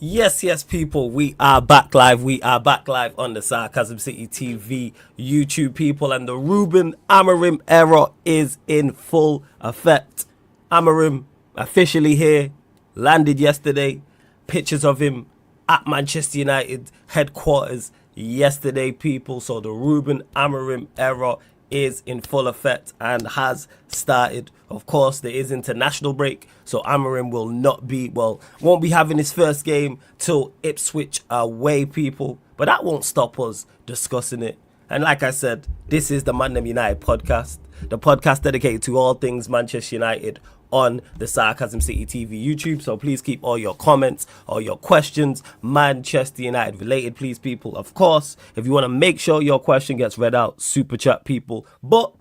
Yes, people, we are back live. We are back live on the Sarcasm City TV YouTube, people, and the Ruben Amorim era is in full effect. Amorim officially here, landed yesterday. Pictures of him at Manchester United headquarters yesterday, people. So the Ruben Amorim era is in full effect and has started. Of course, there is international break, so Amorim won't be having his first game till Ipswich away, people. But that won't stop us discussing it. And like I said, this is the ManDem United podcast, the podcast dedicated to all things Manchester United on the Sarcasm City TV YouTube. So please keep all your comments, all your questions Manchester United related, please, people. Of course, if you want to make sure your question gets read out, super chat, people. But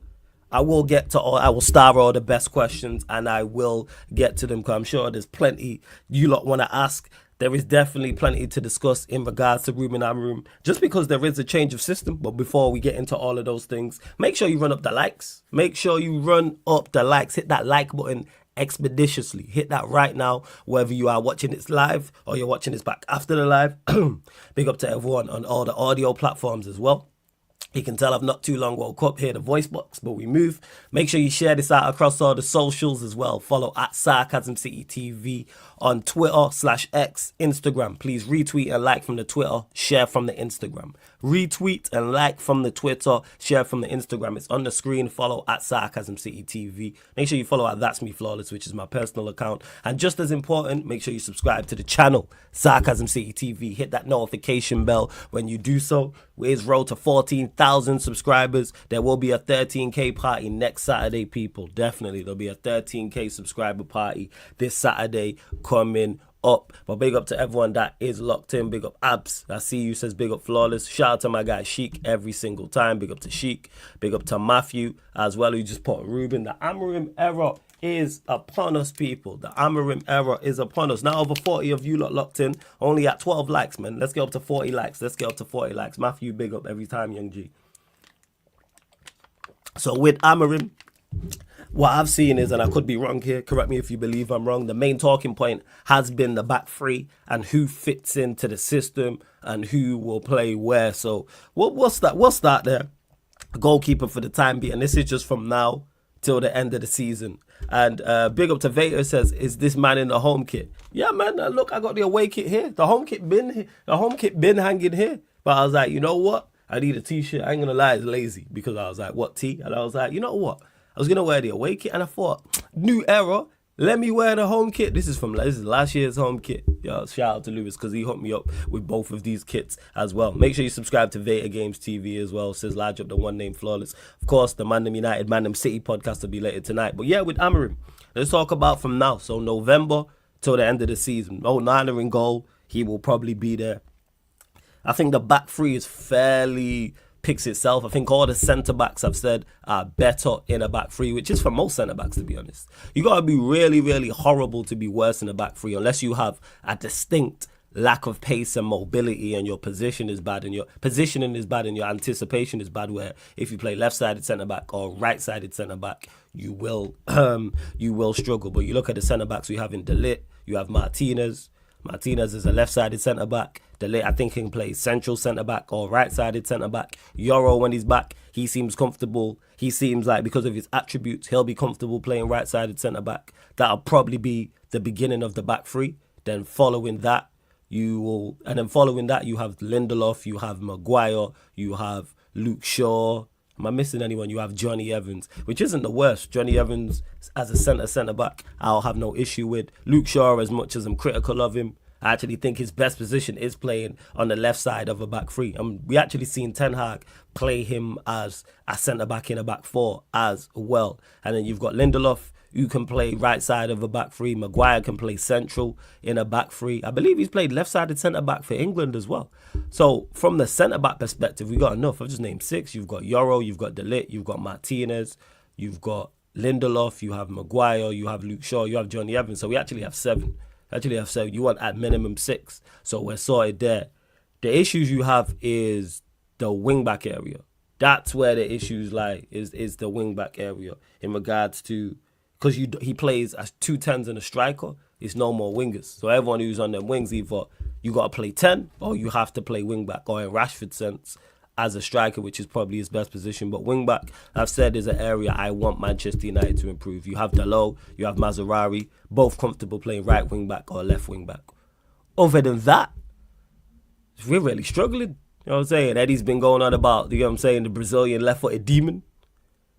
I will star all the best questions and I will get to them because I'm sure there's plenty you lot want to ask. There is definitely plenty to discuss in regards to Ruben Amorim, just because there is a change of system. But before we get into all of those things, make sure you run up the likes. Make sure you run up the likes. Hit that like button expeditiously. Hit that right now, whether you are watching this live or you're watching this back after the live. Big up to everyone on all the audio platforms as well. You can tell I've not too long woke up, here the voice box, but we move. Make sure you share this out across all the socials as well. Follow at Sarcasm City TV on Twitter/X, Instagram. Please retweet and like from the Twitter, share from the Instagram. Retweet and like from the Twitter, share from the Instagram. It's on the screen. Follow at Sarcasm City TV. Make sure you follow at That's Me Flawless, which is my personal account. And just as important, make sure you subscribe to the channel, Sarcasm City TV. Hit that notification bell when you do so. It's road to 14,000 subscribers. There will be a 13K party next Saturday, people. Definitely, there'll be a 13K subscriber party this Saturday coming up. But big up to everyone that is locked in. Big up Abs, I see you, says big up Flawless. Shout out to my guy Sheik every single time. Big up to Sheik. Big up to Matthew as well, who just put Ruben. The Amorim era is upon us, people. The Amorim era is upon us. Now over 40 of you lot locked in. Only at 12 likes, man. Let's get up to 40 likes. Let's get up to 40 likes. Matthew, big up every time, young G. So with Amorim, what I've seen is, and I could be wrong here, correct me if you believe I'm wrong, the main talking point has been the back three and who fits into the system and who will play where. So we'll start there. Goalkeeper for the time being. And this is just from now till the end of the season. And big up to Vader, says, is this man in the home kit? Yeah, man, look, I got the away kit here. The home kit been hanging here. But I was like, you know what? I need a t-shirt. I ain't gonna lie, it's lazy. Because I was like, what T? And I was like, you know what? I was gonna wear the away kit, and I thought, new era, let me wear the home kit. This is last year's home kit. Yo, shout out to Lewis because he hooked me up with both of these kits as well. Make sure you subscribe to Veta Games TV as well. Says large up the one name Flawless. Of course, the ManDem United, ManDem City podcast will be later tonight. But yeah, with Amorim, let's talk about from now. So November till the end of the season. Nana in goal. He will probably be there. I think the back three is fairly picks itself. I think all the centre-backs I've said are better in a back three, which is for most centre-backs, to be honest. You got to be really, really horrible to be worse in a back three unless you have a distinct lack of pace and mobility and your position is bad and your positioning is bad and your anticipation is bad, where if you play left-sided centre-back or right-sided centre-back, you will struggle. But you look at the centre-backs we have in De Ligt, you have Martinez. Martinez is a left-sided centre-back. De Ligt, I think, he can play central centre-back or right-sided centre-back. Euro, when he's back, he seems comfortable. He seems like, because of his attributes, he'll be comfortable playing right-sided centre-back. That'll probably be the beginning of the back three. Then following that, you have Lindelof, you have Maguire, you have Luke Shaw. Am I missing anyone? You have Johnny Evans, which isn't the worst. Johnny Evans as a centre-back, I'll have no issue with. Luke Shaw, as much as I'm critical of him, I actually think his best position is playing on the left side of a back three. We actually seen Ten Hag play him as a centre-back in a back four as well. And then you've got Lindelof, who can play right side of a back three. Maguire can play central in a back three. I believe he's played left-sided centre-back for England as well. So from the centre-back perspective, we got enough. I've just named 6. You've got Euro, you've got De Ligt, you've got Martinez, you've got Lindelof, you have Maguire, you have Luke Shaw, you have Johnny Evans. So we actually have 7. You want at minimum 6. So we're sorted there. The issues you have is the wing-back area. That's where the issues lie, is the wing-back area in regards to, because he plays as 2 10s and a striker. it's no more wingers. So everyone who's on them wings, either you got to play 10 or you have to play wing back, or in Rashford's sense, as a striker, which is probably his best position. But wing back, I've said, is an area I want Manchester United to improve. You have Dalot, you have Mazzarari, both comfortable playing right wing back or left wing back. Other than that, we're really struggling. You know what I'm saying? Eddie's been going on about, you know what I'm saying, the Brazilian left-footed demon.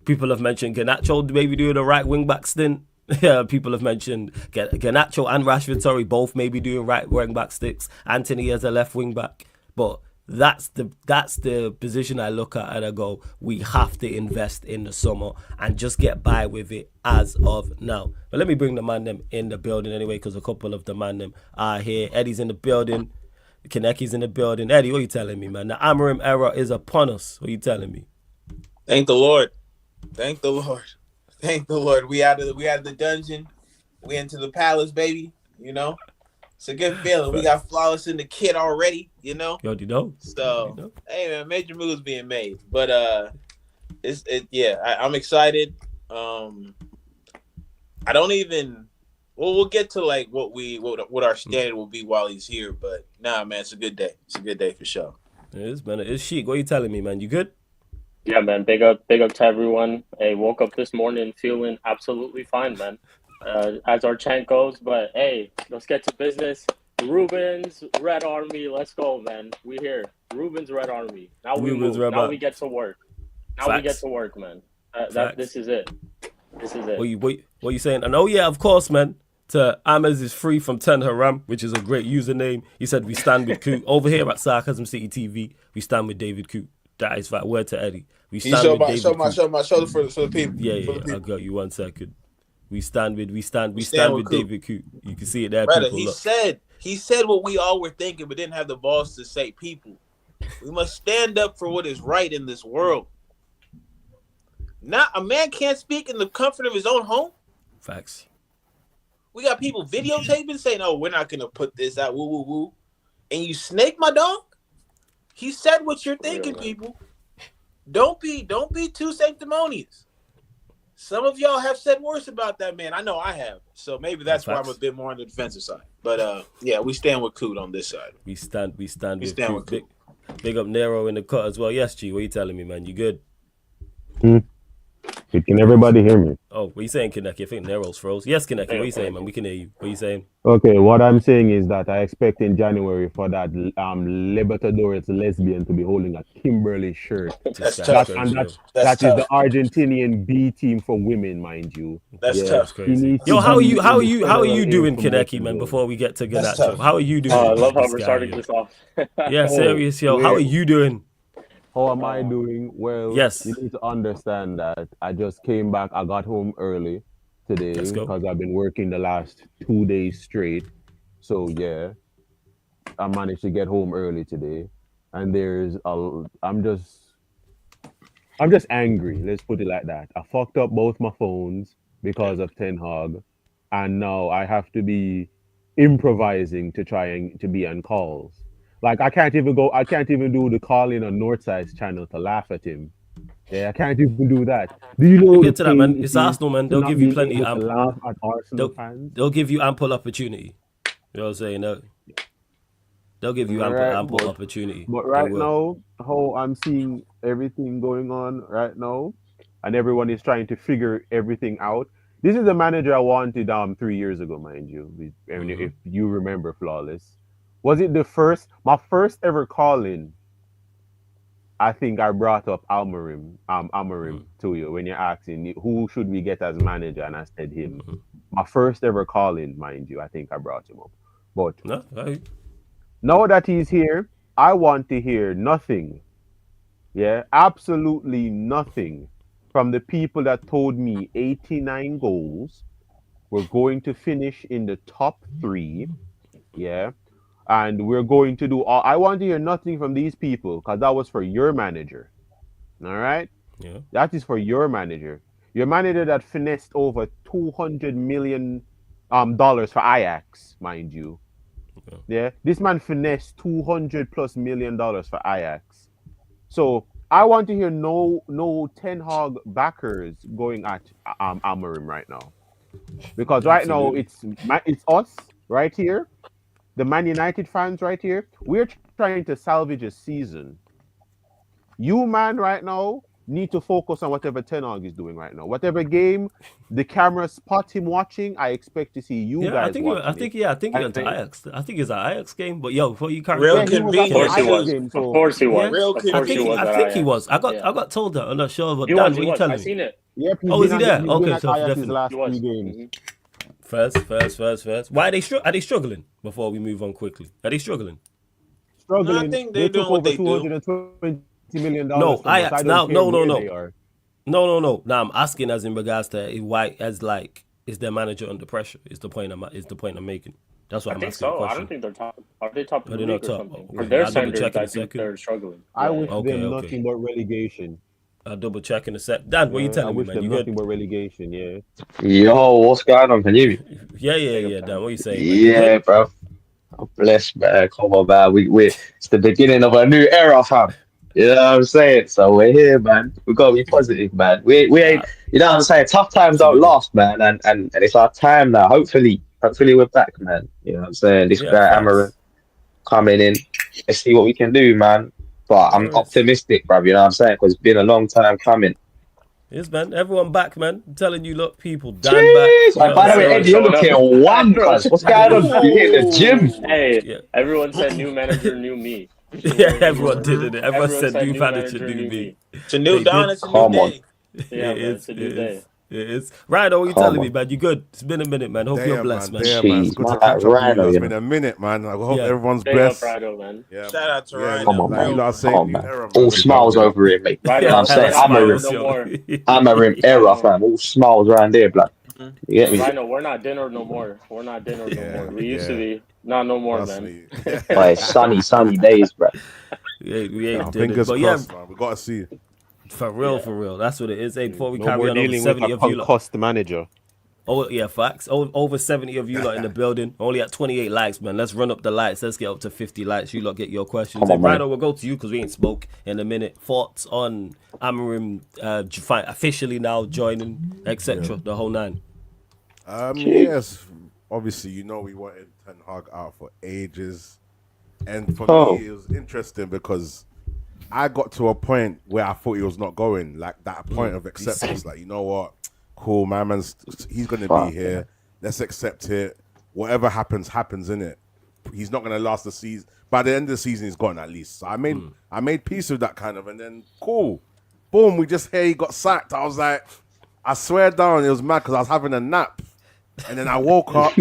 People have mentioned Garnacho maybe doing a right wing back stint. Yeah, people have mentioned Garnacho and Rashford, sorry, both maybe doing right wing back sticks. Anthony as a left wing back. But that's the position I look at and I go, we have to invest in the summer and just get by with it as of now. But let me bring the ManDem in the building anyway, because a couple of the ManDem are here. Eddie's in the building. Kaneki's in the building. Eddie, what are you telling me, man? The Amorim era is upon us. What are you telling me? Thank the Lord. Thank the Lord. Thank the Lord. We out of the dungeon. We into the palace, baby. You know, it's a good feeling. We got Flawless in the kit already. You know. Yo, do you know? So hey, man, major moves being made. But I'm excited. I don't even. Well, we'll get to like what our standard will be while he's here. But nah, man, it's a good day. It's a good day for sure. It is, man. It's chic. What are you telling me, man? You good? Yeah, man. Big up to everyone. Hey, woke up this morning feeling absolutely fine, man. As our chant goes, but hey, let's get to business. Ruben's Red Army, let's go, man. We here. Ruben's Red Army. Now we move. Now we get to work. Now we get to work, man. This is it. This is it. What you saying? And oh yeah, of course, man. To Amaz is free from 10 Haram, which is a great username. He said we stand with Coot. Over here at Sarcasm City TV, we stand with David Coot. That is right. Word to Eddie. We stand with David Coot. Show my shoulder for the people. Yeah. I got you 1 second. We stand with David Coot. You can see it there, brother, people. He said what we all were thinking, but didn't have the balls to say, people. We must stand up for what is right in this world. Not a man can't speak in the comfort of his own home. Facts. We got people videotaping saying, "Oh, we're not gonna put this out." Woo woo woo. And you snake my dog. He said what you're thinking, people. Don't be too sanctimonious. Some of y'all have said worse about that man. I know I have. So maybe that's why I'm a bit more on the defensive side. But yeah, we stand with Coot on this side. We stand with Coot. Big up Nero in the cut as well. Yes, G. What are you telling me, man? You good? Can everybody hear me? Oh, what are you saying, Kaneki? I think Nero's froze. Yes, Kaneki. What are you saying, man? We can hear you. What are you saying? Okay, what I'm saying is that I expect in January for that Libertadores lesbian to be holding a Kimberly shirt. That's tough. That is the Argentinian B team for women, mind you. That's tough. Crazy. Yo, how are you doing, Kaneki, man? Before we get to Garnacho, how are you doing? I love how we're starting this off. Yeah, serious, yo. How are you doing? How am I doing? Well, yes. You need to understand that I just came back. I got home early today because I've been working the last 2 days straight. So yeah, I managed to get home early today, and I'm just angry. Let's put it like that. I fucked up both my phones because of Ten Hag, and now I have to be improvising to try and to be on calls. Like I can't even do the calling on Northside's channel to laugh at him. Yeah, I can't even do that. Do you know? We'll get to that, man. It's Arsenal, man. They'll give you plenty of laugh at Arsenal fans. They'll give you ample opportunity. You know what I'm saying? They'll give you ample opportunity. But right now, how I'm seeing everything going on right now, and everyone is trying to figure everything out. This is the manager I wanted 3 years ago, mind you. If you remember, Flawless. Was it my first ever call-in? I think I brought up Amorim to you when you're asking who should we get as manager, and I said him. My first ever call-in, mind you. I think I brought him up. But now that he's here, I want to hear nothing. Yeah, absolutely nothing from the people that told me 89 goals. We're going to finish in the top 3. Yeah. And we're going to do all. I want to hear nothing from these people because that was for your manager. All right? Yeah. That is for your manager. Your manager that finessed over $200 million for Ajax, mind you. Yeah. This man finessed $200+ million for Ajax. So I want to hear no Ten Hag backers going at Amorim right now. Because right now it's us right here, the Man United fans right here. We're trying to salvage a season. You man right now need to focus on whatever Ten Hag is doing right now. Whatever game the camera spot him watching, I expect to see you Yeah, guys watching I think he went to And- Ajax. I think it's an Ajax game. But yo, before you carry Real on, Yeah, he was at Of the course he convenience. Ajax was. game, Of so course he was. Real Of course he was. I think he was. I Yeah. got told that. I'm not sure, but He Dan, was. what He you was. telling I me? seen it. yep, Oh, is he there? he's Okay, been at so Ajax's definitely. last He was. 3 games. First. Why are they struggling? Before we move on quickly, are they struggling? Struggling. No, I think they they're took doing what over they do. $220 million No, from us. Ajax. I Now, don't care where no. they are. No. Now I'm asking as in regards to why, as like, is their manager under pressure? Is the point I'm making? That's what I I'm think asking the so. I question. don't think they're top. Are they top of Are the they league not or top? something? Okay. For their I'll double standards, check in I a think second. they're struggling. I Yeah, wish yeah. Okay. them nothing but relegation. I'll double check in a sec. Dan, what you I telling me, wish man? them You nothing good? but relegation. Yeah. Yo, what's going on? Can you hear me? Yeah. Dan, what you saying, man? You Yeah, good? bro. I'm blessed, man. Come on, man. It's the beginning of a new era, fam. You know what I'm saying? So we're here, man. We gotta be positive, man. We ain't. You know what I'm saying? Tough times don't Absolutely. last, man. And it's our time now. Hopefully we're back, man. You know what I'm saying? This Yeah, guy Amarin facts. coming in. Let's see what we can do, man. But No I'm worries. optimistic, bro. You know what I'm saying? Because it's been a long time coming. Yes, man. Everyone back, man. I'm telling you, look, people. Dan back. Jeez. You know Like, what I'm by the way, saying? Eddie, you're Showing up. looking one, cuz. What's going on? You hitting the gym? Hey, Yeah. everyone said new manager, new me. Yeah, everyone did it. Everyone Everyone said said new new manager, manager, new new me. me. It's a new They dawn. did. It's a new Come on. day. Yeah, man, it's a new day. It is. Rhino, what you Come telling me, on. man? You good? It's been a minute, man. Hope you're blessed, man. There, man. It's Jeez, good to man. catch up with you Rhino, lot. It's you been know. a minute, man. I hope Yeah. everyone's Big up, blessed. Rado, man. Yeah, Shout out to Ryan. Come on, Like you man. lot are Real saying, Come on, new man. era, man. All Big up, smiles yeah. over here, mate. You know what Yeah, I'm saying? hella I'm a smiles, yo. era, fam. All smiles around there, blood. Mhm. You get me? Rhino, we're not dinner no more. We're not dinner no more. We used to yeah. be. Not no more, Trust man. me. Oh, it's sunny days, bro. We ain't did it. Fingers But yeah, crossed, man. We gotta see. for real. That's what it is. Hey, before we No carry more on, over dealing with 70 a of you lot. concussed manager. Oh, yeah, facts. Over 70 of you lot in the building. Only at 28 likes, man. Let's run up the likes. Let's get up to 50 likes. You lot get your questions. Come on, And man. Rhino, we'll go to you because we ain't spoke in a minute. Thoughts on Amorim officially now joining, etc. The whole nine. Yes. Obviously, you know we wanted Ten Hag out for ages, and for Oh. me, it was interesting because I got to a point where I thought he was not going, like that point of acceptance. Like, you know what? Cool, my man's he's gonna Fuck, be here. Let's accept it. Whatever happens, in it. He's not gonna last the season. By the end of the season, he's gone at least. So I made peace with that kind of, and then cool, boom, we just hear he got sacked. I was like, I swear down, it was mad because I was having a nap, and then I woke up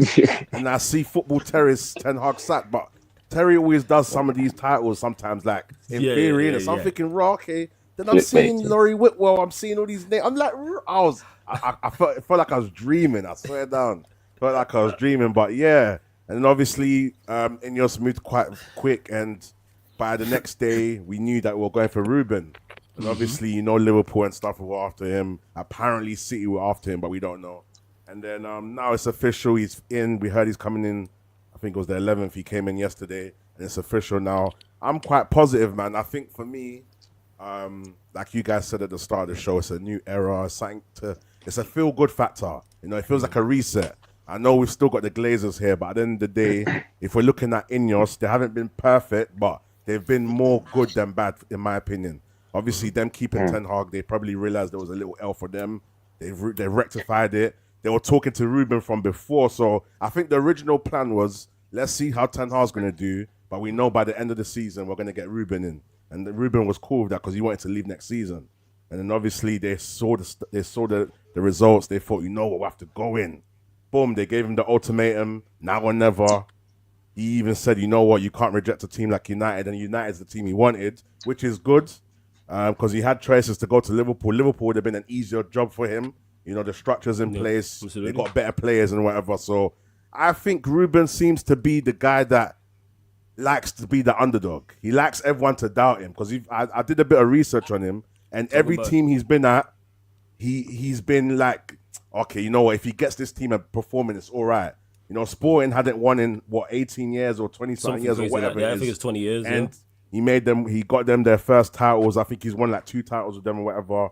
and I see football terrorist Ten Hag sacked, but Terry always does some of these titles sometimes, like in Yeah, theory, yeah, and so I'm yeah. thinking, raw, okay. Then I'm seeing Laurie Whitwell. I'm seeing all these names. I'm like, I felt like I was dreaming. I swear down, felt like I was dreaming. But yeah, and then obviously, Ineos moved quite quick, and by the next day, we knew that we were going for Ruben. And obviously, you know, Liverpool and stuff were after him. Apparently, City were after him, but we don't know. And then now it's official. He's in. We heard he's coming in. I think it was the 11th. He came in yesterday, and it's official now. I'm quite positive, man. I think for me, like you guys said at the start of the show, it's a new era. It's a feel-good factor. You know, it feels like a reset. I know we've still got the Glazers here, but at the end of the day, if we're looking at Ineos, they haven't been perfect, but they've been more good than bad, in my opinion. Obviously, them keeping Ten Hag, they probably realized there was a little L for them. They rectified it. They were talking to Ruben from before, so I think the original plan was, let's see how Ten Hag's going to do, but we know by the end of the season, we're going to get Ruben in. And Ruben was cool with that because he wanted to leave next season. And then obviously they saw the results. They thought, you know what, we have to go in. Boom, they gave him the ultimatum, now or never. He even said, you know what, you can't reject a team like United, and United's the team he wanted, which is good because he had choices to go to Liverpool. Liverpool would have been an easier job for him. You know, the structure's in place. absolutely. They got better players and whatever. So I think Ruben seems to be the guy that likes to be the underdog. He likes everyone to doubt him because I did a bit of research on him, and every team he's been at, he's been like, okay, you know what, if he gets this team and performing, it's all right. You know, Sporting hadn't won in 18 years or 20-something years or whatever Like it I is. think it's 20 years. And he got them their first titles. I think he's won like 2 titles with them or whatever.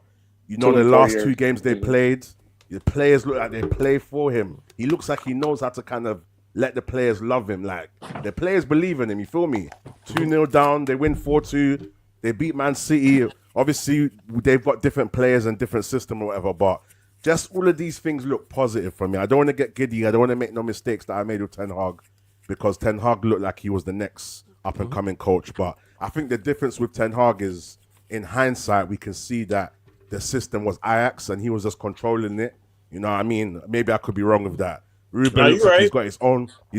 You know, 2 the in 4 last years. 2 games they played, The players look like they play for him. He looks like he knows how to kind of let the players love him. Like, the players believe in him, you feel me? 2-0 down, they win 4-2, they beat Man City. Obviously, they've got different players and different system or whatever, but just all of these things look positive for me. I don't want to get giddy. I don't want to make no mistakes that I made with Ten Hag, because Ten Hag looked like he was the next up-and-coming coach. But I think the difference with Ten Hag is, in hindsight, we can see that the system was Ajax and he was just controlling it. You know what I mean? Maybe I could be wrong with that. Ruben looks like he's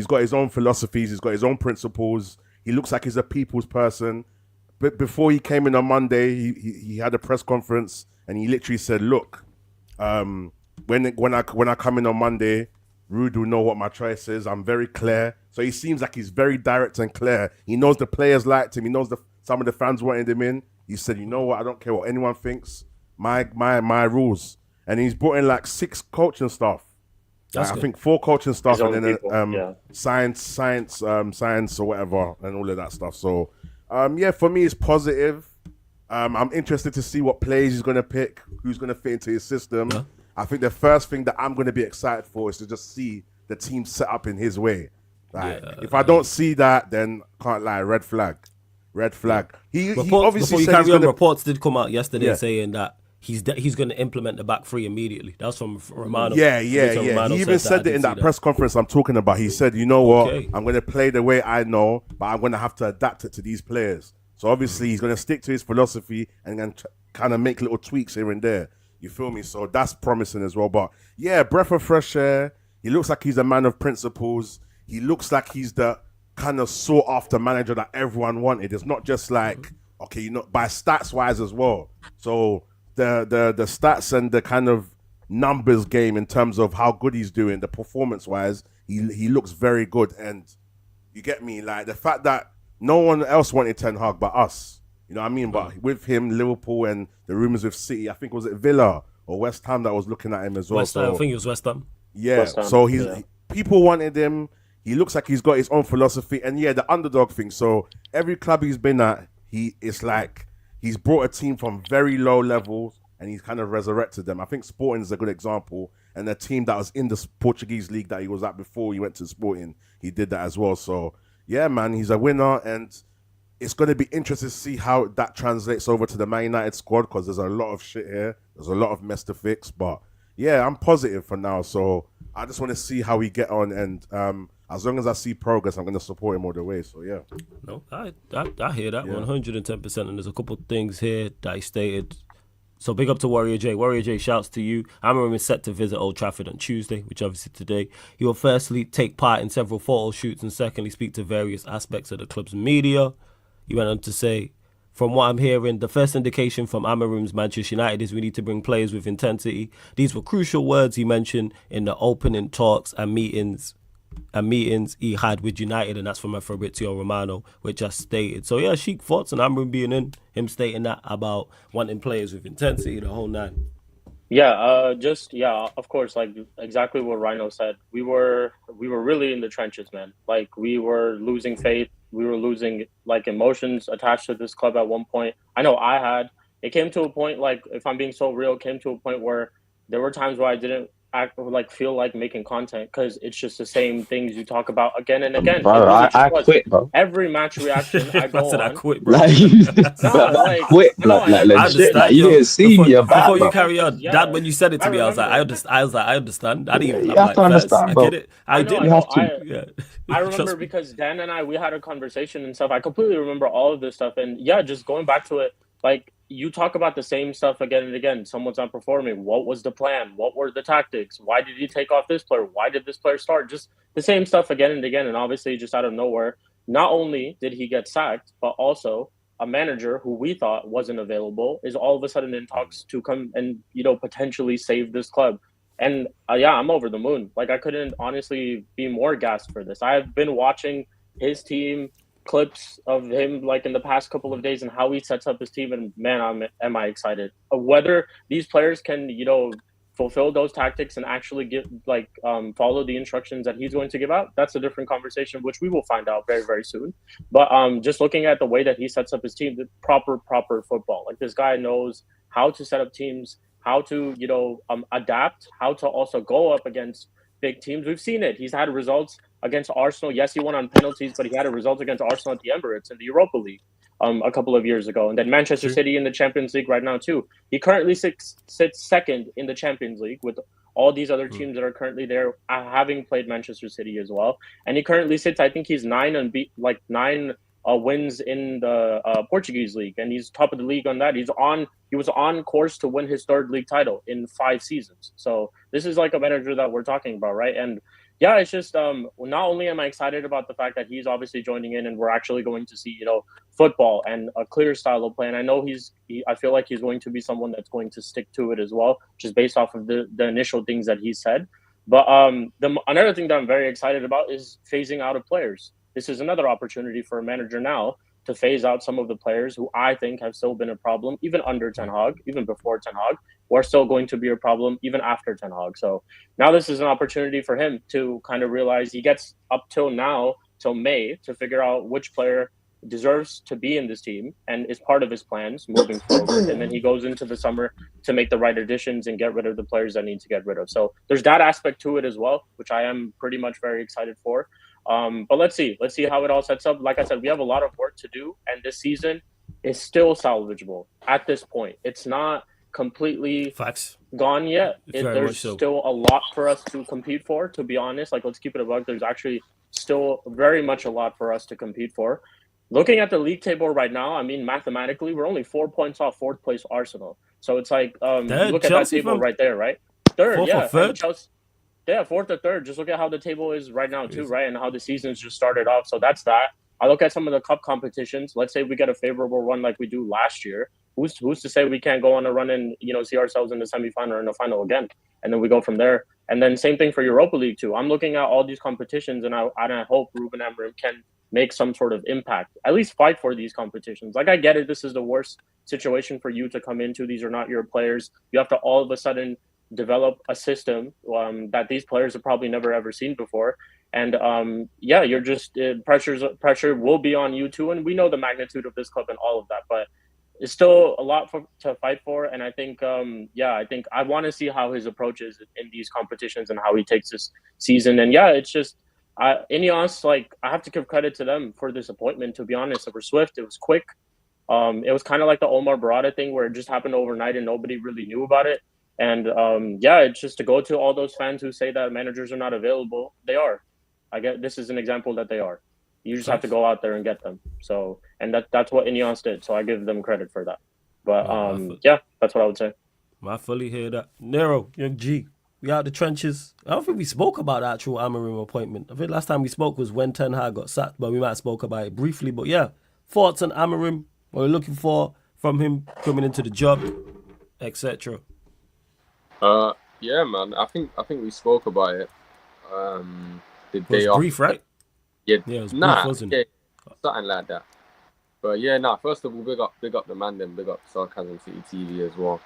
got his own philosophies, he's got his own principles. He looks like he's a people's person. But before he came in on Monday, he had a press conference and he literally said, "Look, when I come in on Monday, Rude will know what my choice is. I'm very clear." So he seems like he's very direct and clear. He knows the players liked him. He knows some of the fans wanted him in. He said, "You know what? I don't care what anyone thinks. My rules." And he's brought in like 6 coaching staff. I think 4 coaching staff and then science or whatever and all of that stuff. So for me it's positive. I'm interested to see what players he's going to pick, who's going to fit into his system. Yeah. I think the first thing that I'm going to be excited for is to just see the team set up in his way. Like, if I don't see that, then can't lie, red flag. He obviously before you carry on, reports did come out yesterday saying that he's going to implement the back 3 immediately. That's from Romano. Yeah. He even said it in that press conference I'm talking about. He said, "You know what? I'm going to play the way I know, but I'm going to have to adapt it to these players." So obviously he's going to stick to his philosophy and then kind of make little tweaks here and there. You feel me? So that's promising as well. But yeah, breath of fresh air. He looks like he's a man of principles. He looks like he's the kind of sought after manager that everyone wanted. It's not just like, okay, by stats wise as well. So the stats and the kind of numbers game in terms of how good he's doing, the performance wise, he looks very good. And you get me, like the fact that no one else wanted Ten Hag but us, you know what I mean? But with him, Liverpool and the rumours with City, I think was it Villa or West Ham that was looking at him as well. I think it was West Ham. Yeah, West Ham, so people wanted him. He looks like he's got his own philosophy, and the underdog thing. So every club he's been at, it's like he's brought a team from very low levels and he's kind of resurrected them. I think Sporting is a good example, and the team that was in the Portuguese league that he was at before he went to Sporting, he did that as well. So yeah, man, he's a winner, and it's going to be interesting to see how that translates over to the Man United squad, because there's a lot of shit here. There's a lot of mess to fix, but yeah, I'm positive for now. So I just want to see how we get on, and as long as I see progress, I'm going to support him all the way. So yeah. No, I hear that 110%, and there's a couple of things here that he stated. So big up to Warrior J. Warrior J, shouts to you. Amorim is set to visit Old Trafford on Tuesday, which obviously today. He will firstly take part in several photo shoots and secondly speak to various aspects of the club's media. He went on to say, "From what I'm hearing, the first indication from Amorim's Manchester United is we need to bring players with intensity." These were crucial words he mentioned in the opening talks and meetings he had with United, and that's from Fabrizio Romano, which I stated. So yeah, chic thoughts on Amorim being in, him stating that about wanting players with intensity, the whole 9. Of course, like exactly what Rhino said. We were really in the trenches, man. Like, we were losing faith. We were losing like emotions attached to this club at one point. I know I had. It came to a point, like, if I'm being so real, it came to a point where there were times where I didn't feel like making content, because it's just the same things you talk about again and again. Bro, I quit, bro. Every match reaction I go on. I quit, bro. I quit, like legit. Like, you didn't see me before you carry on. Dad, when you said it to me, I was like, I understand. I didn't even. You have to understand, bro. I get it. I did. I remember because Dan and I, we had a conversation and stuff. I completely remember all of this stuff, and just going back to it, like, you talk about the same stuff again and again. Someone's not performing. What was the plan? What were the tactics? Why did you take off this player? Why did this player start? Just the same stuff again and again. And obviously, just out of nowhere, not only did he get sacked, but also a manager who we thought wasn't available is all of a sudden in talks to come and, potentially save this club. And I'm over the moon. Like, I couldn't honestly be more gassed for this. I've been watching his team, clips of him like in the past couple of days, and how he sets up his team, and man, am I excited. Whether these players can fulfill those tactics and actually follow the instructions that he's going to give out, that's a different conversation, which we will find out very, very soon. But just looking at the way that he sets up his team, the proper football, like, this guy knows how to set up teams how to, adapt, how to also go up against big teams. We've seen it. He's had results against Arsenal. Yes, he won on penalties, but he had a result against Arsenal at the Emirates in the Europa League a couple of years ago. And then Manchester City in the Champions League right now too. He currently sits second in the Champions League with all these other teams that are currently there, having played Manchester City as well. And he currently sits, I think he's nine wins in the Portuguese league, and he's top of the league on that. He was on course to win his third league title in 5 seasons. So this is like a manager that we're talking about, right? And yeah, it's just not only am I excited about the fact that he's obviously joining in and we're actually going to see, football and a clear style of play. And I know I feel like he's going to be someone that's going to stick to it as well, just based off of the initial things that he said. But another thing that I'm very excited about is phasing out of players. This is another opportunity for a manager now to phase out some of the players who I think have still been a problem, even under Ten Hag, even before Ten Hag, who are still going to be a problem even after Ten Hag. So now this is an opportunity for him to kind of realize he gets up till May, to figure out which player deserves to be in this team and is part of his plans moving forward. And then he goes into the summer to make the right additions and get rid of the players that need to get rid of. So there's that aspect to it as well, which I am pretty much very excited for. But let's see how it all sets up. Like I said, we have a lot of work to do, and this season is still salvageable at this point. It's not completely gone yet. There's still a lot for us to compete for, to be honest. Like, let's keep it a buck. There's actually still very much a lot for us to compete for. Looking at the league table right now, I mean, mathematically, we're only 4 points off fourth place Arsenal. So it's like, you look at that table right there, right? Third, yeah. Chelsea, yeah, fourth or third. Just look at how the table is right now too, right? And how the season's just started off. So that's that. I look at some of the cup competitions. Let's say we get a favorable run like we do last year. Who's to say we can't go on a run and, see ourselves in the semifinal or in the final again? And then we go from there. And then same thing for Europa League too. I'm looking at all these competitions, and I hope Ruben Amorim can make some sort of impact, at least fight for these competitions. Like, I get it. This is the worst situation for you to come into. These are not your players. You have to all of a sudden develop a system that these players have probably never ever seen before. And you're just pressure will be on you too. And we know the magnitude of this club and all of that, but it's still a lot to fight for. And I think, I want to see how his approach is in these competitions and how he takes this season. And it's just, Ineos, like, I have to give credit to them for this appointment, to be honest. It was swift, it was quick. It was kind of like the Omar Barada thing where it just happened overnight and nobody really knew about it. And it's just to go to all those fans who say that managers are not available. They are. This is an example that they are. You just have to go out there and get them. So, and that's what Ineos did. So I give them credit for that. But that's what I would say. I fully hear that. Nero, young G, we out the trenches. I don't think we spoke about the actual Amorim appointment. I think last time we spoke was when Ten Hag got sacked, but we might have spoke about it briefly. But yeah, thoughts on Amorim, what we're looking for from him coming into the job, etc. Yeah, man. I think we spoke about it. The day off. Brief, right? Yeah, it was brief, wasn't it? Something like that. But first of all, big up the ManDem, big up Sarcasm City TV as well.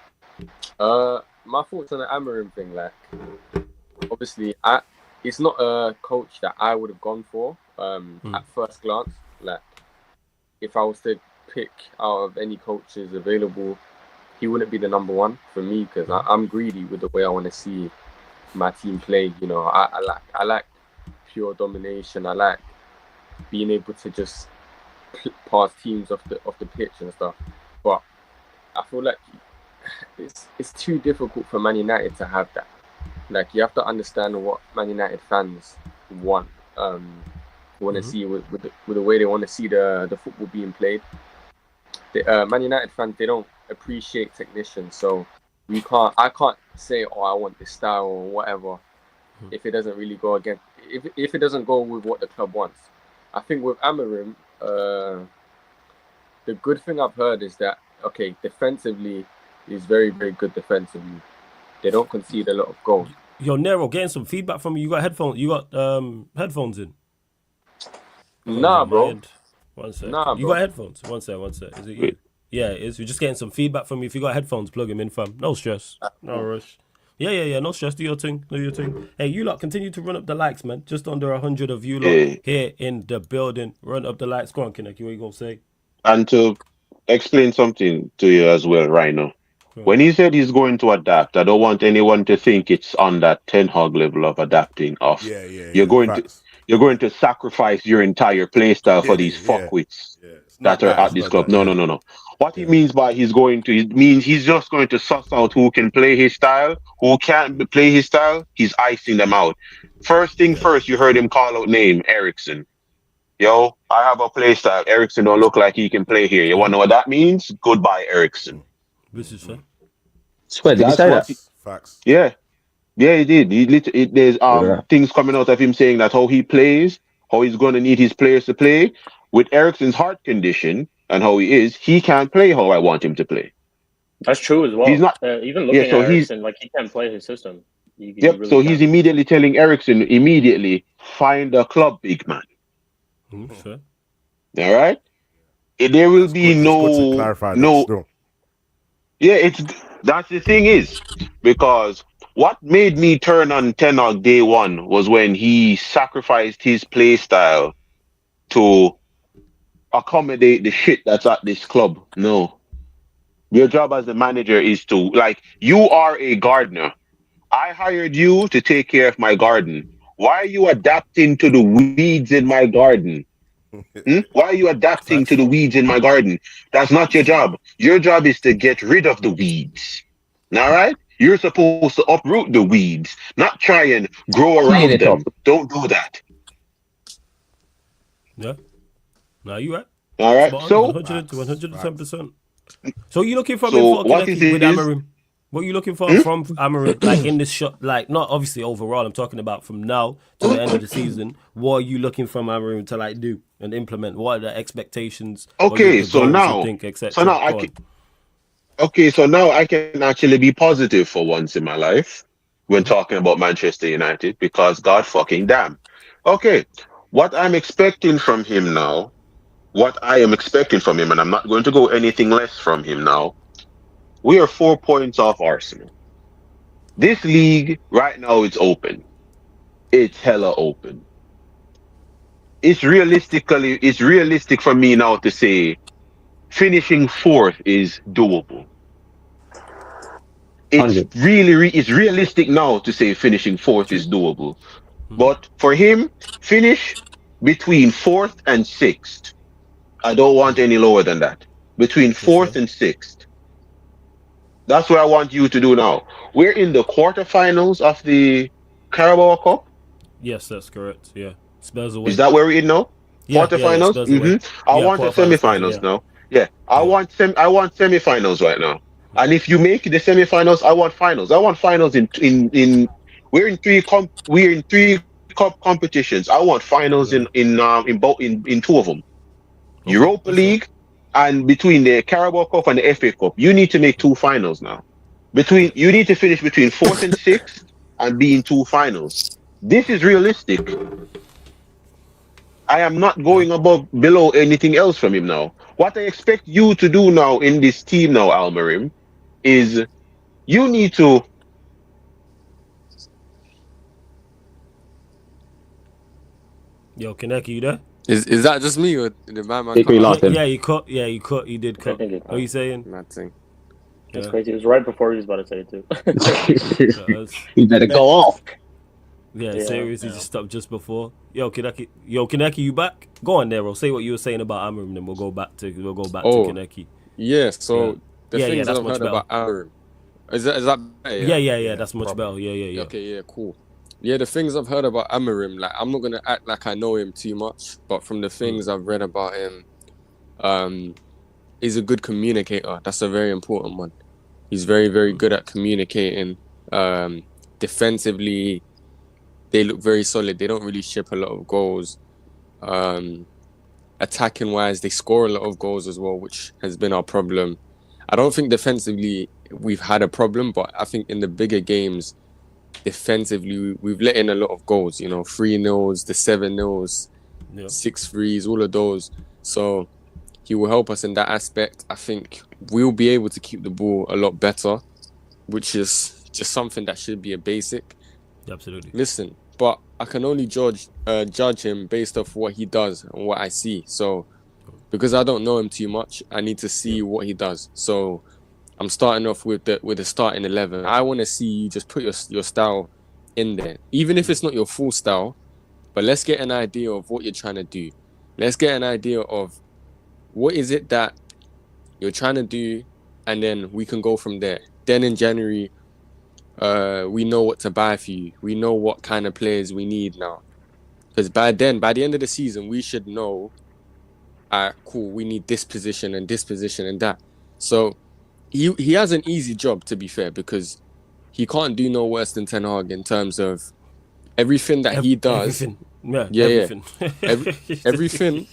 My thoughts on the Amorim thing, like, obviously, it's not a coach that I would have gone for at first glance. Like, if I was to pick out of any coaches available, he wouldn't be the number one for me, because I'm greedy with the way I want to see my team play. I like pure domination. I like being able to just pass teams off the pitch and stuff. But I feel like it's too difficult for Man United to have that. Like, you have to understand what Man United fans want. Want to see with the way they want to see the football being played. The Man United fans, they don't appreciate technicians, so I can't say, I want this style or whatever, if it doesn't really go against, if it doesn't go with what the club wants. I think with Amorim, the good thing I've heard is that, defensively, he's very, very good defensively. They don't concede a lot of goals. Yo, Nero, getting some feedback from you. You got headphones? You got headphones in? Nah, bro. One sec. Nah, you got headphones? One sec. Is it you? Yeah, it is. We're just getting some feedback from you. If you got headphones, plug them in, fam. No stress. No rush. Yeah. No stress. Do your thing. Hey, you lot, continue to run up the likes, man. Just under 100 of you lot here in the building. Run up the likes. Go on, Kineki. What you going to say? And to explain something to you as well, Rhino. When he said he's going to adapt, I don't want anyone to think it's on that Ten Hag level of adapting. You're going to Facts. you're going to sacrifice your entire play style for these Yeah. fuckwits It's not that are that. at It's this not club. that. No, Yeah. no, no, no. What he means by it means he's just going to suss out who can play his style, who can't play his style. He's icing them out. First thing first, you heard him call out name Ericsson. Yo, I have a play style. Ericsson don't look like he can play here. You want to know what that means? Goodbye, Ericsson. This is fair. Swear, did he That's say what. that? Facts. Yeah, yeah, he did. There's Yeah. things coming out of him saying that how he plays, how he's going to need his players to play. With Ericsson's heart condition and how he is, he can't play how I want him to play. That's true as well. He's not. Even Yeah, looking so at he's. Ericsson, like he can't play his system. He Yep. really So he's can't. immediately telling Ericsson find a club, big man. Fair. All right. There will That's be good. It's good to clarify that no. still. Yeah, that's the thing is because what made me turn on Ten Hag day one was when he sacrificed his play style to accommodate the shit that's at this club. No, your job as a manager is to you are a gardener. I hired you to take care of my garden. Why are you adapting to the weeds in my garden? Why are you adapting to the weeds in my garden? That's not your job. Your job is to get rid of the weeds. All right? You're supposed to uproot the weeds, not try and grow Clean around it them. up. Don't do that. Yeah. No, you right. All right? Spot on. So, 110%. So you looking for him so for what is Kaneki with it is? Amorim? What are you looking for from Amorim, like in this shot, like not obviously overall, I'm talking about from now to the end of the season. What are you looking from Amorim to like do and implement? What are the expectations? Okay, the so goals now, you think, etc. so now I can, okay, so now I can actually be positive for once in my life when talking about Manchester United because God fucking damn. Okay, what I'm expecting from him now, what I am expecting from him, and I'm not going to go anything less from him now. We are 4 points off Arsenal. This league right now it's open. It's hella open. It's realistic for me now to say finishing fourth is doable. It's 100. it's realistic now to say finishing fourth is doable. But for him, finish between fourth and sixth. I don't want any lower than that. Between fourth and sixth. That's what I want you to do now. We're in the quarterfinals of the Carabao Cup. Yes, that's correct. Yeah, Spurs away. Is that where we're in now? Yeah, Quarterfinals. Spurs away. I Yeah, want the quarterfinals, semifinals yeah. now. Yeah, I want semifinals right now. And if you make the semifinals, I want finals. I want finals in we're in three cup competitions. I want finals in two of them. Europa League and between the Carabao Cup and the FA Cup. You need to make two finals now. You need to finish between fourth and sixth and be in two finals. This is realistic. I am not going below anything else from him now. What I expect you to do now in this team now, Almerim, is you need to. Yo, Kaneki, you there? Is that just me or did my man Think we cut out? lost him. Yeah, you cut. Yeah, you cut. You did cut. think he What are you saying? Mad thing. That's crazy. It was right before he was about to say it too. You better go off. Yeah, seriously, just stopped just before. Yo, Kaneki, you back? Go on there, bro. Say what you were saying about Amorim, then we'll go back to Kaneki. Yeah, so the Yeah, things that's I've much heard better. about Amorim. Is that better? Yeah, that's much better. Yeah. Okay, yeah, cool. Yeah, the things I've heard about Amorim, like I'm not gonna act like I know him too much, but from the things I've read about him, he's a good communicator. That's a very important one. He's very, very good at communicating. Defensively, they look very solid. They don't really ship a lot of goals. Attacking wise, they score a lot of goals as well, which has been our problem. I don't think defensively we've had a problem, but I think in the bigger games, defensively we've let in a lot of goals. 3-0s, the 7-0s, 6-3s, all of those. So he will help us in that aspect. I think we'll be able to keep the ball a lot better, which is just something that should be a basic. Absolutely. Listen, but I can only judge him based off what he does and what I see. So because I don't know him too much, I need to see what he does. So I'm starting off with the starting 11. I want to see you just put your style in there, even if it's not your full style. But let's get an idea of what you're trying to do. Let's get an idea of what is it that you're trying to do, and then we can go from there. Then in January, we know what to buy for you. We know what kind of players we need now. Because by the end of the season, we should know, cool, we need this position and that. So he has an easy job, to be fair, because he can't do no worse than Ten Hag in terms of everything that he does. Everything. Everything. Everything.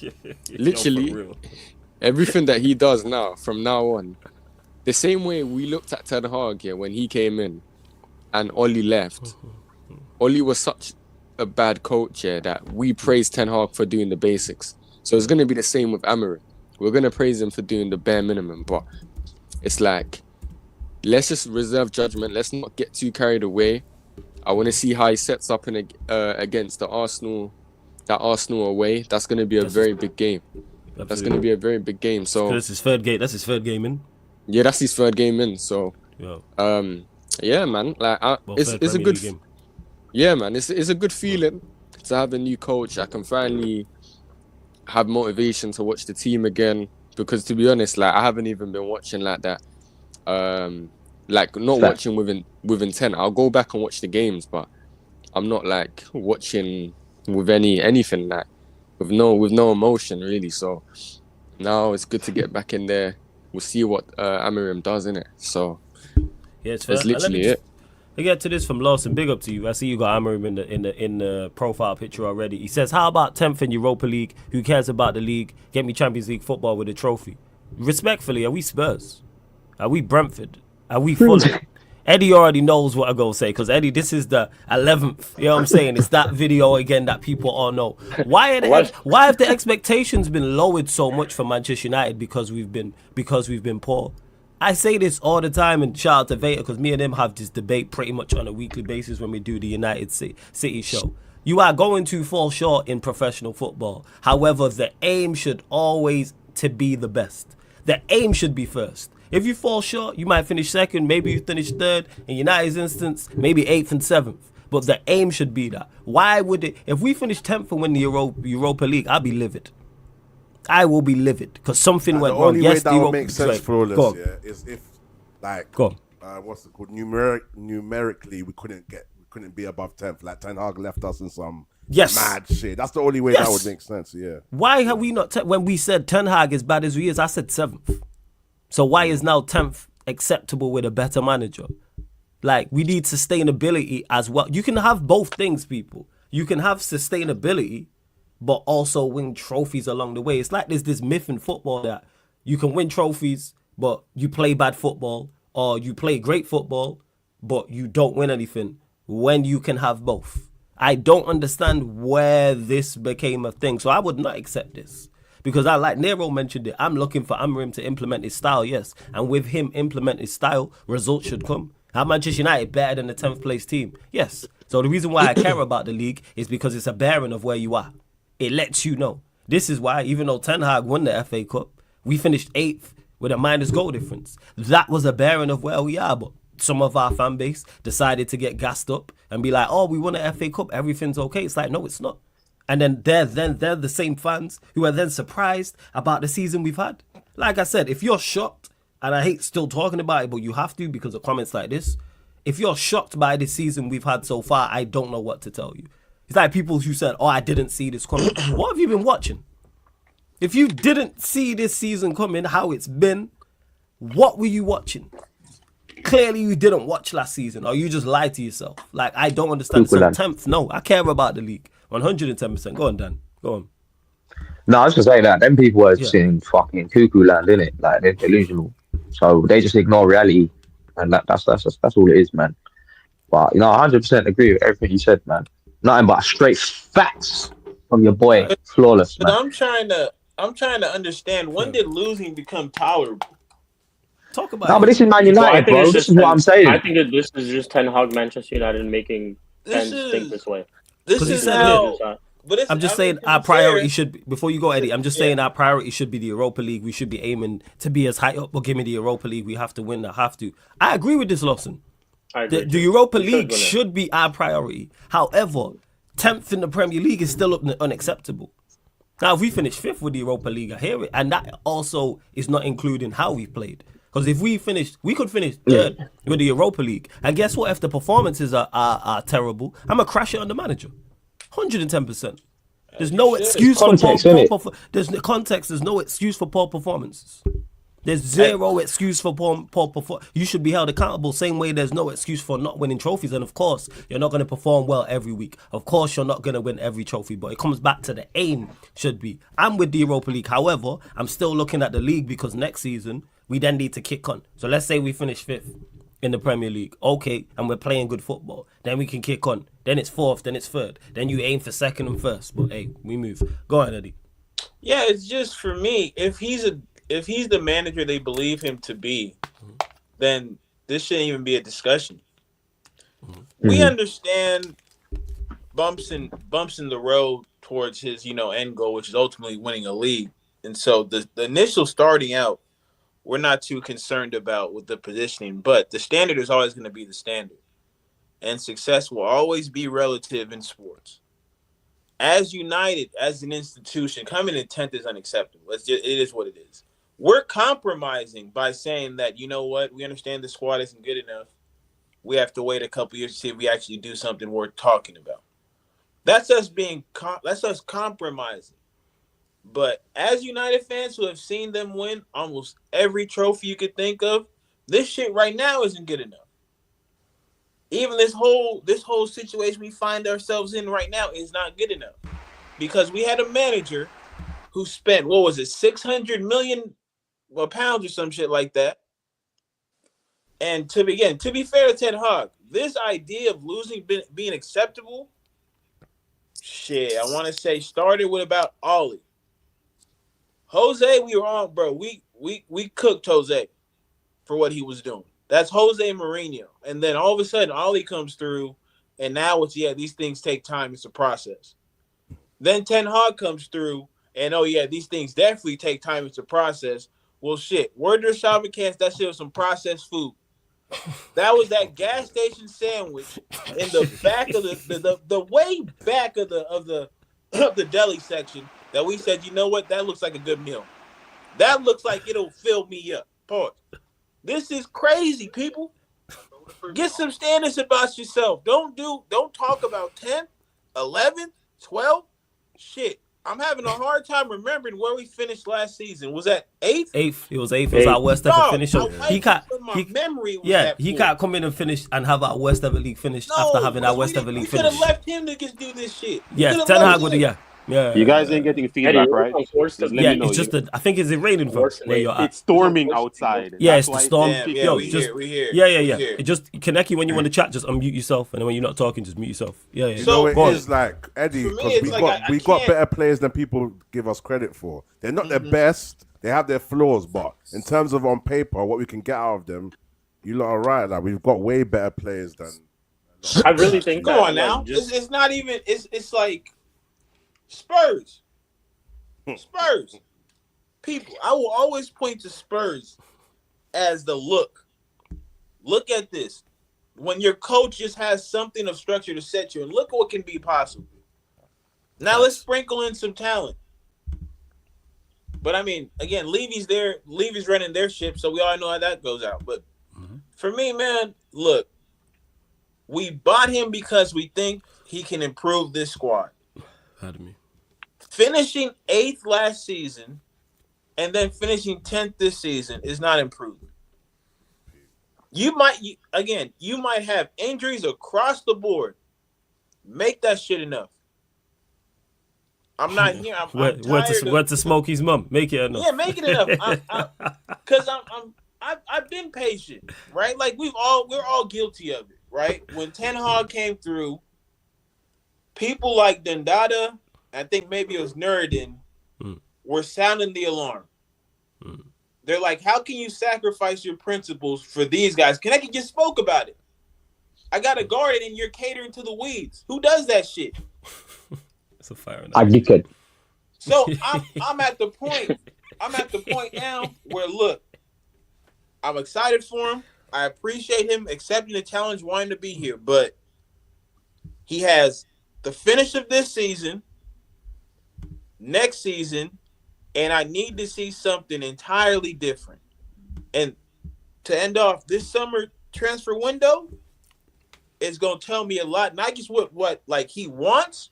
Literally, everything that he does now, from now on. The same way we looked at Ten Hag when he came in and Oli left. Oli was such a bad coach that we praised Ten Hag for doing the basics. So it's going to be the same with Amorim. We're going to praise him for doing the bare minimum, but it's like, let's just reserve judgment. Let's not get too carried away. I want to see how he sets up against the Arsenal away. That's going to be a very big game. That's going to be a very big game. So that's his third game. That's his third game in. Yeah, that's his third game in. So yeah, man. Like it's a good game. Yeah, man. It's a good feeling to have a new coach. I can finally have motivation to watch the team again, because to be honest, like I haven't even been watching like that. Like not watching with intent. I'll go back and watch the games, but I'm not like watching with anything, like with no emotion really. So now it's good to get back in there. We'll see what Amorim does, innit? So yeah, it's literally it. I get to this from Lawson. Big up to you. I see you got Amorim in the profile picture already. He says, "How about 10th in Europa League? Who cares about the league? Get me Champions League football with a trophy." Respectfully, are we Spurs? Are we Brentford? Are we Fulham? Eddie already knows what I'm going to say, because Eddie, this is the 11th. You know what I'm saying? It's that video again that people all know. Why have the expectations been lowered so much for Manchester United because we've been poor? I say this all the time, and shout out to Vader, because me and him have this debate pretty much on a weekly basis when we do the United City show. You are going to fall short in professional football. However, the aim should always to be the best. The aim should be first. If you fall short, you might finish second, maybe you finish third. In United's instance, maybe 8th and 7th. But the aim should be that. Why would it? If we finish 10th and win the Europa League, I'll be livid. I will be livid because something went wrong. The only way that would make sense for us, is if, like, what's it called? Numerically, we couldn't be above 10th. Like Ten Hag left us in some mad shit. That's the only way that would make sense. Yeah. Why have we not? When we said Ten Hag as bad as he is, I said 7th. So why is now 10th acceptable with a better manager? Like, we need sustainability as well. You can have both things, people. You can have sustainability, but also win trophies along the way. It's like there's this myth in football that you can win trophies, but you play bad football, or you play great football, but you don't win anything, when you can have both. I don't understand where this became a thing. So I would not accept this. Because I, like Nero mentioned it, I'm looking for Amorim to implement his style, yes. And with him implement his style, results should come. How Manchester United better than the 10th place team? Yes. So the reason why I care about the league is because it's a bearing of where you are. It lets you know. This is why, even though Ten Hag won the FA Cup, we finished 8th with a minus goal difference. That was a bearing of where we are, but some of our fan base decided to get gassed up and be like, oh, we won the FA Cup, everything's okay. It's like, no, it's not. And then they're the same fans who are then surprised about the season we've had. Like I said, if you're shocked, and I hate still talking about it, but you have to because of comments like this. If you're shocked by the season we've had so far, I don't know what to tell you. It's like people who said, oh, I didn't see this coming. What have you been watching? If you didn't see this season coming, how it's been, what were you watching? Clearly you didn't watch last season, or you just lied to yourself. Like, I don't understand. So 10th, no, I care about the league. 110%. Go on, Dan. Go on. No, I was gonna say that them people are just in fucking cuckoo land, innit? Like, they're delusional. So they just ignore reality, and that's all it is, man. But 100% agree with everything you said, man. Nothing but straight facts from your boy, flawless, man. I'm trying to understand, when did losing become tolerable? Talk about but this is Man United, bro. This is what I'm saying. I think this is just Ten Hag Manchester United making fans think this way. This is how But I'm just saying our priority should be, before you go, Eddie, I'm just saying our priority should be the Europa League. We should be aiming to be as high up. But give me the Europa League. We have to win that. Have to. I agree with this, Lawson. I agree. The Europa League should be our priority. However, 10th in the Premier League is still unacceptable. Now, if we finish 5th with the Europa League, I hear it. And that also is not including how we played. Because if we could finish 3rd with the Europa League. And guess what? If the performances are terrible, I'm going to crash it on the manager. 110%. There's no excuse for poor there's no context. There's no excuse for poor performances. There's zero excuse for poor performance. You should be held accountable. Same way there's no excuse for not winning trophies. And of course, you're not going to perform well every week. Of course, you're not going to win every trophy. But it comes back to the aim should be. I'm with the Europa League. However, I'm still looking at the league because next season, we then need to kick on. So let's say we finish 5th in the Premier League. Okay, and we're playing good football. Then we can kick on. Then it's 4th, then it's 3rd. Then you aim for 2nd and 1st. But hey, we move. Go on, Eddie. Yeah, it's just for me, if he's the manager they believe him to be, then this shouldn't even be a discussion. We understand bumps in the road towards his, end goal, which is ultimately winning a league. And so the initial starting out, we're not too concerned about with the positioning, but the standard is always going to be the standard. And success will always be relative in sports. As United, as an institution, coming in 10th is unacceptable. It is what it is. We're compromising by saying that, you know what, we understand the squad isn't good enough. We have to wait a couple years to see if we actually do something worth talking about. That's us compromising. But as United fans who have seen them win almost every trophy you could think of, this shit right now isn't good enough. Even this whole situation we find ourselves in right now is not good enough. Because we had a manager who spent, 600 million pounds or some shit like that. And to be fair to Ten Hag, this idea of losing being acceptable, shit, I want to say started with about Ollie. Jose, we were on, bro. We cooked Jose for what he was doing. That's Jose Mourinho. And then all of a sudden, Ollie comes through, and now it's, these things take time. It's a process. Then Ten Hag comes through, and these things definitely take time. It's a process. Well, shit, word to Shabba Cans, that shit was some processed food. That was that gas station sandwich in the back of the way back of the deli section that we said, you know what, that looks like a good meal. That looks like it'll fill me up. Pause. This is crazy, people. Get some standards about yourself. Don't talk about 10th, 11th, 12th. Shit. I'm having a hard time remembering where we finished last season. Was that 8th? 8th. It was 8th. It was our worst ever finish. So he can't come in and finish and have our worst ever league finish after having our worst ever league finish. We could have left him to just do this shit. Yeah, Ten Hag would have. Yeah. You guys ain't getting feedback, right? It's just I think it's raining from where you're at. It's storming outside. Yeah, it's the storm. We here. Yeah. It just Kaneki, when you want to chat, just unmute yourself, and then when you're not talking, just mute yourself. Yeah. You know, it is like Eddie, because we got better players than people give us credit for. They're not the best. They have their flaws, but in terms of on paper, what we can get out of them, you lot are right. Like we've got way better players than. I really think. Come on now, it's not even. It's like. Spurs. People, I will always point to Spurs as the look. Look at this. When your coach just has something of structure to set you, and look what can be possible. Now let's sprinkle in some talent. But I mean, again, Levy's there. Levy's running their ship, so we all know how that goes out. But for me, man, look, we bought him because we think he can improve this squad. Finishing 8th last season and then finishing 10th this season is not improving. You might have injuries across the board. Make that shit enough. I'm not here. Went to Smokey's mum. Make it enough. Yeah, make it enough. Because I've been patient, right? Like we're all guilty of it, right? When Ten Hag came through, people like Dendada, I think maybe it was Nuruddin, were sounding the alarm. They're like, how can you sacrifice your principles for these guys? Kaneki just spoke about it. I got a garden and you're catering to the weeds. Who does that shit? It's a fire I analogy. could. So I'm at the point. I'm at the point now where look, I'm excited for him. I appreciate him accepting the challenge, wanting to be here, but he has the finish of this season, next season, and I need to see something entirely different. And to end off this summer transfer window is going to tell me a lot, not just what like he wants,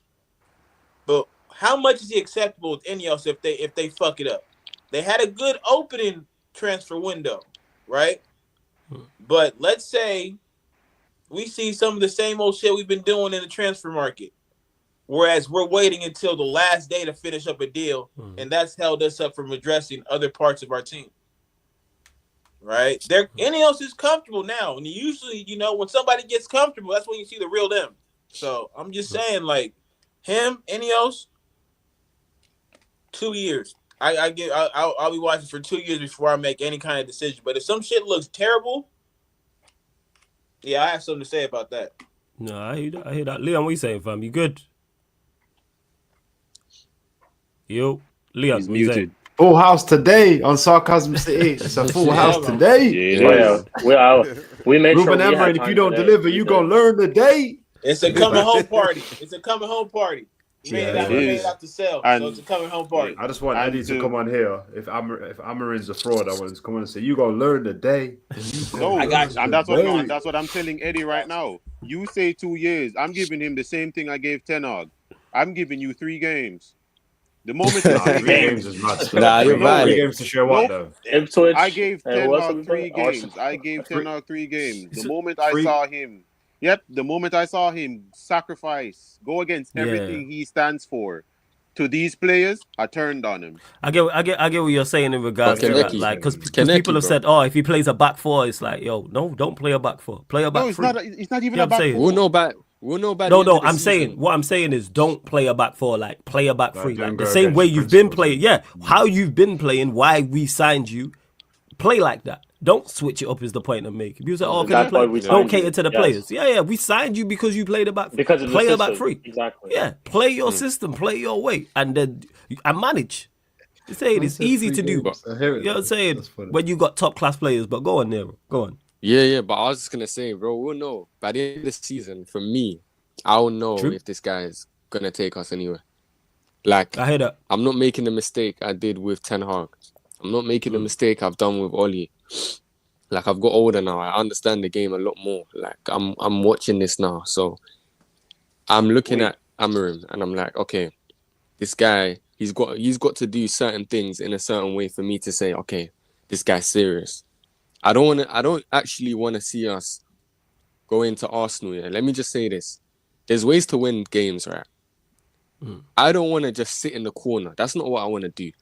but how much is he acceptable with Ineos if they fuck it up. They had a good opening transfer window, right? But let's say we see some of the same old shit we've been doing in the transfer market, whereas we're waiting until the last day to finish up a deal, and that's held us up from addressing other parts of our team. Right? Ineos is comfortable now, and usually, when somebody gets comfortable, that's when you see the real them. So I'm just saying, like him, Ineos, 2 years. I'll be watching for 2 years before I make any kind of decision. But if some shit looks terrible, yeah, I have something to say about that. No, I hear that. Leon, what you saying, fam? You good? Yo, Leon, He's what you saying? muted. Full house today on Sarcasm City. It's a full house today. Yeah, we made sure Ruben we had Amorim, if time you don't today. deliver, you gonna learn today. It's a coming home party. It's a coming home party. We made Yeah, it out to sell, so it's a coming home party. I just want Eddie to come on here. If Amorim's a fraud, I want him to come on and say, "You gonna learn today." No, I got you. and that's what I'm telling Eddie right now. You say 2 years. I'm giving him the same thing I gave Ten Hag. I'm giving you 3 games. The moment it's 3 games is mad. Nah, you're right. 3 games to share what though? Ipswich, I gave Ten what's Hag it 3 called? games. I gave Ten Hag 3 games. The moment Three- the moment I saw him sacrifice, go against everything he stands for, to these players, I turned on him. I get what you're saying in regards to that, like, because people have said, if he plays a back four, it's like, yo, no, don't play a back four, play a back three. It's not even You know a what I'm back saying? four. We'll know about. No, I'm saying what I'm saying is don't play a back four, like play a back three, like the same way you've been playing. Yeah, how you've been playing, why we signed you, play like that. Don't switch it up. Is the point I'm making. People say, "Oh, can I play?" Don't cater to the players. Yeah, we signed you because you played a back. Because of the play a system. back three. Exactly. Yeah, play your system, play your way, and then manage. You say it's easy to do. You know what I'm saying? When you got top class players, but go on, Nero. Go on. Yeah, but I was just gonna say, bro, we'll know by the end of the season. For me, I'll know if this guy is gonna take us anywhere. Like, I hear that. I'm not making the mistake I did with Ten Hag. I'm not making the mistake I've done with Oli. Like, I've got older now. I understand the game a lot more. Like, I'm watching this now, so I'm looking at Amorim and I'm like, okay, this guy, he's got to do certain things in a certain way for me to say, okay, this guy's serious. I don't actually want to see us go into Arsenal. Yeah, let me just say this: there's ways to win games, right? I don't want to just sit in the corner. That's not what I want to do.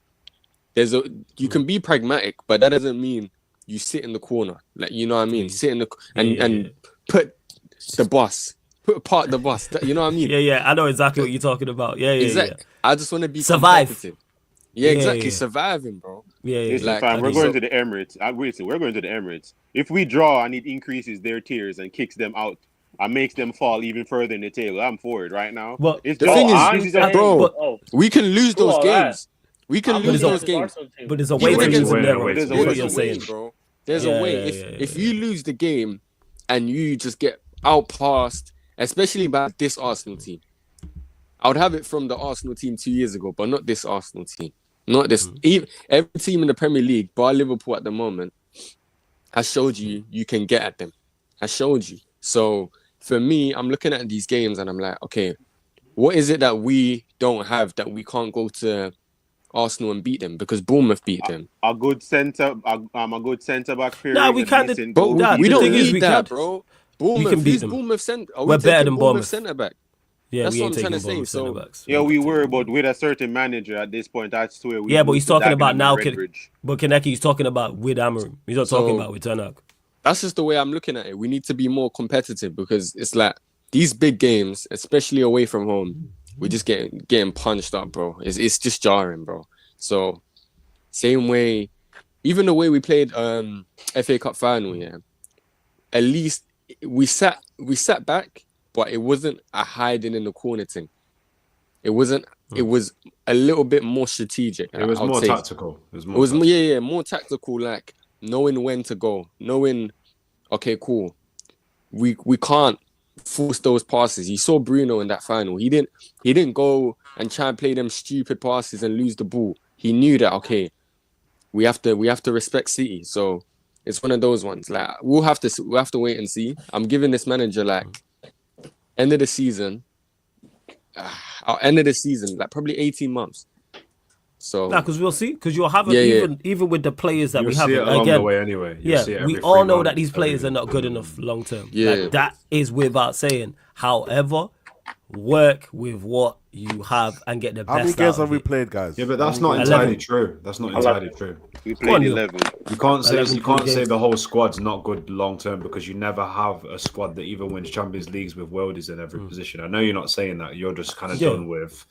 You can be pragmatic, but that doesn't mean you sit in the corner. Like, you know what I mean? Sit in the and put the bus, park the bus. You know what I mean? Yeah. I know exactly what you're talking about. Yeah. Exactly. I just want to be Survive. competitive. Yeah, exactly. Surviving, bro. Listen, Like, fam, we're going to the Emirates. We're going to the Emirates. If we draw and it increases their tiers and kicks them out and makes them fall even further in the table, I'm for it right now. But the thing is, bro, we can lose those games. We can lose those games. But there's a way to lose in there. There's There's a way, bro. There's a way. If you lose the game and you just get outpassed, especially by this Arsenal team, I would have it from the Arsenal team 2 years ago, but not this Arsenal team. Not this. Every team in the Premier League, bar Liverpool at the moment, has showed you can get at them. Has showed you. So for me, I'm looking at these games and I'm like, okay, what is it that we don't have that we can't go to Arsenal and beat them? Because Bournemouth beat them. A good centre back period. Nah, we can't. But we don't need that, can't. bro. We can beat them. Bournemouth centre. We're better than Bournemouth Centre back. Yeah, that's we what ain't I'm trying taking to say. Bournemouth So centre-backs. Yeah, we were, but with a certain manager at this point, that's where we. Yeah, but he's talking about now. Redbridge. But Kaneki, he's talking about with Amorim. He's not talking about with Ten Hag. That's just the way I'm looking at it. We need to be more competitive because it's like these big games, especially away from home, we just getting punched up, bro. It's just jarring, bro. So same way, even the way we played FA Cup final, yeah. At least we sat back, but it wasn't a hiding in the corner thing. It wasn't. It was a little bit more strategic. It was I'd more say. tactical. It was More tactical. Like knowing when to go, knowing, okay, cool. We can't force those passes. You saw Bruno in that final. He didn't go and try and play them stupid passes and lose the ball. He knew that, okay, we have to respect City. So it's one of those ones. Like we'll have to wait and see. I'm giving this manager like end of the season. End of the season, like probably 18 months. So because we'll see. Because you'll have it even with the players that we have. See it along again, the way anyway. We all know that these players are not good enough long term. Yeah, like, that is without saying. However, work with what you have and get the How many best games out have of we it. played, guys? Yeah, but that's not entirely true. That's not entirely true. We played 11. You can't say 11 full say games. the whole squad's not good long term because you never have a squad that even wins Champions Leagues with worldies in every position. I know you're not saying that. You're just kind of done with.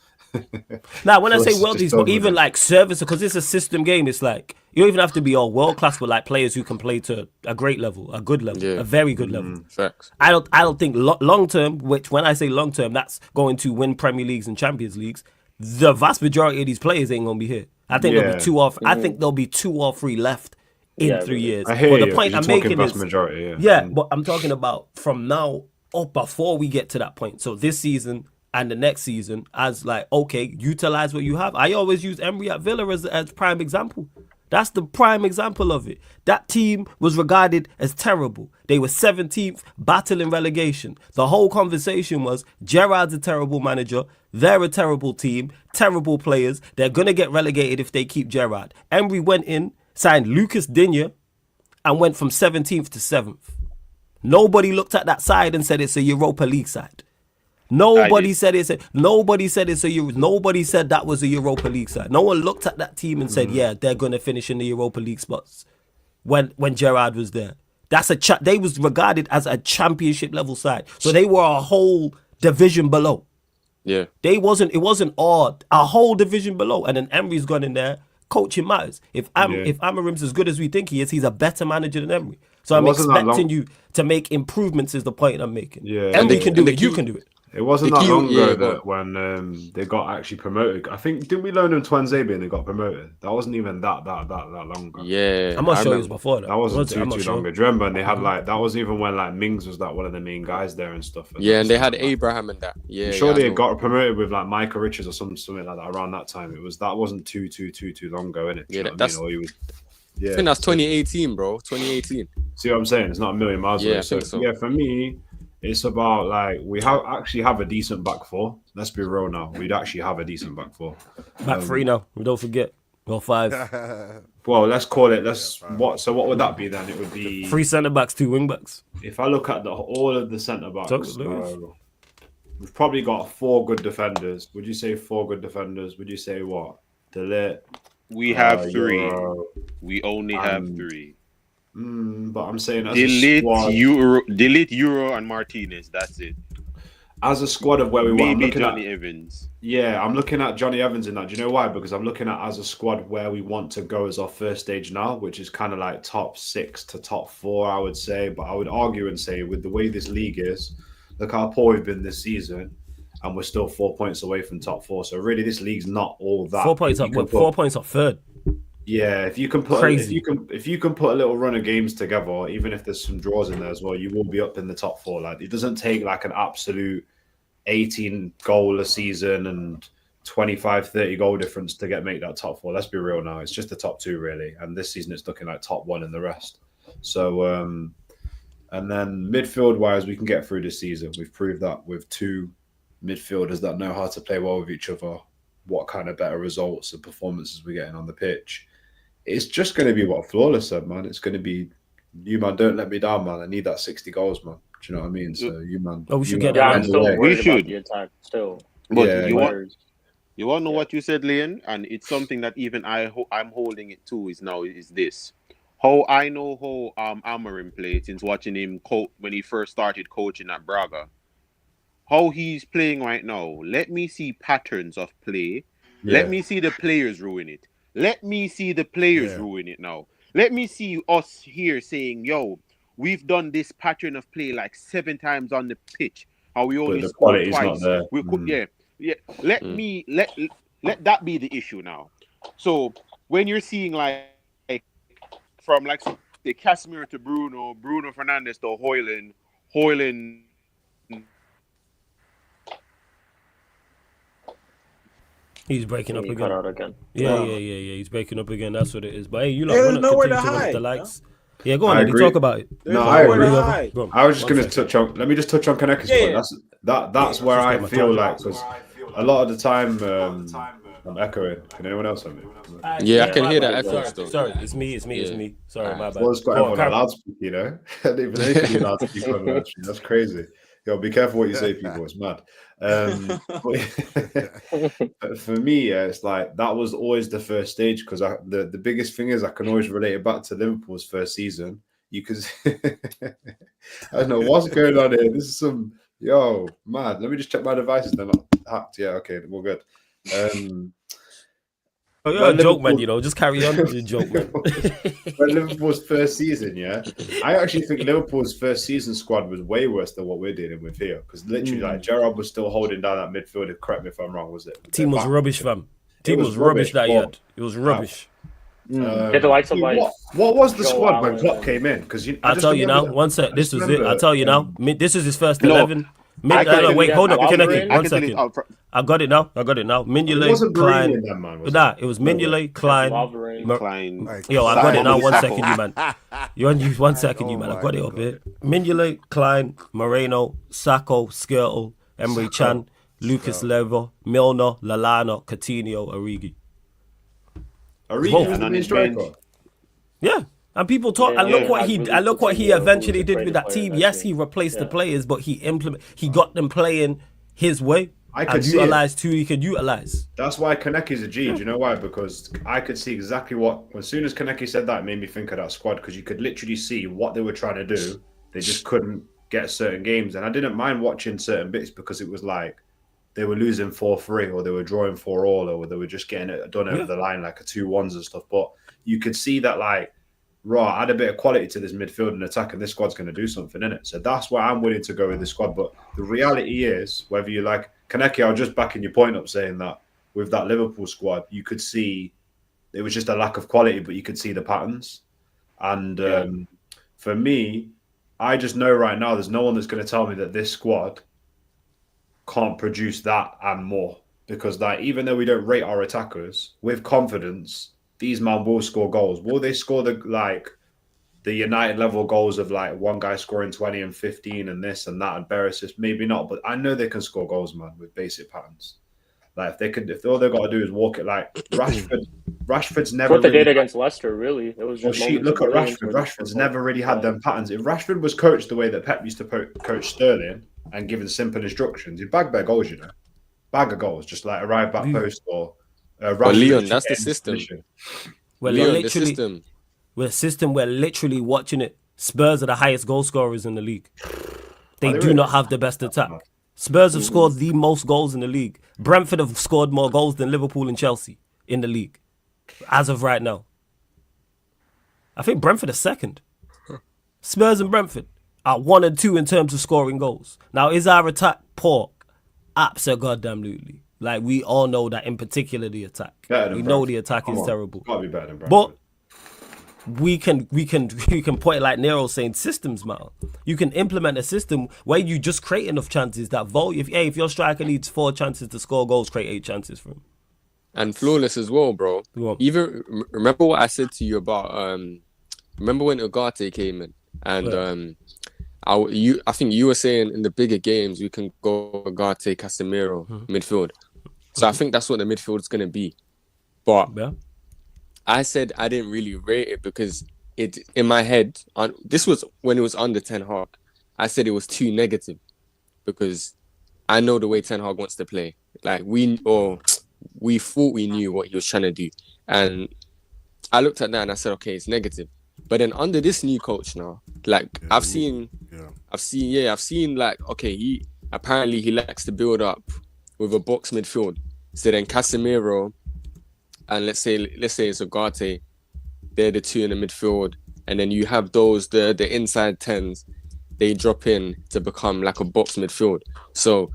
Now, when I say Just worldies, done but with even it. like service, because it's a system game. It's like you don't even have to be all world class, but like players who can play to a great level, a good level, a very good level. facts. I don't think long term. Which when I say long term, that's going to win Premier Leagues and Champions Leagues. The vast majority of these players ain't gonna be here. I think there'll be two or three left in 3 years. I hear but you. the point You're I'm talking making vast is, majority. but I'm talking about from now up before we get to that point. So this season and the next season, as like, okay, utilize what you have. I always use Emery at Villa as prime example. That's the prime example of it. That team was regarded as terrible. They were 17th, battling relegation. The whole conversation was Gerrard's a terrible manager. They're a terrible team, terrible players. They're going to get relegated if they keep Gerrard. Emery went in, signed Lucas Digne, and went from 17th to 7th. Nobody looked at that side and said it's a Europa League side. Nobody said that was a Europa League side. No one looked at that team and said, yeah, they're going to finish in the Europa League spots when Gerrard was there. They was regarded as a championship level side. So they were a whole division below. Yeah. It wasn't odd, a whole division below. And then Emery's gone in there. Coaching matters. If Amorim's as good as we think he is, he's a better manager than Emery. So I'm expecting you to make improvements is the point I'm making. Yeah. Emery can do it. You can do it. It wasn't that long ago that when they got actually promoted. I think didn't we loan them Twanzebe and they got promoted? That wasn't even that long ago. Yeah, I'm not sure it was before that. That wasn't too long ago. Do you remember? And they had like that was even when like Mings was like one of the main guys there and stuff. And and they had Abraham and that. Yeah, I'm sure they got promoted with like Micah Richards or something like that around that time. That wasn't too long ago, innit? Yeah, that's. I think that's 2018, bro. 2018. See what I'm saying? It's not a million miles away. I think so. Yeah, for me. It's about like we have a decent back four. Let's be real now. We'd actually have a decent back four. Back three now. We don't forget. Well, 5. Well, let's call it. What would that be then? It would be 3 centre backs, 2 wing backs. If I look at all of the centre backs, we've probably got 4 good defenders. Would you say 4 good defenders? Would you say what? Delete. We have 3. We only have 3. But I'm saying as delete a squad, Euro and Martinez. That's it. As a squad of where we want, maybe Johnny Evans. Yeah, I'm looking at Johnny Evans in that. Do you know why? Because I'm looking at as a squad where we want to go as our first stage now, which is kind of like top 6 to top 4, I would say. But I would argue and say with the way this league is, look how poor we've been this season, and we're still 4 points away from top 4. So really, this league's not all that. 4 points up. 4 points off third. Yeah, if you can put if you can put a little run of games together, even if there's some draws in there as well, you will be up in the top 4. Like it doesn't take like an absolute 18 goal a season and 25-30 goal difference to make that top 4. Let's be real now. It's just the top 2 really, and this season it's looking like top 1 in the rest. So and then midfield wise, we can get through this season. We've proved that with 2 midfielders that know how to play well with each other. What kind of better results and performances we're getting on the pitch. It's just going to be what Flawless said, man. It's going to be, you, man, don't let me down, man. I need that 60 goals, man. Do you know what I mean? So, you, man. Oh, we should get that. We should. The attack still. But yeah, you want to know what you said, Leon? And it's something that even I'm holding it to is this. How I know how Amorim played since watching him when he first started coaching at Braga. How he's playing right now. Let me see patterns of play. Yeah. Let me see the players ruin it. Let me see the players ruin it now. Let me see us here saying, yo, we've done this pattern of play like 7 times on the pitch. How we only scored twice. Yeah, let that be the issue now. So when you're seeing like from like say Casemiro to Bruno Fernandes to Hoyland. He's breaking up You again. cut out again. Yeah. He's breaking up again. That's what it is. But hey, you lot, Yeah, run there's up, nowhere continue to to run up hide, the no? likes. Yeah, go on, I Eddie, agree. talk about it. There's No, I nowhere to agree. hide. Go on. I was just One going to second. touch on. Let me just touch on Kaneki's Yeah. point. That's where just I get my feel charger. like because a lot of the time I'm echoing. Can anyone else hear me? Yeah, I can my hear bad. that echo still. Sorry, it's me. Yeah. Sorry, my bad. Well, it's got Go on, everyone on carry- loudspeaker, you know. I didn't even know you could do loudspeaker on live stream. That's crazy. Yo, be careful what you say, people. It's mad. But for me, it's like that was always the first stage because the biggest thing is I can always relate it back to Liverpool's first season. You could, I don't know what's going on here. This is some mad. Let me just check my devices. They're not hacked. Yeah, okay, we're good. Oh, you're a joke, man. You know, just carry on. You're a joke, man. But Liverpool's first season, yeah, I actually think Liverpool's first season squad was way worse than what we're dealing with here. Because literally, like Gerrard was still holding down that midfield. Correct me if I'm wrong. Was it? Team was rubbish, fam. Team was rubbish that he had. It was rubbish. Get the likes of like. What was the Joe squad when Allen Klopp and- came in? Because I'll tell you now. One sec. This is it. I'll tell you now. This is his first 11. Wait, hold up. One second. I got it now. Mignolet, Klein. It was Mignolet, Klein. Yo, I got it now. 1 second, you man. You use 1 second, you man. I got it up here. Mignolet, Klein, Moreno, Sacco, Skirtle, Emery Chan, Lucas Leiva, Milner, Lallana, Coutinho, Origi. Origi was the main striker. Yeah. And people talk, and look what he eventually did with that team. Yes, he replaced the players, but he got them playing his way. I could utilize who he could utilize. That's why Kaneki's a G. Do you know why? Because I could see exactly as soon as Kaneki said that, it made me think of that squad because you could literally see what they were trying to do. They just couldn't get certain games. And I didn't mind watching certain bits because it was like they were losing 4-3 or they were drawing 4-4 or they were just getting it done over the line like a 2-1s and stuff. But you could see that like, add a bit of quality to this midfield and attack, and this squad's going to do something in it. So that's why I'm willing to go with this squad. But the reality is, whether you like Kaneki, I was just backing your point up saying that with that Liverpool squad, you could see it was just a lack of quality, but you could see the patterns. And for me, I just know right now there's no one that's going to tell me that this squad can't produce that and more. Because like, even though we don't rate our attackers, with confidence, these men will score goals. Will they score the United level goals of like one guy scoring 20 and 15 and this and that and bare assists? Maybe not, but I know they can score goals, man, with basic patterns. Like if all they've got to do is walk it like Rashford's never. What they did against Leicester, really, it was just. Look at Rashford. Rashford's never really had them patterns. If Rashford was coached the way that Pep used to coach Sterling and given simple instructions, he'd bag their goals, bag of goals, just like arrive back post or. But Leon, that's the system. We're a system. We're literally watching it. Spurs are the highest goal scorers in the league. They do not have the best attack. Spurs have scored the most goals in the league. Brentford have scored more goals than Liverpool and Chelsea in the league, as of right now. I think Brentford are second. Spurs and Brentford are 1 and 2 in terms of scoring goals. Now, is our attack poor? Absolutely. Like, we all know that, in particular, the attack. We know the attack is terrible. Gotta be better than Brentford. But we can point it like Nero saying systems matter. You can implement a system where you just create enough chances that if your striker needs 4 chances to score goals, create 8 chances for him. And flawless as well, bro. Even remember what I said to you about remember when Ugarte came in and I think you were saying in the bigger games we can go Ugarte, Casemiro midfield. So I think that's what the midfield is going to be. But I said I didn't really rate it because it in my head, this was when it was under Ten Hag. I said it was too negative because I know the way Ten Hag wants to play. Like we thought we knew what he was trying to do. And I looked at that and I said, okay, it's negative. But then under this new coach now, like I've seen like, okay, he likes to build up with a box midfield. So then Casemiro and let's say it's Ugarte, they're the 2 in the midfield, and then you have those the inside 10s, they drop in to become like a box midfield. So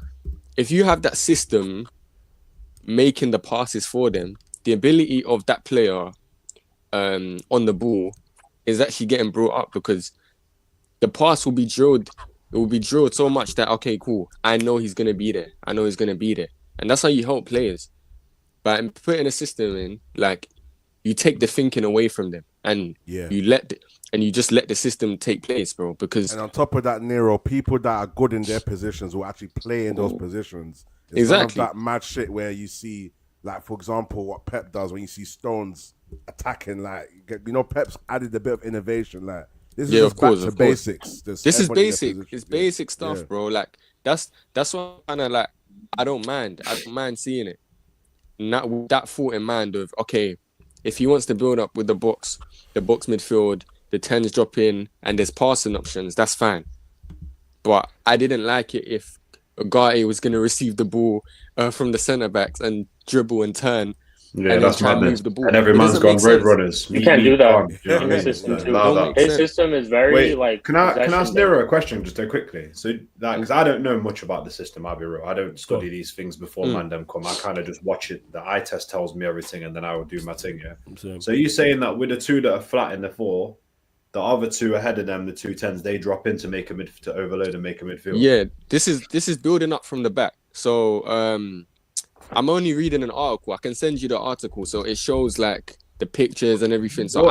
if you have that system making the passes for them, the ability of that player on the ball is actually getting brought up because the pass will be drilled. It will be drilled so much that, okay, cool, I know he's going to be there. I know he's going to be there. And that's how you help players. But putting a system in, like, you take the thinking away from them and you just let the system take place, bro. Because and on top of that, Nero, people that are good in their positions will actually play in those positions. It's exactly none of that mad shit where you see, like, for example, what Pep does when you see Stones attacking, like, you know, Pep's added a bit of innovation, like. This is just back to basics. This is basic. It's basic stuff, bro. Like that's what kind of like I don't mind seeing it. Not with that thought in mind of okay, if he wants to build up with the box midfield, the 10s drop in, and there's passing options, that's fine. But I didn't like it if Ugarte was going to receive the ball from the centre backs and dribble and turn. Yeah, that's madness. And every man's gone road runners. You can't do that in the system too. His system is very Can I ask Nero a question just quickly? So, because I don't know much about the system, I'll be real. I don't study these things before ManDem come. I kind of just watch it. The eye test tells me everything, and then I will do my thing. Yeah. So you saying that with the two that are flat in the 4, the other 2 ahead of them, the 2 10s, they drop in to make to overload and make a midfield. Yeah, this is building up from the back. So I'm only reading an article. I can send you the article, so it shows like the pictures and everything. So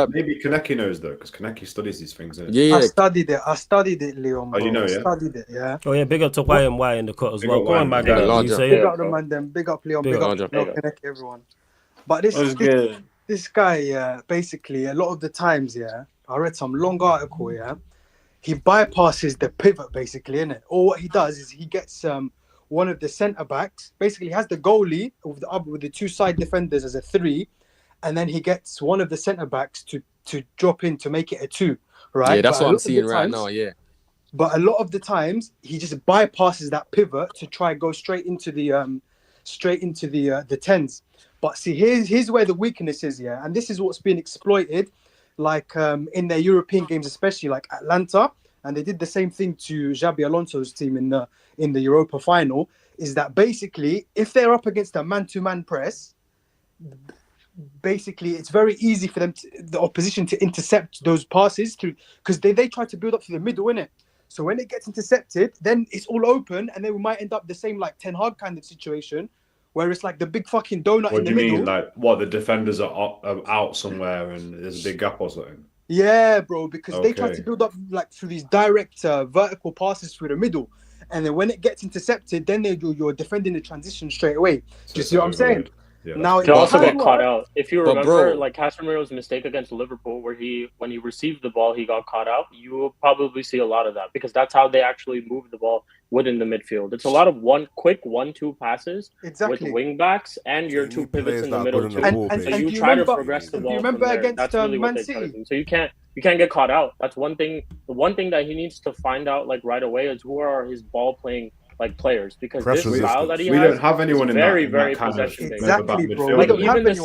maybe Kaneki knows though, because Kaneki studies these things. Yeah, I studied it, Leon. Bro. Oh, you know, yeah. I studied it, yeah. Oh yeah, big up to Y&Y in the cut as well. Go on, man. Big up the ManDem, big up Leon, big up Kaneki, everyone. But this guy, yeah, basically a lot of the times, yeah, I read some long article, yeah. He bypasses the pivot basically, innit? Or what he does is he gets one of the centre backs, basically has the goalie with the 2 side defenders as a 3, and then he gets one of the centre backs to drop in to make it a 2, right? Yeah, that's what I'm seeing right now, yeah. But a lot of the times he just bypasses that pivot to try and go straight into the 10s. But see, here's where the weakness is, yeah, and this is what's been exploited, like in their European games, especially like Atlanta. And they did the same thing to Xabi Alonso's team in the Europa final, is that basically if they're up against a man-to-man press, basically it's very easy for them, the opposition, to intercept those passes because they try to build up to the middle, innit? So when it gets intercepted, then it's all open, and then we might end up the same like Ten Hag kind of situation, where it's like the big fucking donut in the middle. What do you mean? Like, what, the defenders are out somewhere and there's a big gap or something? Yeah, bro, because they try to build up like through these direct vertical passes through the middle, and then when it gets intercepted, then you're defending the transition straight away. Do you see what I'm saying? Yeah, now it also got caught out. If you remember, like Casemiro's mistake against Liverpool, where when he received the ball, he got caught out. You will probably see a lot of that because that's how they actually move the ball within the midfield. It's a lot of quick 1-2 passes with wing backs and your 2 pivots in the middle too. So you try to progress the ball. Do you remember against that's really Man what they City? try to do. So you can't get caught out. That's one thing. The one thing that he needs to find out like right away is who are his ball playing like players, because this style that he has, we don't have anyone in very possession based. Exactly, bro. Like even the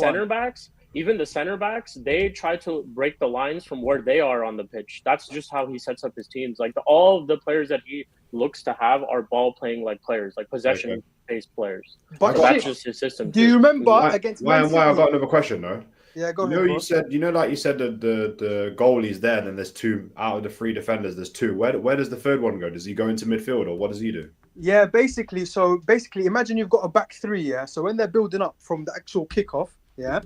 center backs, they try to break the lines from where they are on the pitch. That's just how he sets up his teams. Like all of the players that he looks to have are ball playing like players, like possession based players. But that's just his system. Do you remember against Man City? I've got another question though. Yeah, go ahead. You said that the goalie's there, and then there's 2 out of the 3 defenders. There's 2. Where does the third one go? Does he go into midfield, or what does he do? Yeah, basically, imagine you've got a back 3, yeah? So when they're building up from the actual kickoff, yeah?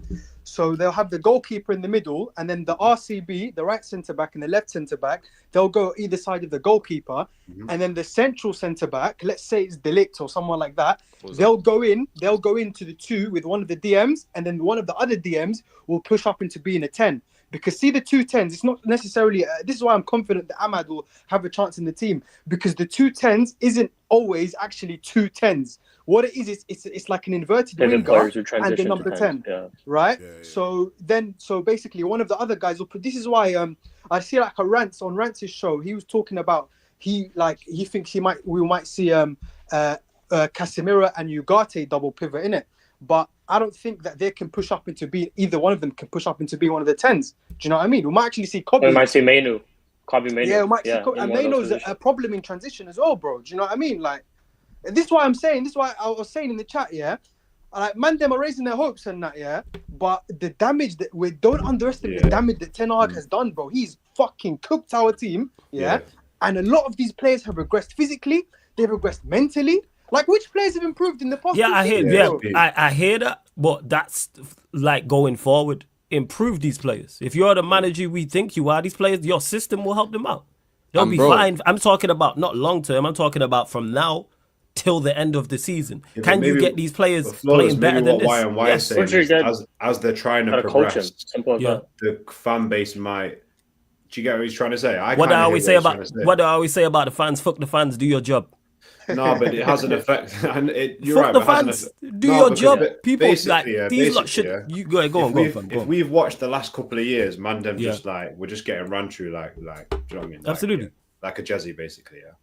So they'll have the goalkeeper in the middle, and then the RCB, the right centre-back and the left centre-back, they'll go either side of the goalkeeper, and then the central centre-back, let's say it's De Ligt or someone like that, they'll go into the 2 with one of the DMs, and then one of the other DMs will push up into being a 10. Because see the 2 10s, it's not necessarily. This is why I'm confident that Ahmad will have a chance in the team, because the 2 10s isn't always actually 2 10s. What it is, it's like an inverted winger and the number 10, right? Yeah. So basically, one of the other guys will put. This is why I see like on Rance's show, he was talking about he thinks we might see Casemiro and Ugarte double pivot in it, but I don't think that they can push up into being, either one of them can push up into being one of the 10s. Do you know what I mean? We might actually see Kobe. We might see Mainu. Kobe Mainu. Yeah, we might see Kobe. And Mainu's a problem in transition as well, bro. Do you know what I mean? Like, this is why I'm saying, this is why I was saying in the chat, yeah? Like ManDem are raising their hopes and that, yeah. But the damage that we don't underestimate the damage that Ten Hag has done, bro. He's fucking cooked our team, yeah. And a lot of these players have regressed physically. They've regressed mentally. Like, which players have improved in the past? Yeah, I hear. I hear that, but that's like going forward. Improve these players. If you're the manager we think you are, these players, your system will help them out. They'll be fine. I'm talking about not long term. I'm talking about from now till the end of the season. Can you get these players playing better than this? Yes. As they're trying to progress, the fan base might. Do you get what he's trying to say? What do I always say about the fans? Fuck the fans. Do your job. No, but it has an effect. And you're fuck right. The fans. Do your job. People like these lot should. You go on. If we've watched the last couple of years, ManDem just like we're just getting run through like. Do you know what I mean? Absolutely. Like a Jezzy, basically. Yeah.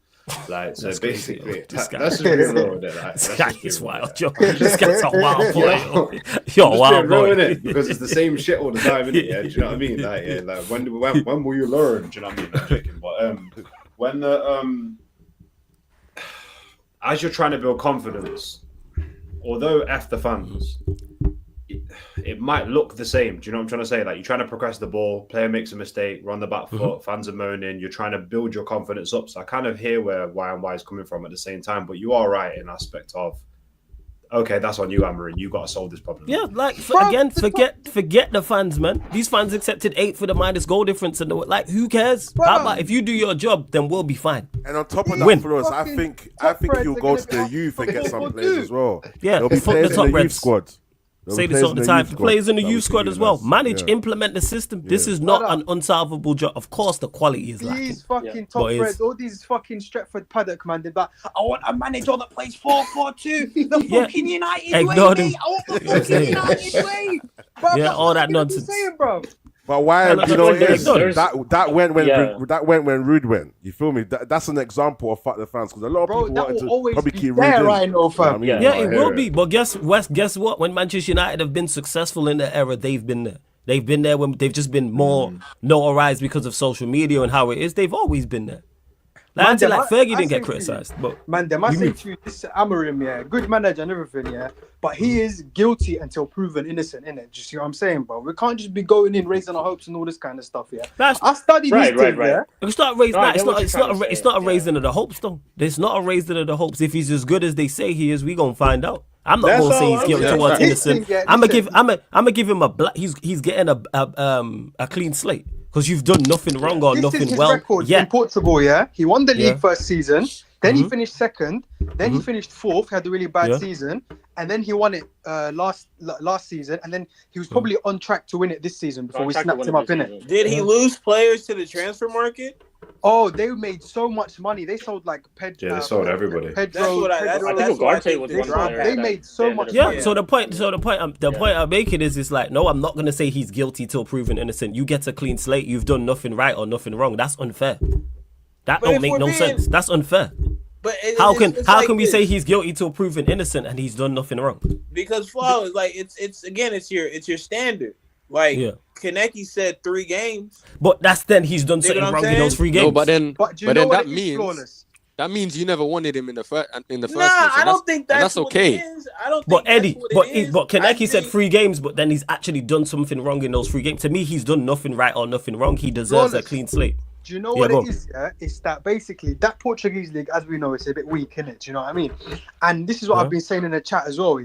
Like so, basically, that's just real with it. Like, this guy is wild, Joe. This guy's a wild boy. You're wild boy, isn't it? Because it's the same shit all the time, isn't it? Yeah, do you know what I mean? Like when will you learn? Do you know what I mean? I'm joking, but when the as you're trying to build confidence, although F the fans, it might look the same. Do you know what I'm trying to say? Like, you're trying to progress the ball, player makes a mistake, run the back foot, fans are moaning, you're trying to build your confidence up. So I kind of hear where Y&Y is coming from at the same time, but you are right in aspect of, okay, that's on you, Amorim. You got to solve this problem. Yeah, like, forget the fans, man. These fans accepted 8 for the minus goal difference. And like, who cares? How about if you do your job, then we'll be fine. And on top of that, Flores, I think he'll go to the youth and get some players as well. Yeah, there'll be players in the youth squad. Say this all the time. Players in the youth squad as well. Implement the system. This is not an unsolvable job. Of course, the quality is lacking. These fucking top reds, all these fucking Stretford Paddock, man, they're like, I want a manager that plays 4-4-2. The fucking United way, mate. I want the fucking United way. Bro, all that nonsense. Saying, bro. But why? You know, that went when Rude went. You feel me? That's an example of fuck the fans, because a lot of people wanted to probably keep Rude in. Right now, fam. It will be. But guess what? When Manchester United have been successful in the era, they've been there. They've been there when they've just been more notarized because of social media and how it is. They've always been there. Like, Fergie didn't get criticised. But ManDem, I say to you, this Amorim, good manager and everything, but he is guilty until proven innocent, innit? Do you see what I'm saying, bro? We can't just be going in, raising our hopes and all this kind of stuff, I studied this thing, It's not raising. It's not a raising of the hopes, though. It's not a raising of the hopes. If he's as good as they say he is, we gonna find out. I'm not gonna say he's guilty towards innocent. I'm gonna give him a black. He's getting a clean slate. Because you've done nothing wrong or nothing is his well. Record in Portugal, he won the league first season, then he finished second, then he finished fourth, he had a really bad season, and then he won it last season, and then he was probably on track to win it this season before we snapped him up in it. Did he lose players to the transfer market? Oh, they made so much money. They sold like Pedro. Yeah, they sold everybody. Pedro. They made so much money. So the point I'm making is, it's like, no, I'm not gonna say he's guilty till proven innocent. You get a clean slate. You've done nothing right or nothing wrong. That's unfair. That don't make no sense. That's unfair. But how can we say he's guilty till proven innocent and he's done nothing wrong? Because Flaw is like it's your standard. Like Kaneki said 3 games. But that's then he's done something wrong in those 3 games. No, but then that means you never wanted him in the first place. I don't think that's okay. I don't think but Eddie, that's but Kaneki said 3 games, but then he's actually done something wrong in those 3 games. To me, he's done nothing right or nothing wrong. He deserves a clean slate. Do you know what it is? It's that basically that Portuguese league, as we know, it's a bit weak, isn't it? Do you know what I mean? And this is what I've been saying in the chat as well.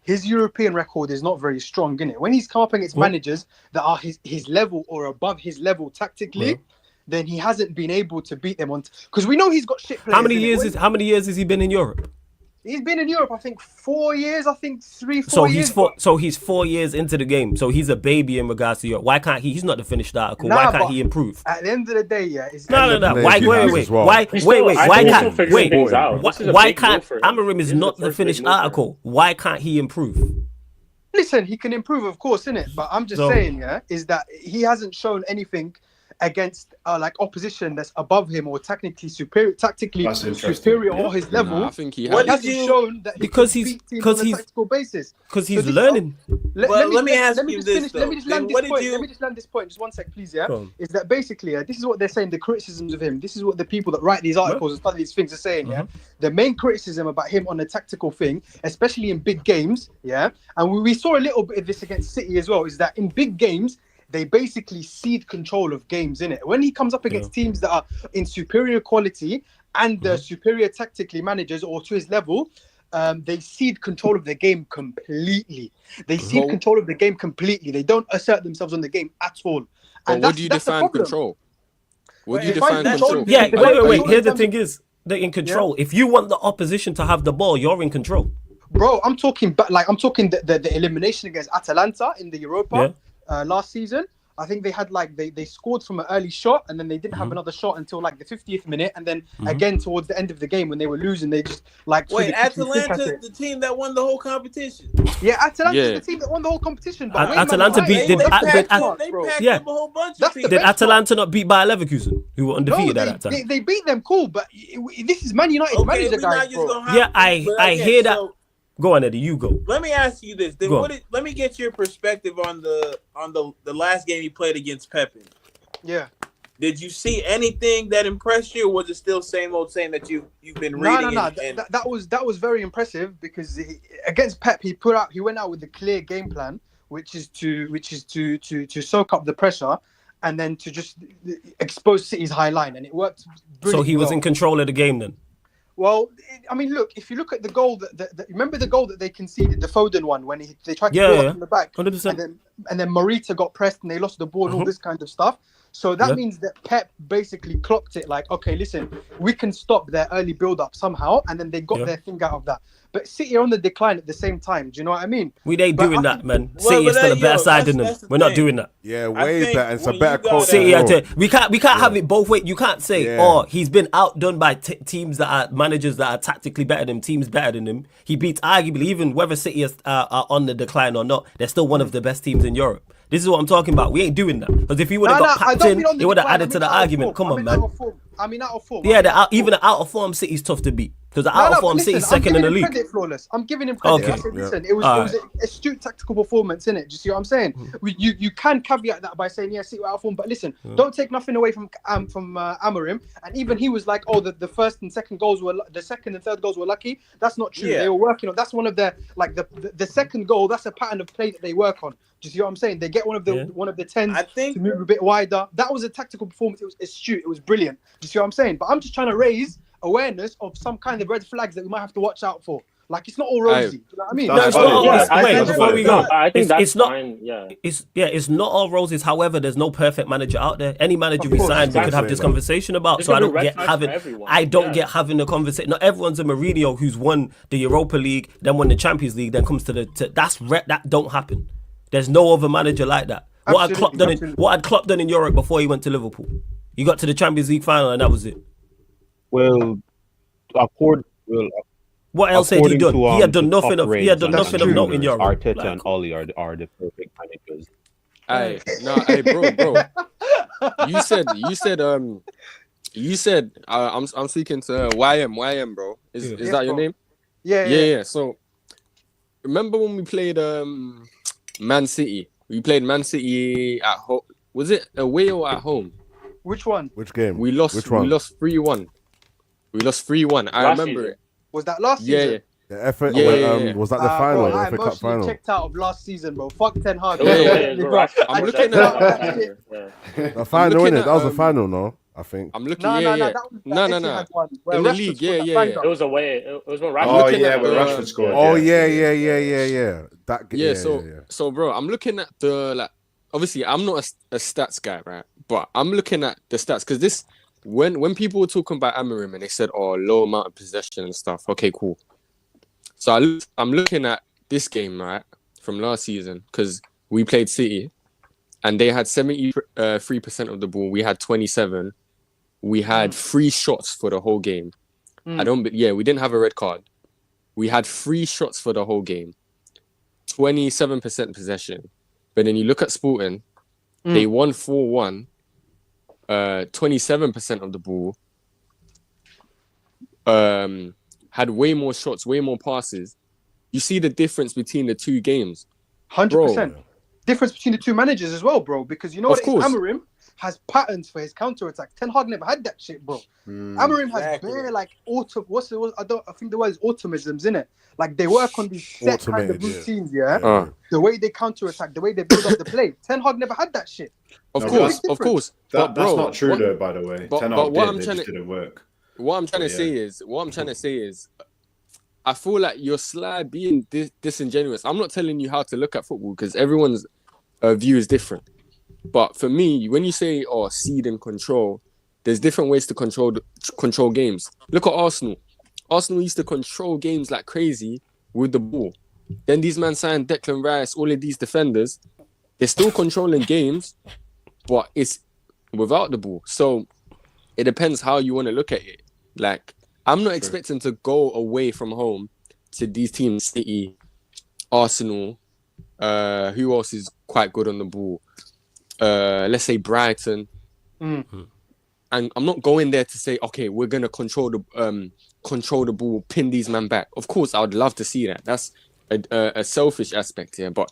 His European record is not very strong, innit? When he's come up against managers that are his level or above his level tactically, then he hasn't been able to beat them on. Because we know he's got shit players. How many years has he been in Europe? He's been in Europe, I think 4 years. I think 3-4 years. So he's 4 years into the game. So he's a baby in regards to Europe. Why can't he? He's not the finished article. Why can't he improve? At the end of the day, No. Why can't Amorim is not the finished article? Why can't he improve? Listen, he can improve, of course, innit? But I'm just saying, is that he hasn't shown anything. against like opposition that's above him or tactically superior Yeah. or his level. Nah, I think he What has. did you? Shown that he can beat teams on a tactical basis. Because he's So this- learning. Let me ask you just this, finish, let me though. just land Then this what did point. you- Let me just land this point. Just one sec, please. Yeah, Go on. is that basically this is what they're saying? The criticisms of him. This is what the people that write these articles and study these things are saying. Yeah, the main criticism about him on the tactical thing, especially in big games. Yeah, and we saw a little bit of this against City as well. Is that in big games they basically cede control of games in it. When he comes up against teams that are in superior quality and the superior tactically managers or to his level, they cede control of the game completely. They cede control of the game completely. They don't assert themselves on the game at all. But And what do you that's the define problem. control? What do you Define define control. control? Yeah, Define wait. control Here in the terms thing is, they're in control. If you want the opposition to have the ball, you're in control. Bro, I'm talking the elimination against Atalanta in the Europa last season. I think they had they scored from an early shot and then they didn't have another shot until like the 50th minute, and then again towards the end of the game when they were losing, they just Wait, Atalanta, the team that won the whole competition. Yeah, Atalanta's the team that won the whole competition. But Atalanta beat They packed up a whole bunch of teams. Did Atalanta not beat Bayer Leverkusen, who were undefeated at that time? They beat them, cool, but this is Man United manager, guys, bro. Yeah, I hear that. Go on, Eddie. You go. Let me ask you this. Then let me get your perspective on the last game he played against Pepe. Yeah. Did you see anything that impressed you, or was it still same old same that you've been reading? No. That was very impressive because against Pep he went out with a clear game plan, which is to soak up the pressure and then to just expose City's high line, and it worked. So he was in control of the game then. Well, I mean, look, if you look at the goal remember the goal that they conceded, the Foden one, when they tried to pull up from the back, 100%. and then Morita got pressed and they lost the ball and all this kind of stuff. So that means that Pep basically clocked it like, okay, listen, we can stop their early build-up somehow, and then they got their thing out of that. But City are on the decline at the same time. Do you know what I mean? We ain't doing that, man. City is still a better side than them. We're not doing that. Yeah, way better. It's a better coach. City, we can't have it both ways. You can't say, he's been outdone by teams that are managers that are tactically better than him, teams better than him. He beats arguably, even whether City are on the decline or not, they're still one of the best teams in Europe. This is what I'm talking about. We ain't doing that. Because if he would have got packed in, it would have added to the argument. Come on, man. I mean, out of form. Yeah, even out of form City's tough to beat. Because the out of form City's second in the league. I'm giving him credit. Okay. I said, listen, it was an astute tactical performance, innit? Do you see what I'm saying? You can caveat that by saying, yeah, City were out of form, but listen, don't take nothing away from Amorim. And even he was like, oh, the first and second goals were, the second and third goals were lucky. That's not true. They were working on. That's one of their, like the second goal. That's a pattern of play that they work on. Do you see what I'm saying? They get one of the tens to move a bit wider. That was a tactical performance. It was astute. It was brilliant. Do you see what I'm saying? But I'm just trying to raise awareness of some kind of red flags that we might have to watch out for. Like, it's not all rosy. You know what I mean? No, it's not all. Wait, before we go, I think it's not. fine. Yeah, it's not all roses. However, there's no perfect manager out there. Any manager we sign, we could have this conversation about. So I don't get having. I don't get having the conversation. Not everyone's a Mourinho who's won the Europa League, then won the Champions League, then comes to that don't happen. There's no other manager like that. What had Klopp done in Europe before he went to Liverpool? He got to the Champions League final and that was it. Well, what else had he done? He had done nothing of note in Europe. Arteta and Oli are the perfect managers. Hey, bro. You said I'm speaking to YM, bro. Is that your name? Yeah. So remember when we played Man City? We played Man City at home. Was it away or at home? Which one? Which game? We lost. Which one? We lost 3-1. I remember it. Was that last season? Yeah. The FA, was that the final? The FA Cup final. Checked out of last season, bro. Fuck Ten Hag. I'm looking at the final, innit? That was the final, no? I think. I'm looking. No. No. In the league, yeah. It was away. It was when Rashford. Oh yeah, when Rashford scored. Oh yeah. So, bro, I'm looking at the obviously, I'm not a stats guy, right? But I'm looking at the stats because this, when people were talking about Amorim and they said, "Oh, low amount of possession and stuff." Okay, cool. So I'm looking at this game, right, from last season because we played City, and they had 73% of the ball. We had 27. We had 3 shots for the whole game. We didn't have a red card. We had 3 shots for the whole game. 27% possession. But then you look at Sporting, they won 4-1. 27% of the ball, had way more shots, way more passes. You see the difference between the two games. 100%. Difference between the two managers as well, bro. Because you know Of what it is? course. Amorim has patterns for his counter attack. Ten Hag never had that shit, bro. Amorim has bare like I think the word is automisms, innit? Like they work on these set kind of routines, yeah. The way they counter attack, the way they build up the play. Ten Hag never had that shit. Of course. That's not true though, by the way. Ten Hag didn't work. What I'm trying to say is, I feel like you're sly being disingenuous. I'm not telling you how to look at football because everyone's view is different. But for me, when you say, seed and control, there's different ways to control games. Look at Arsenal. Arsenal used to control games like crazy with the ball. Then these men signed Declan Rice, all of these defenders. They're still controlling games, but it's without the ball. So it depends how you want to look at it. Like, I'm not expecting to go away from home to these teams, City, Arsenal, who else is quite good on the ball? Let's say Brighton. And I'm not going there to say, okay, we're gonna control the ball, pin these men back. Of course, I would love to see that. That's a selfish aspect here, but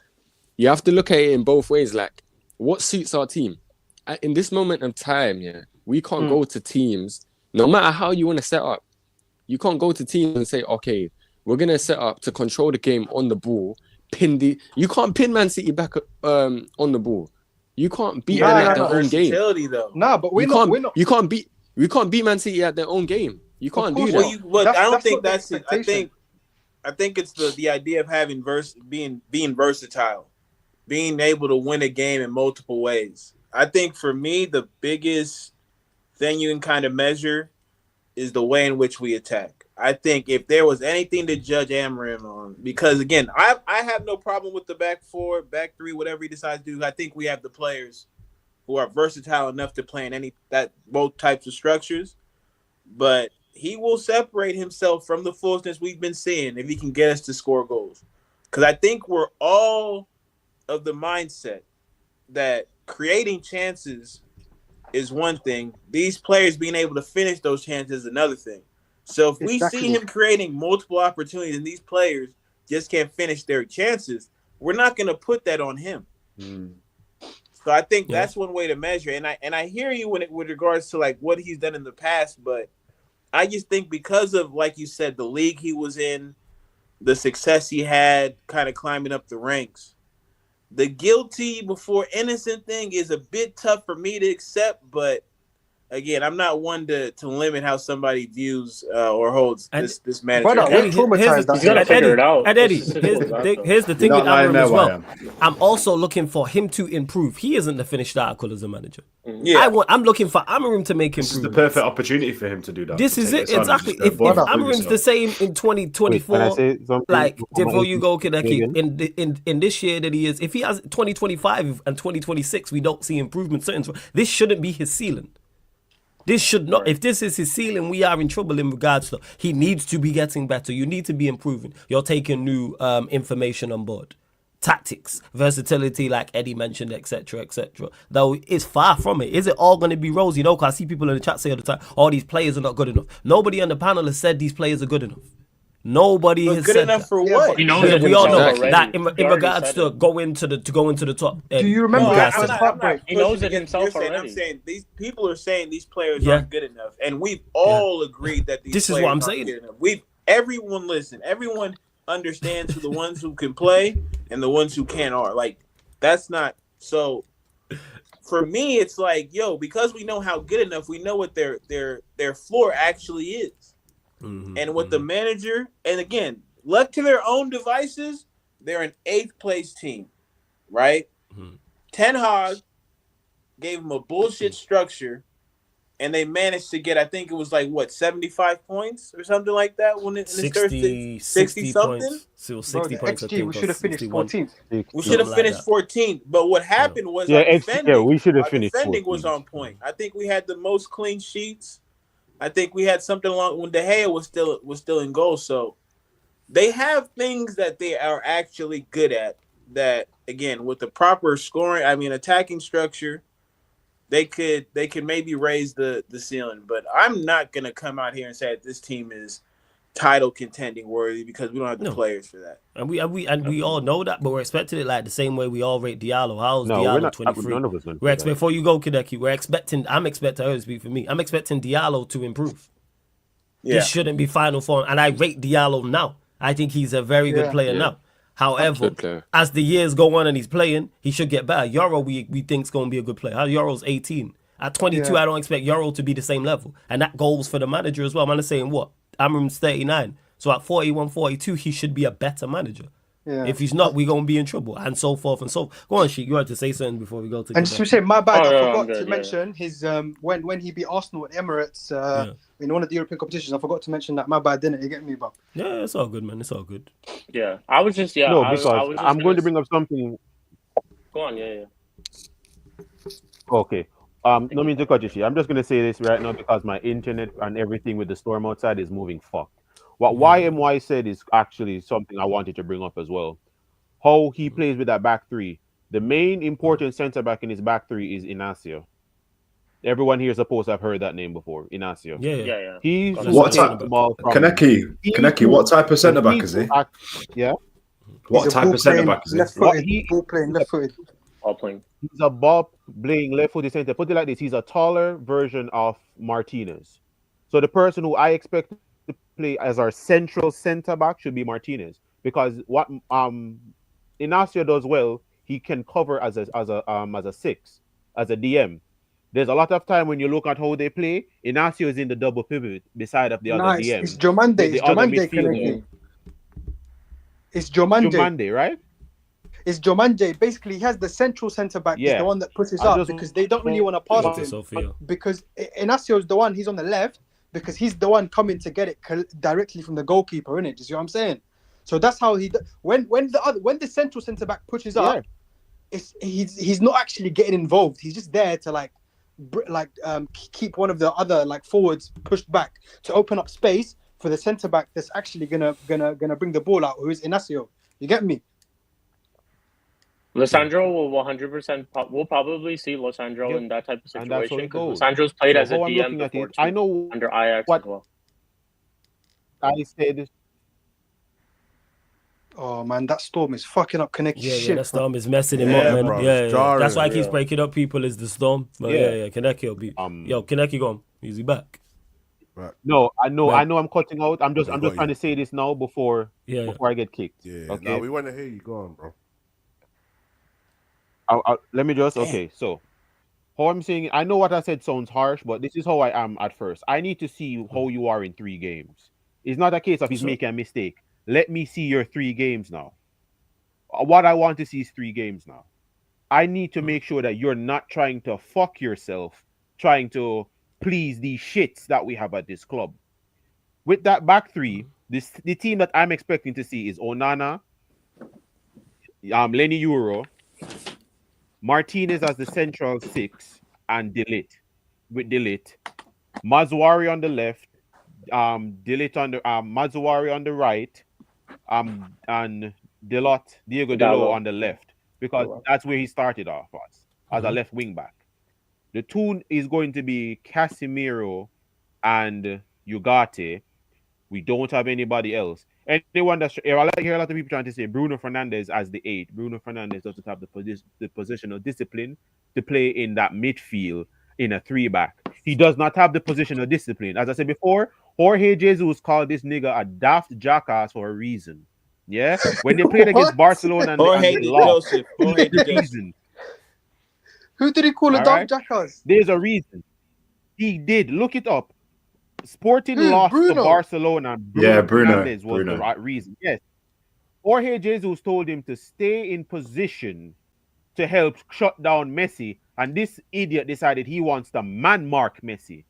you have to look at it in both ways. Like, what suits our team in this moment of time? Yeah, we can't go to teams, no matter how you want to set up. You can't go to teams and say, okay, we're gonna set up to control the game on the ball. You can't pin Man City back on the ball. You can't beat them at their own game. Though. Nah, but we're not. You can't beat Man City at their own game. You can't do that. But I don't think that's it. I think it's the idea of having being versatile, being able to win a game in multiple ways. I think for me, the biggest thing you can kind of measure is the way in which we attack. I think if there was anything to judge Amorim on, because again, I have no problem with the back four, back three, whatever he decides to do. I think we have the players who are versatile enough to play in both types of structures. But he will separate himself from the foolishness we've been seeing if he can get us to score goals. Because I think we're all of the mindset that creating chances is one thing. These players being able to finish those chances is another thing. So if we see him creating multiple opportunities and these players just can't finish their chances, we're not going to put that on him. So I think that's one way to measure. And I hear you with regards to like what he's done in the past, but I just think because of, like you said, the league he was in, the success he had kind of climbing up the ranks, the guilty before innocent thing is a bit tough for me to accept, but again, I'm not one to limit how somebody views or holds this manager. Brother, Eddie, here's the thing with Amorim as well. I'm also looking for him to improve. He isn't the finished article as a manager. I'm looking for Amorim to make improvements. This is the perfect opportunity for him to do that. This is it, exactly. If Amorim's the same in 2024, like before you go, Kaneki, in this year that he is, if he has 2025 and 2026, we don't see improvement. This shouldn't be his ceiling. This should not. If this is his ceiling, we are in trouble in regards to. He needs to be getting better. You need to be improving. You're taking new information on board, tactics, versatility, like Eddie mentioned, etc., etc. Though it's far from it. Is it all going to be rosy? No, because I see people in the chat say all the time, "Oh, these players are not good enough." Nobody on the panel has said these players are good enough. Nobody has good said enough that. for what? We all know that in regards to go into the top. Do you remember he knows it himself already. I'm saying these people are saying these players aren't good enough, and we've all agreed that these. This is players what I'm aren't saying. Good enough. Everyone understands who the ones who can play and the ones who can't are. Like that's not so. For me, it's like because we know how good enough, we know what their floor actually is. And with the manager, and again, left to their own devices, they're an 8th place team, right? Ten Hag gave them a bullshit structure, and they managed to get, I think it was like, 75 points or something like that? When it 60 something? Still 60 points. XG, we should have finished 14th. We should have finished 14th, but what happened was our defending was on point. I think we had the most clean sheets. I think we had something along when De Gea was still in goal. So they have things that they are actually good at. That again, with the proper scoring, attacking structure, they could maybe raise the ceiling. But I'm not gonna come out here and say that this team is title contending worthy because we don't have the players for that. And we all know that, but we're expecting it like the same way we all rate Diallo. How's No, we're Diallo not. 23? None of us. We're before you go, Kadeki. I'm expecting her to speak for me. I'm expecting Diallo to improve. Yeah. This shouldn't be final form, and I rate Diallo now. I think he's a very good player now. However, as the years go on and he's playing, he should get better. Yoro, we think is going to be a good player. Yoro's 18. At 22, I don't expect Yoro to be the same level, and that goes for the manager as well. I'm saying what? Amorim's 39. So at 41, 42, he should be a better manager. Yeah. If he's not, we're going to be in trouble, and so forth and so forth. Go on, Sheik. You had to say something before we go to... And just to say, my bad, I forgot to mention his when he beat Arsenal at Emirates in one of the European competitions. I forgot to mention that. My bad, didn't it? You get me, but... Yeah, it's all good, man. It's all good. Yeah, I was just... Yeah, no, because I'm going to bring up something... Go on, yeah. Okay. No mean to cut you, Sheik. I'm just going to say this right now because my internet and everything with the storm outside is moving fucked. What YMY said is actually something I wanted to bring up as well. How he plays with that back three. The main important center back in his back three is Inacio. Everyone here is supposed to have heard that name before. Inacio. Yeah. He's what type? Kaneki, what type of centre back is he? Yeah. What type of centre back is he? Ball playing left footed. Ball playing. He's a ball playing left footed center. Put it like this: he's a taller version of Martinez. So the person who I expect to play as our central center back should be Martinez, because what Inacio does well, he can cover as a 6, as a DM. There's a lot of time when you look at how they play, Inacio is in the double pivot beside of the other DM. It's Jomande. It's Jomande, right? It's Jomande. Basically, he has the central centre back. He's the one that pushes up because they don't really want to pass to him. Because Inacio is the one, he's on the left, because he's the one coming to get it directly from the goalkeeper, innit? Do you see what I'm saying? So that's how when the central centre back pushes up, he's not actually getting involved. He's just there to keep one of the other forwards pushed back to open up space for the centre back that's actually gonna bring the ball out, who is Inacio. You get me? Lissandro will 100%. We'll probably see Lissandro in that type of situation because Lissandro's played as a DM before too, I know under Ajax as well. I said. Oh man, that storm is fucking up Kaneki. Yeah, that storm is messing him up, man. Bro, yeah. That's why he keeps breaking up people is the storm. But Kaneki will be. Kaneki gone. Is he back? Right. No, I know I'm cutting out. I'm just trying to say this now before I get kicked. Yeah. Okay. No, we want to hear you. Go on, bro. Let me just so how I'm saying, I know what I said sounds harsh, but this is how I am at first. I need to see how you are in 3 games. It's not a case of he's making a mistake. Let me see your 3 games now. What I want to see is 3 games now. I need to make sure that you're not trying to fuck yourself, trying to please these shits that we have at this club. With that back 3, the team that I'm expecting to see is Onana, Lenny Euro, Martinez as the central 6, and Delete. Mazwari on the left, Delete on the Mazwari on the right, and Diego Delo on the left, because that's where he started off as a left wing back. The 2 is going to be Casemiro and Ugarte. We don't have anybody else. Anyone that's I hear a lot of people trying to say Bruno Fernandes as the 8. Bruno Fernandes doesn't have the positional discipline to play in that midfield in a 3-back. He does not have the positional discipline. As I said before, Jorge Jesus called this nigga a daft jackass for a reason. Yeah, when they played against Barcelona and they lost, reason. Who did he call a daft jackass? There's a reason. He did. Look it up. Sporting lost to Barcelona. Bruno Fernandes was the right reason. Yes. Jorge Jesus told him to stay in position to help shut down Messi, and this idiot decided he wants to man-mark Messi.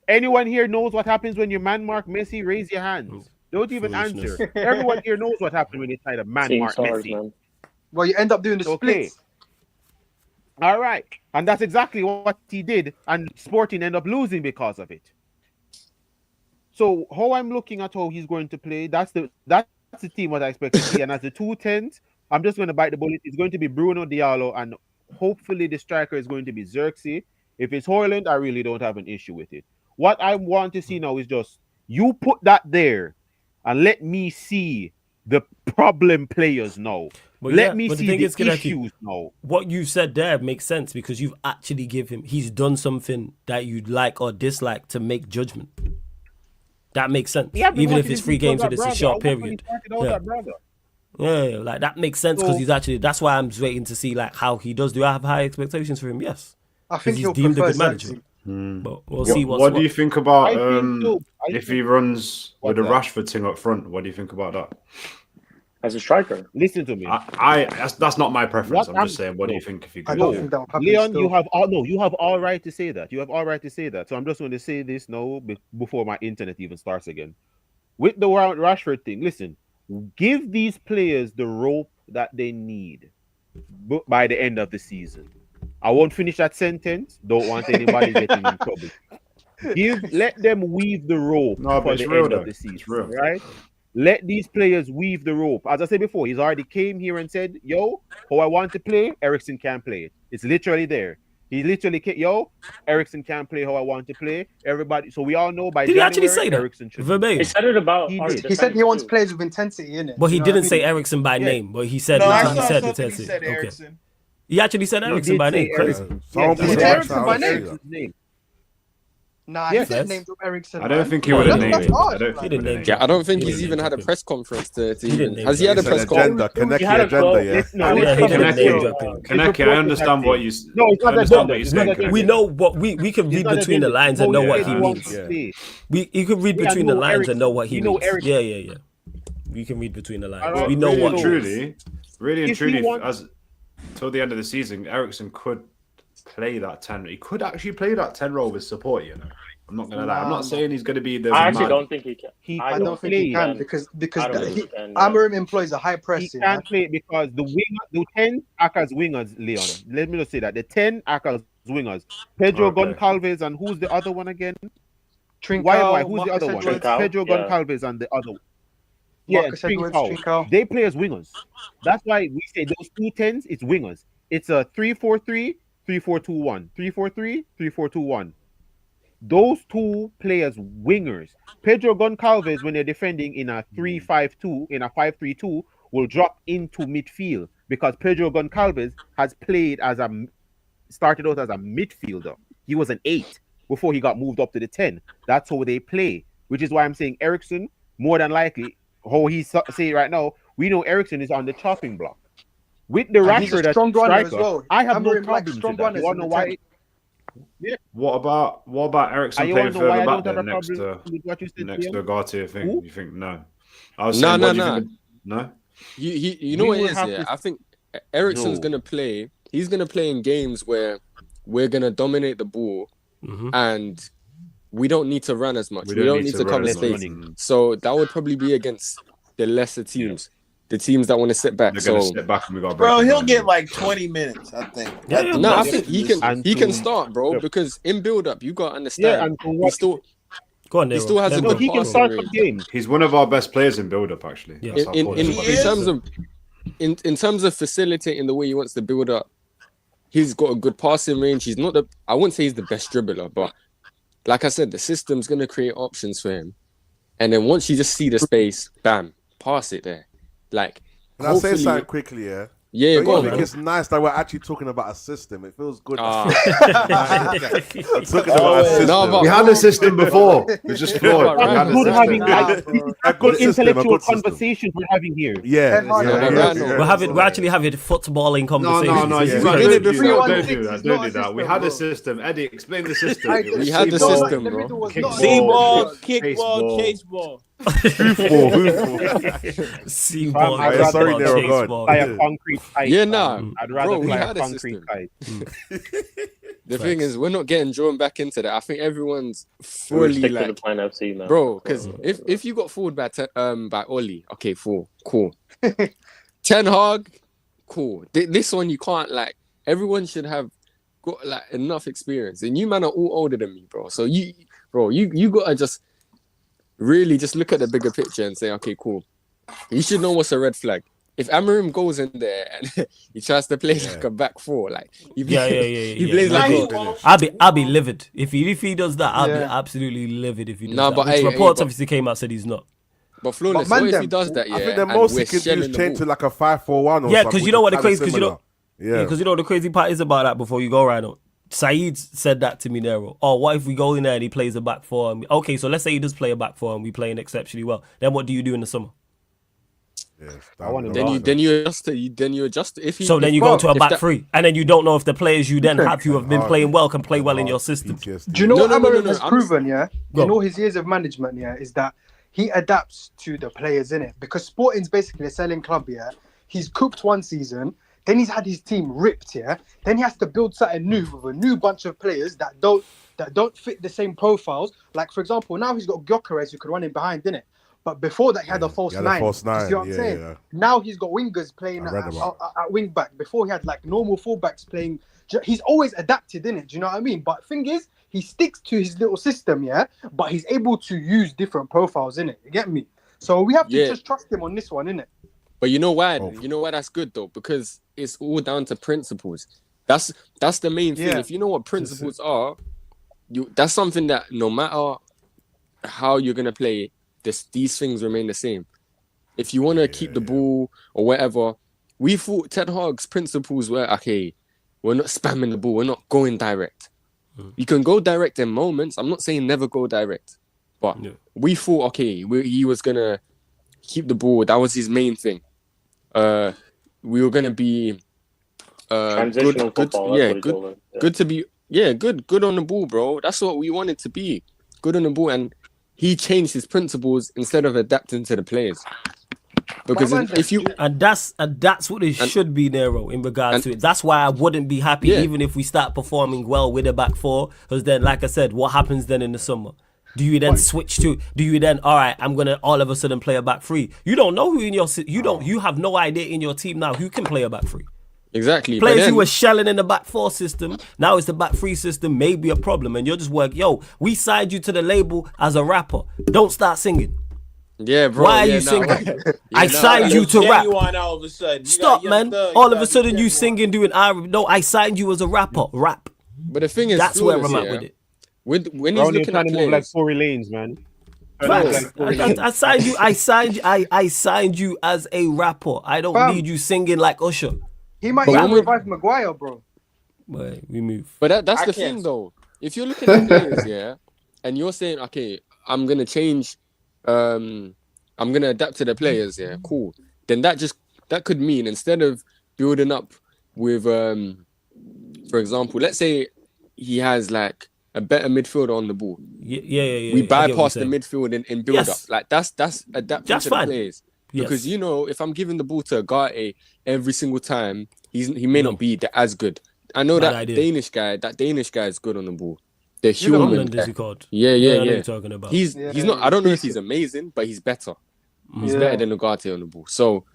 Anyone here knows what happens when you man-mark Messi? Raise your hands. Don't even answer. Everyone here knows what happened when they try to man-mark Messi. Man. Well, you end up doing the splits. All right. And that's exactly what he did, and Sporting end up losing because of it. So how I'm looking at how he's going to play, that's the team what I expect to see. And as the 2-10s, I'm just going to bite the bullet. It's going to be Bruno Diallo, and hopefully the striker is going to be Xerxes. If it's Hoyland, I really don't have an issue with it. What I want to see now is just you put that there and let me see the problem players now. But Let me but see thing the is, Kaneki, issues now. what you said there makes sense because you've actually he's done something that you'd like or dislike to make judgment. That makes sense. Yeah, even if it's 3 games and it's a short period. Yeah, like that makes sense because he's actually. That's why I'm waiting to see like how he does. Do I have high expectations for him? Yes, I think he's he'll deemed a prefer good manager. Xerxes. But we'll see what do you think about if he runs with the that? Rashford thing up front? What do you think about that? As a striker, Listen to me. That's not my preference. I'm just saying. What do you think if he? I don't think that will happen. Leon, still. you have all right to say that. You have all right to say that. So I'm just going to say this now before my internet even starts again. With the Rashford thing, listen, give these players the rope that they need by the end of the season. I won't finish that sentence. Don't want anybody getting in trouble. Let them weave the rope for the end of the season, right? Let these players weave the rope. As I said before, he's already came here and said, yo, how I want to play, Eriksen can't play it. It's literally there. He literally came, yo, Eriksen can't play how I want to play. Everybody, so we all know by Did January, he actually say that? Eriksen should Verbatim. he said it about. He said he wants players with intensity in it. But he didn't say Eriksen by name. But he said intensity. He said Eriksen. Okay. He actually said Eriksen by name. Crazy. Is it Eriksen by name? Nah, he said named Eriksen. I don't think he would have named him. I don't think he's even had a press conference to even. Has he had a press conference? Kaneki agenda, Kaneki, I understand what you. No, it's not saying. We know what we can read between the lines and know what he means. You can read between the lines and know what he means. Yeah. We can read between the lines. We know what. Really and truly, as till the end of the season, Eriksen could play that 10. He could actually play that 10 role with support, you know. I'm not gonna lie. I'm not saying he's gonna be the. I actually don't think he can. I don't think he can because Amorim employs a high press. He can't play it because the 10 act as wingers, Leon. Let me just say that the 10 act as wingers. Pedro Goncalves and who's the other one again? Trincao. Who's the other one? Trincao? Pedro Goncalves and the other one. Marcus Edwards, Trincao. They play as wingers. That's why we say those 2 10s, it's wingers. It's a 3-4-3, 3-4-2-1. 3-4-3, 3-4-2-1. Those 2 players, wingers. Pedro Goncalves, when they're defending in a 3-5-2, in a 5-3-2, will drop into midfield because Pedro Goncalves has started out as a midfielder. He was an 8 before he got moved up to the 10. That's how they play, which is why I'm saying Eriksen, more than likely, how he's saying right now, we know Eriksen is on the chopping block. With the Rashford strong runner striker, as well. I have no Amorim problem with that. You want to know why? What about Eriksen playing further back then next to Ugarte? I think you think no. I was saying, no. You know what it is? Yeah, I think Eriksen's gonna play. He's gonna play in games where we're gonna dominate the ball, and we don't need to run as much. We don't need to cover space. So that would probably be against the lesser teams. The teams that want to sit back. They're gonna sit back and we got. Bro, he'll get like 20 minutes, I think. I think he can start, bro, because in build up, you gotta understand. He still has a good. He can start some games. He's one of our best players in build up, actually. Yeah. In terms of facilitating the way he wants to build up, he's got a good passing range. He's not I wouldn't say he's the best dribbler, but like I said, the system's gonna create options for him. And then once you just see the space, bam, pass it there. Like, can I say something quickly? Yeah, go on. It's nice that we're actually talking about a system. It feels good. We had a system before. It's just flawed. Good having a good intellectual conversation we're having here. Yeah. We're actually having footballing conversations. No. Don't do that. We had a system. Eddie, explain the system. We had the system, bro. C-ball, kickball, chase ball. C-ball. Sorry, they were gone. Fly a concrete kite. Yeah, nah. I'd rather fly a concrete kite. The thing is, we're not getting drawn back into that. I think everyone's fully like, the plan FC, man. Bro, because if you got fooled by Oli, okay, cool. Ten Hag, cool. This one you can't like. Everyone should have got like enough experience, and you man are all older than me, bro. So you gotta just really just look at the bigger picture and say, okay, cool. You should know what's a red flag. if Amorim goes in there and he tries to play like a back four, like he plays Nah, like I'll be livid if he does that. I'll be absolutely livid if he does that. but Which reports obviously came out said he's not. But Flawless, what if he does that? Yeah, I think the most he can do is change to like a 5-4-1 or something. Yeah, because you know what the crazy, because you know what the crazy part is about that. Before you go, Rhino, Saeed said that to me, Nero. Oh, what if we go in there and he plays a back four? Okay, so let's say he does play a back four and we playing exceptionally well. Then what do you do in the summer? Then you adjust it. Then you adjust it. Then you go to a back three, and then you don't know if the players you then have been playing well can play well in your system. Do you know what Amorim has proven? In all his years of management, is that he adapts to the players in it, because Sporting's basically a selling club. He's cooked one season, then he's had his team ripped. Then he has to build something new with a new bunch of players that don't fit the same profiles. Like for example, now he's got Gyökeres who could run in behind, innit? But before that, he had a false nine. You see what I'm saying? Yeah. Now he's got wingers playing at wing back. Before he had like normal fullbacks playing. He's always adapted, innit? Do you know what I mean? But thing is, he sticks to his little system, but he's able to use different profiles, innit? You get me? So we have to just trust him on this one, innit? But you know why? You know why that's good though? Because it's all down to principles. That's the main thing. If you know what principles are, that's something that no matter how you're gonna play, these things remain the same. If you want to keep the ball or whatever, we thought Ten Hag's principles were, okay, we're not spamming the ball, we're not going direct. You can go direct in moments. I'm not saying never go direct, but we thought, okay, he was going to keep the ball. That was his main thing. We were going to be transitional football. Good to be, good on the ball, bro. That's what we wanted to be. Good on the ball. And he changed his principles instead of adapting to the players. Because if you and that's what it should be, Nero, in regards to it. That's why I wouldn't be happy even if we start performing well with a back four. Because then, like I said, what happens then in the summer? Do you then switch to? Do you then? All right, I'm gonna all of a sudden play a back three. You don't know who in your you have no idea in your team now who can play a back three. Exactly. Players who were shelling in the back four system, now it's the back three system, may be a problem. And you're just we signed you to the label as a rapper. Don't start singing. Yeah, bro. Why are you singing? I signed you to rap. All of a sudden. Stop, man. All of a sudden you singing, doing R&B. No, I signed you as a rapper. Rap. But the thing is, that's where I'm at with it. When he's looking at players, like Tory Lanez, man. I signed you as a rapper. I don't need you singing like Usher. He might revive Maguire, bro. But we move. But that's the thing, though. If you're looking at players, and you're saying, okay, I'm gonna change, I'm gonna adapt to the players, cool. Then that could mean instead of building up with, for example, let's say he has like a better midfielder on the ball. Yeah. We bypass the midfield and build up. Like that's adapting to the players. Because if I'm giving the ball to Agate every single time, he may not be as good. I know that Danish guy is good on the ball. The human. Is he called? Yeah. You're talking about. He's not. I don't know if he's amazing, but he's better. He's better than Agate on the ball. So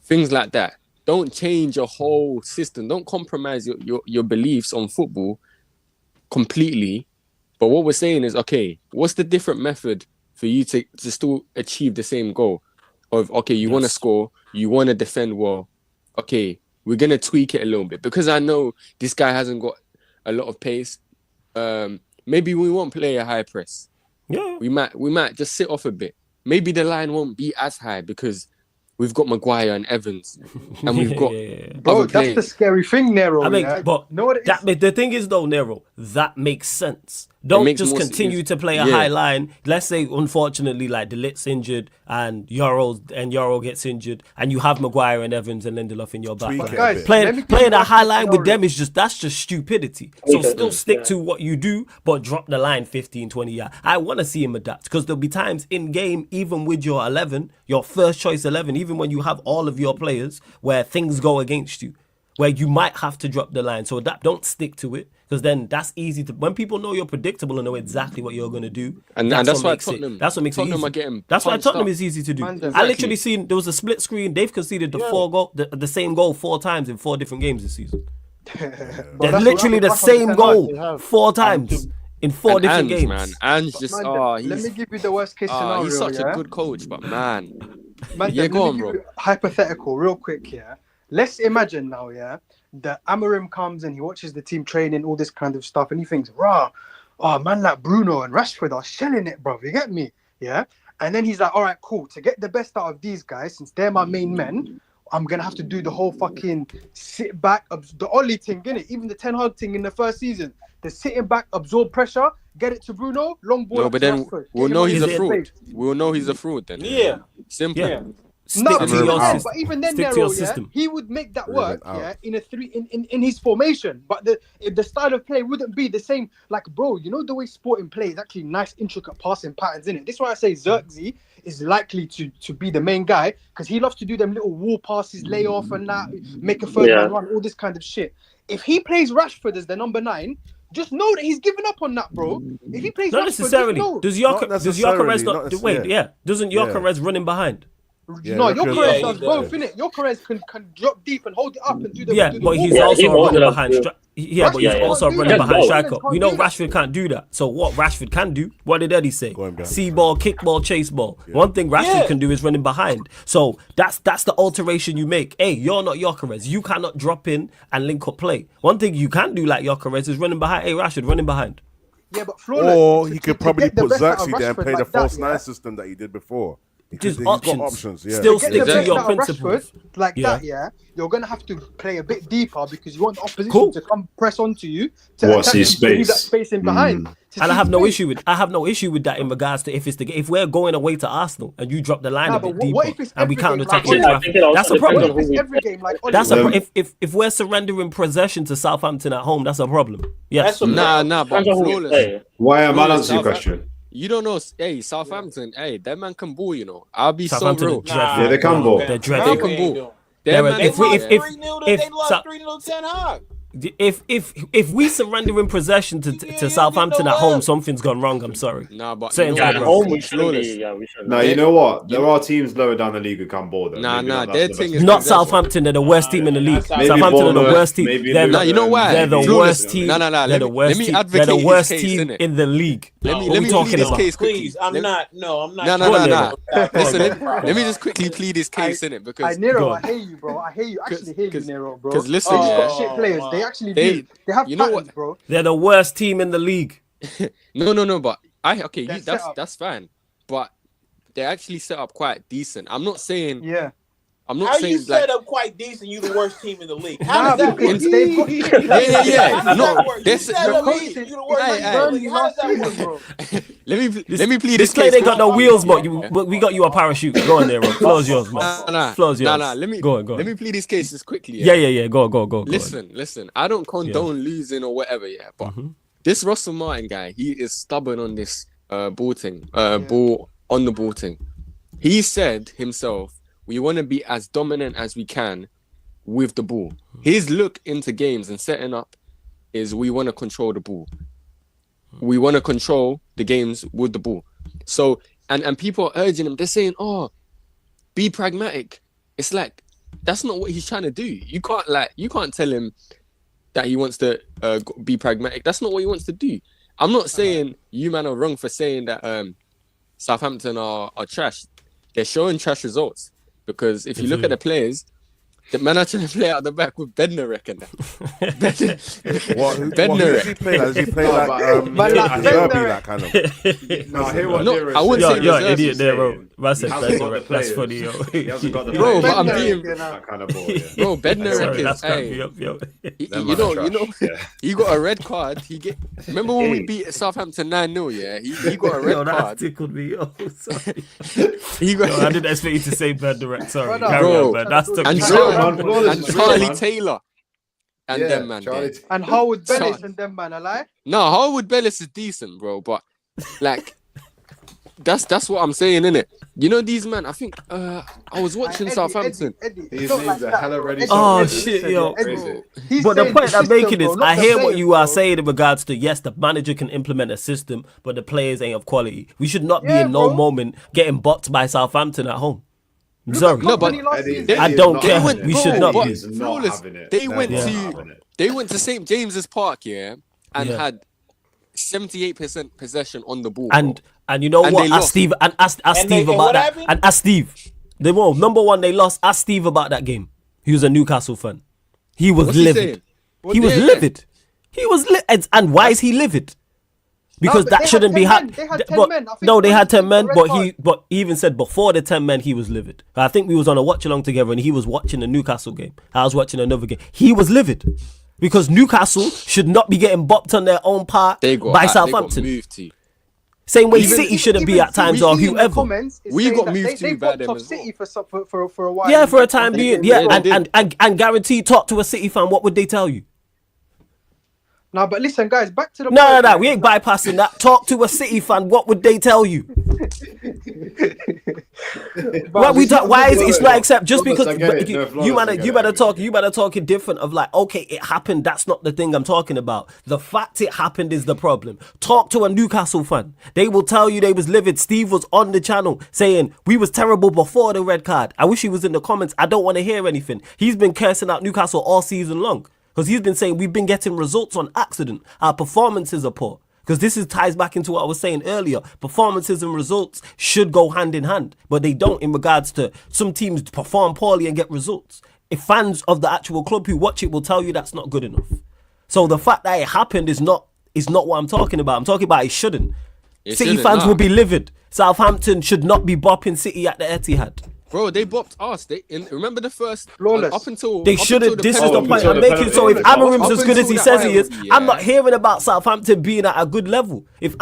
things like that. Don't change your whole system. Don't compromise your beliefs on football completely. But what we're saying is, okay, what's the different method for you to still achieve the same goal? Of okay, you want to score, you want to defend well. Okay, we're gonna tweak it a little bit because I know this guy hasn't got a lot of pace. Maybe we won't play a high press. Yeah, we might just sit off a bit. Maybe the line won't be as high because we've got Maguire and Evans, and we've got. Bro, that's the scary thing, Nero. I mean, but the thing is though, Nero, that makes sense. Don't just continue to play a high line. Let's say, unfortunately, like De Ligt's injured and Euro gets injured, and you have Maguire and Evans and Lindelof in your back line. Playing a high line with them is that's just stupidity. So still stick to what you do, but drop the line 15, 20 yards. I want to see him adapt because there'll be times in game, even with your 11, your first choice 11, even when you have all of your players, where things go against you, where you might have to drop the line. So don't stick to it. Because then that's easy to. When people know you're predictable and know exactly what you're going to do, and that's why Tottenham. That's what makes it easy. That's why Tottenham is easy to do. I literally seen there was a split screen. They've conceded the same goal 4 times in 4 different games this season. They're literally the same goal 4 times in 4 different games. Man, Ange just let me give you the worst case scenario. He's such a good coach, but man, Man, Yeah, let go me on, give bro. you a hypothetical, real quick. Yeah, let's imagine now. Yeah, that Amorim comes and he watches the team training, all this kind of stuff, and he thinks, "Rah, oh man, like Bruno and Rashford are shelling it, bro. You get me? Yeah." And then he's like, "All right, cool. To get the best out of these guys, since they're my main men, I'm gonna have to do the whole fucking sit back, the Ollie thing, innit? Even the Ten Hag thing in the first season, the sitting back, absorb pressure, get it to Bruno, long ball No, up but to then Rashford. we'll Get him know on he's the a Is it- fraud. base." We'll know he's a fraud then. Yeah. Simple. Yeah. No, Stick but to even, your then, system. but even then, Stick to Nero, your yeah, system. he would make that Ruben work, out. yeah, in a three in his formation. But the style of play wouldn't be the same. Like, bro, you know the way Sporting play is actually nice, intricate passing patterns in it. This is why I say Xerxes is likely to be the main guy because he loves to do them little wall passes, lay off, and that make a third man run, all this kind of shit. If he plays Rashford as the number 9, just know that he's giving up on that, bro. If he plays Not Rashford, necessarily. just know. Does Not Gyökeres necessarily, not? not necess- Wait, yeah. Doesn't Yeah. Gyökeres running behind? Yeah, No, Gyökeres Gyökeres he does does. both, innit? Gyökeres can drop deep and hold it up and do the Yeah, do the but he's wall. Yeah, also he a running holds it up behind. too. Yeah, but he's Rashford also a can't do running that. behind Yes, striker. Gyökeres We know can't do that. Rashford can't do that. So what Rashford can do? What did Eddie say? Going behind. See ball, kick ball, chase ball. One thing Rashford Yeah. can do is running behind. So that's the alteration you make. Hey, you're not Gyökeres. You cannot drop in and link up play. One thing you can do like Gyökeres is running behind. Hey, Rashford running behind. Yeah, but flawless. Or to- he to- could to probably get the put best out of Xerxes there and Rashford play the like that, false yeah. 9 system that he did before. Just He's options. got options, yeah. Still To get stick the to best your out of principles. Rashford like Yeah. that, yeah, you're gonna have to play a bit deeper because you want the opposition Cool. to come press onto you to What, attack see you, to leave that space? space in behind. to And I see have no space. issue with that in regards to if we're going away to Arsenal and you drop the line Nah, a but bit what deeper if it's and we every counter game like attack with Ollie? I think it also that's a depends problem. on What who if it's we. every game like Ollie? That's a Them- if we're surrendering possession to Southampton at home, that's a problem. Yes. That's a Nah, but Depends on who we flawless. play. Why am I Flawless, answering your Southampton. question? You don't know, hey, Southampton, hey, that man can ball, you know. I'll be so Southampton real. are dreadful. Yeah, they can ball. They're They dreadful. can ball. They're That a- man They if can we ball, lost if 3-0 if they lost Sa- 3-0 Ten Hag. if we surrender in possession to Southampton no at home, love. something's gone wrong. I'm sorry. Nah, but Something's you know Yeah, gone at wrong. home we shouldn't Flawless. be. Yeah, we shouldn't. No, They- you know what? There you- are teams lower down the league who can ball. Though. Nah, Maybe not, their that's the thing best is team. Not Southampton. They're the worst team in the league. Maybe Southampton are the Bournemouth, worst team. maybe They're Nah, you know why? They're the Flawless. worst team. Nah, They're let the me worst team. They're advocate the his worst case, team innit? in the league. Let What me are let we me talking plead his about? case quickly. Please, I'm Let- not. Nah. Go on, Nero. Listen, Go on. let me just quickly plead his case in it because Nero, Go I on. hear you, bro. I hear you. Actually, hear you, 'cause- Nero, bro. 'cause listen, They've yeah. got shit players. They actually They- do. They have you know patterns, what? bro. They're the worst team in the league. No, but okay, They're you, set up. that's fine, but they're actually set up quite decent. I'm not saying Yeah. I'm not How saying you like set up quite decent? You the worst team in the league. How Nah, does that because work? they've got shit players. Yeah. How does No, that work? You this- set The up coach you is the worst Hey, team in hey. the league. How does that season, work? bro. let me plead This his play case. they got no quickly. wheels, but we got you a parachute. Go on there, bro. Floor's yours, man. Nah. Floor's yours. Let me go on. let me plead his case just quickly. Yeah. Go. Listen. I don't condone losing or whatever, yeah. But this Russell Martin guy, he is stubborn on this ball thing, ball on the ball thing. He said himself, we want to be as dominant as we can with the ball. His look into games and setting up is we want to control the ball. We want to control the games with the ball. So, and people are urging him. They're saying, "Oh, be pragmatic." It's like that's not what he's trying to do. You can't tell him that he wants to be pragmatic. That's not what he wants to do. I'm not saying you man are wrong for saying that Southampton are trash. They're showing trash results because if you look at the players, the man actually play out the back with Bednarek and that. Who Bednarek. does he play like? Does he play like Man, like Derby, Bednarek. like kind of? No, I hear what No, Nero I wouldn't said. say You're reserves, an idiot he's there, bro. saying. Man said He hasn't got the Bednarek. That's players. funny, yo. He hasn't got the Bro, players. but I'm Bednarek, being you know. That kind of ball, yeah. bro. Bednarek Sorry, that's is cracked me hey, up, yo. Them you man are know, trash, yeah. he got a red card. Remember when we beat Southampton 9-0, yeah? He got a red Yo, that card. tickled me. Yo, sorry. He got Yo, I didn't expect you to say Bednarek. Sorry, Brother, carry bro. on, man. That's the And Real, Charlie, man. Flawless and is real, Charlie man. Taylor and Yeah, them man. Charlie there. And Howard Sorry. Bellis and them, man, I lie. No, Harwood Bellis is decent, bro, but like that's what I'm saying, innit? You know these men. I think I was watching Southampton. Eddie, His it's not name's like a that, hella bro. ready Eddie, Oh, Eddie, shit, listen, yo. Eddie. He's But the saying point I'm system, making bro, is, not I the hear what players, you are bro. saying in regards to, yes, the manager can implement a system, but the players ain't of quality. We should not be Yeah, in no bro. moment getting boxed by Southampton at home. I'm Look sorry. at No, but Company last Eddie- season. I Eddie is don't not care. having We it. should not Eddie be. is not Flawless. having it. They Never went having it. They went to St James's Park, yeah, and Yeah. had 78% possession on the ball. And you know And what? they Ask lost. Steve and ask And Steve what about that. happened? And ask Steve. They won't. Number one, they lost. Ask Steve about that game. He was a Newcastle fan. He was livid. He was livid. He was and why is he livid? Because that shouldn't be happening. They had 10 men. No, they had 10 men, but he even said before the 10 men he was livid. I think we was on a watch along together and he was watching the Newcastle game. I was watching another game. He was livid because Newcastle should not be getting bopped on their own part by Southampton. They got moved to. Same way City shouldn't be at times or whoever. We got moved to by them as City for a while. Yeah, for a time being. Yeah, and guaranteed talk to a City fan. What would they tell you? No, but listen, guys, back to the No, we ain't bypassing that. Talk to a City fan. What would they tell you? Why is it's not accept just because you better talk it different of like, okay, it happened. That's not the thing I'm talking about. The fact it happened is the problem. Talk to a Newcastle fan. They will tell you they was livid. Steve was on the channel saying we was terrible before the red card. I wish he was in the comments. I don't want to hear anything. He's been cursing out Newcastle all season long. Because he's been saying we've been getting results on accident. Our performances are poor. Because this ties back into what I was saying earlier. Performances and results should go hand in hand. But they don't in regards to some teams perform poorly and get results. If fans of the actual club who watch it will tell you that's not good enough. So the fact that it happened is not what I'm talking about. I'm talking about it shouldn't. City fans will be livid. Southampton should not be bopping City at the Etihad. Bro, they bopped us. Remember the first flawless. They shouldn't. This is the point I'm making. So if Amorim's as good as he says he is, I'm not hearing about Southampton being at a good level. If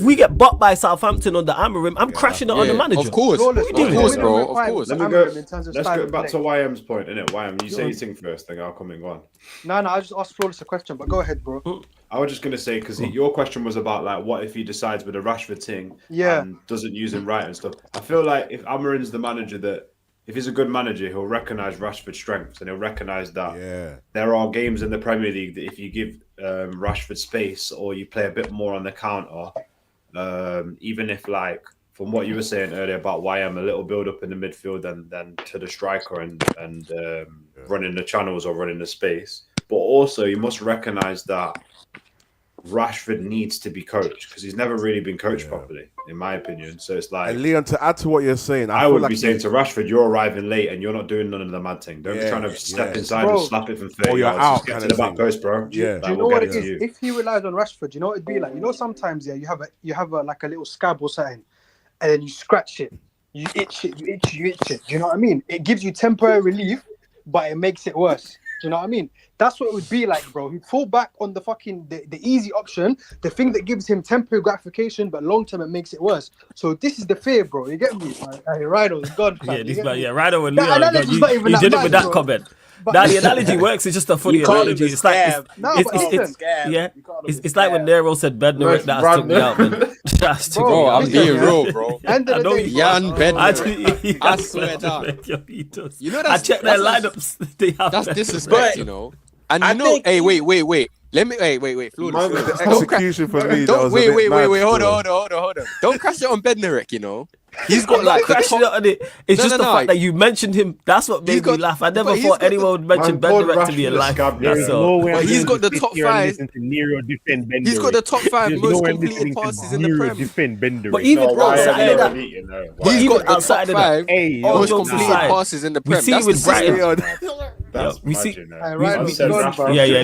we get bopped by Southampton under Amorim, I'm crashing it on the manager. Of course, bro. Of course. Let's go back to YM's point, innit? YM, you say you think first, then I'll come and go on. No, I just asked Flawless a question, but go ahead, bro. I was just gonna say because your question was about like what if he decides with the Rashford thing, and doesn't use him right and stuff. I feel like if Amorim's the manager that, if he's a good manager, he'll recognise Rashford's strengths and he'll recognise that there are games in the Premier League that if you give Rashford space or you play a bit more on the counter, even if like from what you were saying earlier about YM, a little build up in the midfield than to the striker and running the channels or running the space. But also you must recognise that Rashford needs to be coached because he's never really been coached properly, in my opinion. So it's like, and Leon, to add to what you're saying, I would be saying to Rashford, you're arriving late and you're not doing none of the mad thing. Don't be trying to step inside and slap it from 30 you're yards. out, Just get to the back post, bro. Do you know what it is? If he relies on Rashford, you know what it'd be like? You know, sometimes you have like a little scab or something, and then you scratch it, you itch it. Do you know what I mean? It gives you temporary relief, but it makes it worse. Do you know what I mean? That's what it would be like, bro. He'd fall back on the fucking the easy option, the thing that gives him temporary gratification, but long term it makes it worse. So this is the fear, bro. You get me? Rido's God. Rido and Leon. You did it with that comment. Now the analogy works. It's just a funny analogy. It's like it's like when Nero said Bednarik. That took me out, man. Bro, I'm being real, bro. I know Jan Bednarik. I swear down. You know I checked their lineups. That's disrespect, you know. And you know, hey, wait. Let me wait. Flawless. The execution for me. Wait. Hold on. Don't crash it on Bednarik, you know. He's got like crashing it on it. It's just the fact that you mentioned him. That's what made me laugh. I never thought anyone would mention Bednarik to me in life. But he's got the top 5. He's got the top 5 most completed passes in the Prem. But even outside of that, he's got the top 5 most completed passes in the Prem. We see it with Brighton. We see.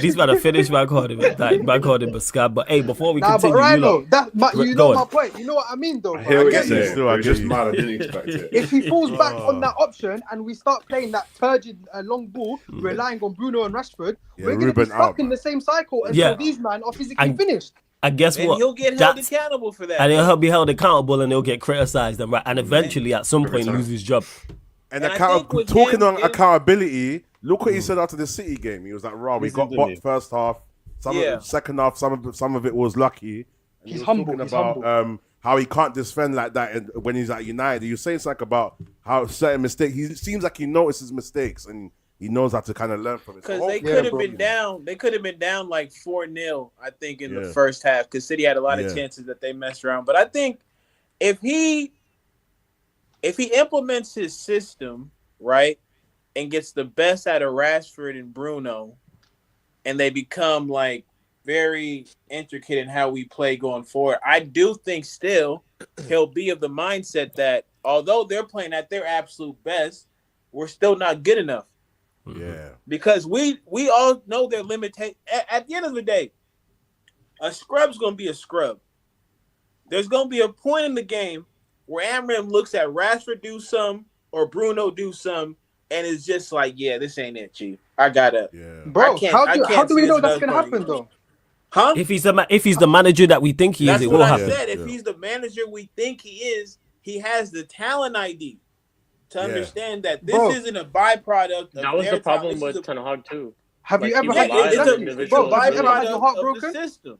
These man are finished. Man called him a scab. But hey, before we continue, you know my point. You know what I mean, though. I hear what you're saying. Just mad. I didn't expect it. If he falls back on that option and we start playing that turgid long ball, relying on Bruno and Rashford, we're going to be stuck in the same cycle until these men are physically finished. And guess what? He'll get held accountable for that. And he'll be held accountable and he'll get criticised and eventually at some point lose his job. And talking on accountability, look what he said after the City game. He was like, "Raw, we got bought first half. Second half, some of it was lucky." And he's humble. He's about how he can't defend like that when he's at United. He was saying something about how certain mistakes. He seems like he notices mistakes and he knows how to kind of learn from it. Because they could have been down. They could have been down like 4-0, I think, in the first half. Because City had a lot of chances that they messed around. But I think if he implements his system right and gets the best out of Rashford and Bruno, and they become like very intricate in how we play going forward, I do think still he'll be of the mindset that although they're playing at their absolute best, we're still not good enough. Yeah. Because we all know their limitation. At the end of the day, a scrub's going to be a scrub. There's going to be a point in the game where Amorim looks at Rashford do some or Bruno do some, and it's just like, yeah, this ain't it, Chief. I gotta. Yeah. Bro, how do we know that's gonna happen though? Huh? If he's the manager that we think he is, That's it what will I happen. said. If he's the manager we think he is, he has the talent ID to understand that this isn't a byproduct. That was the problem with Ten Hag too. Have Like, you ever he had relied on have individual you ever had your heart of broken? the system.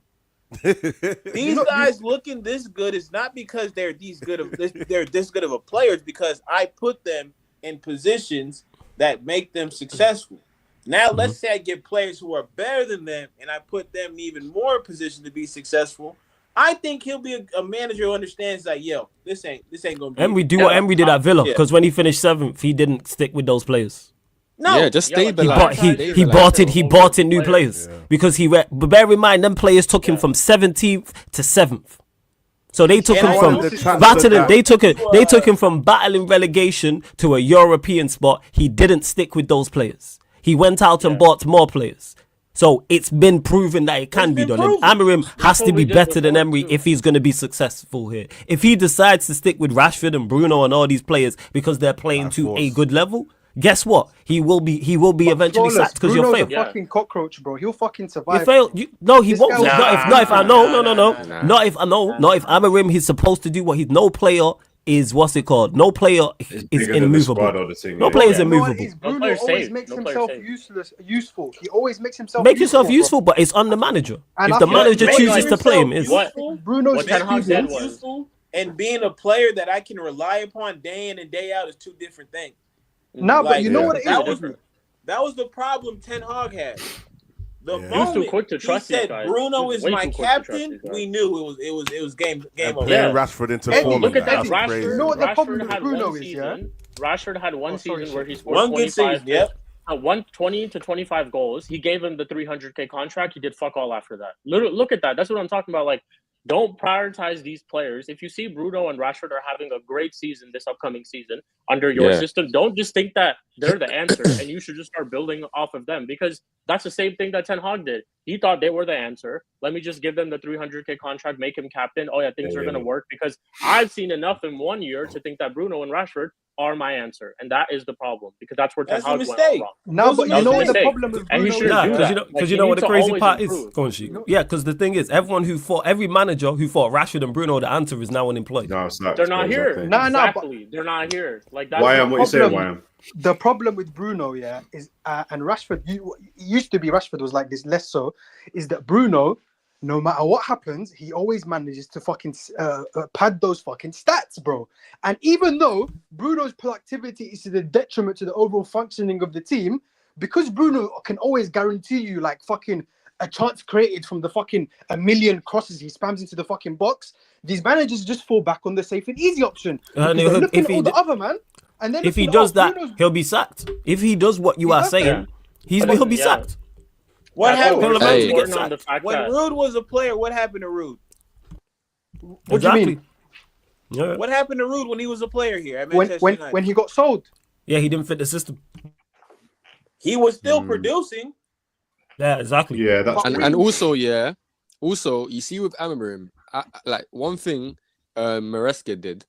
These guys looking this good is not because they're they're this good of a player. It's because I put them in positions that make them successful. Now let's say I get players who are better than them, and I put them in even more position to be successful. I think he'll be a manager who understands that, yo, this ain't gonna be. Emery do what Emery did at Villa, because when he finished 7th, he didn't stick with those players. No, yeah, just stabilize. He bought in new players because but bear in mind, them players took him from 17th to 7th. So they took him from battling. They took him from battling relegation to a European spot. He didn't stick with those players. He went out and bought more players. So it's been proven that it can be done. And Amorim has to be better than Emery if he's going to be successful here. If he decides to stick with Rashford and Bruno and all these players because they're playing to a good level, guess what? He will be eventually sacked because you'll fail. Bruno's a fucking cockroach, bro. He'll fucking survive. You fail. No, he won't. Not if Amorim, he's supposed to do what no player is. What's it called? No player is immovable. No player is immovable. Bruno always makes himself useful. He always makes himself make yourself useful, but it's on the manager. If the manager chooses to play him, is Bruno's useful and being a player that I can rely upon day in and day out is two different things. No, but you know what it is. That was the problem Ten Hag had. The He was too quick to trust he these said guys. Bruno is Way my too quick to captain, trust these guys. we knew it was game over. Playing Rashford into form. Look at that. Rashford. You know what the problem with had Bruno one is, season. Rashford had one season where he scored one good 25. season. Yep. 120 to 25 goals. He gave him the 300K contract. He did fuck all after that. Look at that. That's what I'm talking about. Like, don't prioritize these players. If you see Bruno and Rashford are having a great season this upcoming season under your system, don't just think that they're the answer and you should just start building off of them, because that's the same thing that Ten Hag did. He thought they were the answer. Let me just give them the 300K contract, make him captain. Oh yeah, things are going to work, because I've seen enough in 1 year to think that Bruno and Rashford are my answer, and that is the problem, because that's where Ten Hag went wrong. No, but you know what the problem with and he Bruno shouldn't do that. Because you know what the crazy part is? Go on, Sheik. Yeah, because the thing is, every manager who thought Rashford and Bruno the answer is now unemployed. No, it's not. They're not here. Exactly. They're not here. Like that's What you saying, Wyam? The problem with Bruno, is and Rashford. It used to be Rashford was like this, less so. Is that Bruno? No matter what happens, he always manages to fucking pad those fucking stats, bro. And even though Bruno's productivity is to the detriment to the overall functioning of the team, because Bruno can always guarantee you like fucking a chance created from the fucking a million crosses he spams into the fucking box, these managers just fall back on the safe and easy option. If he does that, he'll be sacked. If he does what you are saying, he'll be sacked. What happened? When Rude was a player, what happened to Rude? What do you mean? Yeah. What happened to Rude when he was a player here at When Manchester United? when he got sold? Yeah, he didn't fit the system. He was still producing. Yeah, exactly. Yeah, that's and also you see with Amorim, like one thing Maresca did,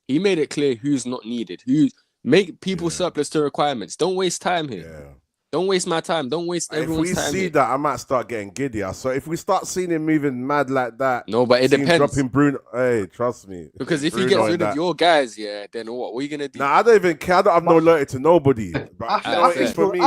he made it clear who's not needed, who make people surplus to requirements. Don't waste time here. Yeah. Don't waste my time. Don't waste everyone's time. If we see here. that, I might start getting giddy. So if we start seeing him moving mad like that, no, but it depends. Dropping Bruno, hey, trust me. Because if he gets rid of your guys, then what? What are you gonna do? Nah, I don't even care. I don't have no loyalty to nobody. I think for me,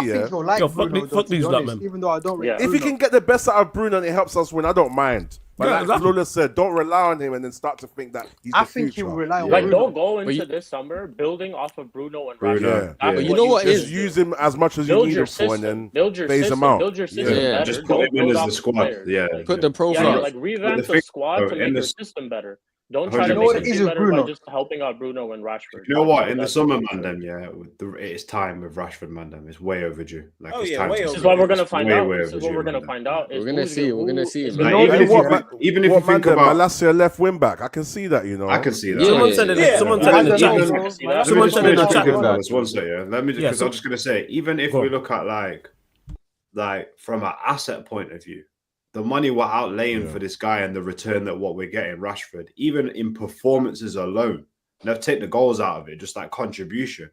fuck these lot, man. Even though I don't. If he can get the best out of Bruno and it helps us win, I don't mind. But like Lola said, don't rely on him and then start to think that he's the future. He will rely on Like, Bruno. don't go into this summer building off of Bruno and Rashford. But you know what just use him as much as you need him for, and then phase him out. Build your system better. Just put him in as the squad. Yeah, put the profile. Like revamp the squad to make your system better. Don't try to 100%. make it him is feel with better by Bruno? just helping out Bruno and Rashford. You know what? Honestly, In the that's summer, what I'm man, it's time with Rashford, man. It's way overdue. Like, Oh, it's yeah, time way to This is overdue. what we're it's gonna find way, out. way This is what overdue, we're man. gonna find out. We're gonna see. We're gonna see, is man. Like, know even they if what, you man? even if you What think ManDem? about, Malacia left wing back. I can see that. You know. I can see that. Yeah, Someone said in the, Yeah, someone I said in the don't chat. know, I bro. can see Man, that. that's Someone what said in the I'm chat. saying, man. fellas, one second. Yeah. Let me Yeah, because so- I'm just gonna say, even if Go we on. look at like from an asset point of view, the money we're outlaying for this guy and the return that what we're getting, Rashford, even in performances alone, now take the goals out of it, just like contribution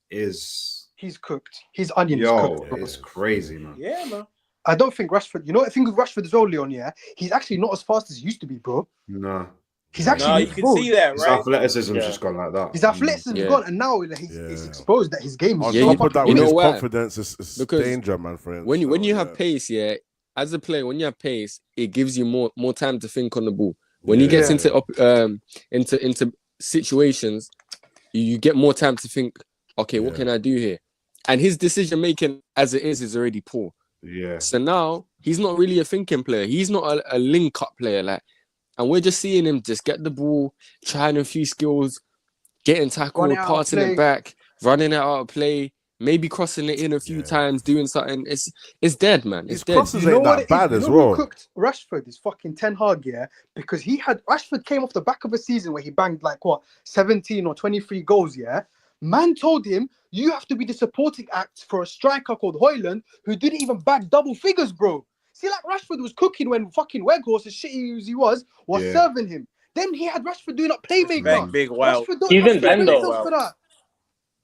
is He's cooked. His onion is cooked, bro. it's crazy, man. Yeah, man. I don't think Rashford. You know what I think with Rashford as well, Leon? Yeah, he's actually not as fast as he used to be, bro. No, He's No, actually, you can bro, see that, his right? athleticism's just gone like that. his athleticism is Yeah. gone, and now it's exposed that his game is On Yeah, so top you- of that, fucking you with know his why? confidence, it's Because danger, man, friends. when you have yeah. pace, yeah, as a player, when you have pace, it gives you more time to think on the ball. When he gets Yeah. into situations, you get more time to think. Okay, what Yeah. can I do here? And his decision making, as it is already poor. Yeah. So now he's not really a thinking player. He's not a link up player, like, and we're just seeing him just get the ball, trying a few skills, getting tackled, Running out of passing play. it back, running it out of play, maybe crossing it in a few times, doing something. It's dead, man. It's His dead. crosses You know ain't what that it is? bad You as know who well. cooked Rashford is fucking Ten Hag, yeah? Because Rashford came off the back of a season where he banged like what 17 or 23 goals, yeah? Man told him you have to be the supporting act for a striker called Hoyland who didn't even bag double figures, bro. See, like Rashford was cooking when fucking Weghorst, as shitty as he was Yeah. serving him. Then he had Rashford doing up playmaker. Big wow. Rashford don't Even have to then, pay though, himself for that.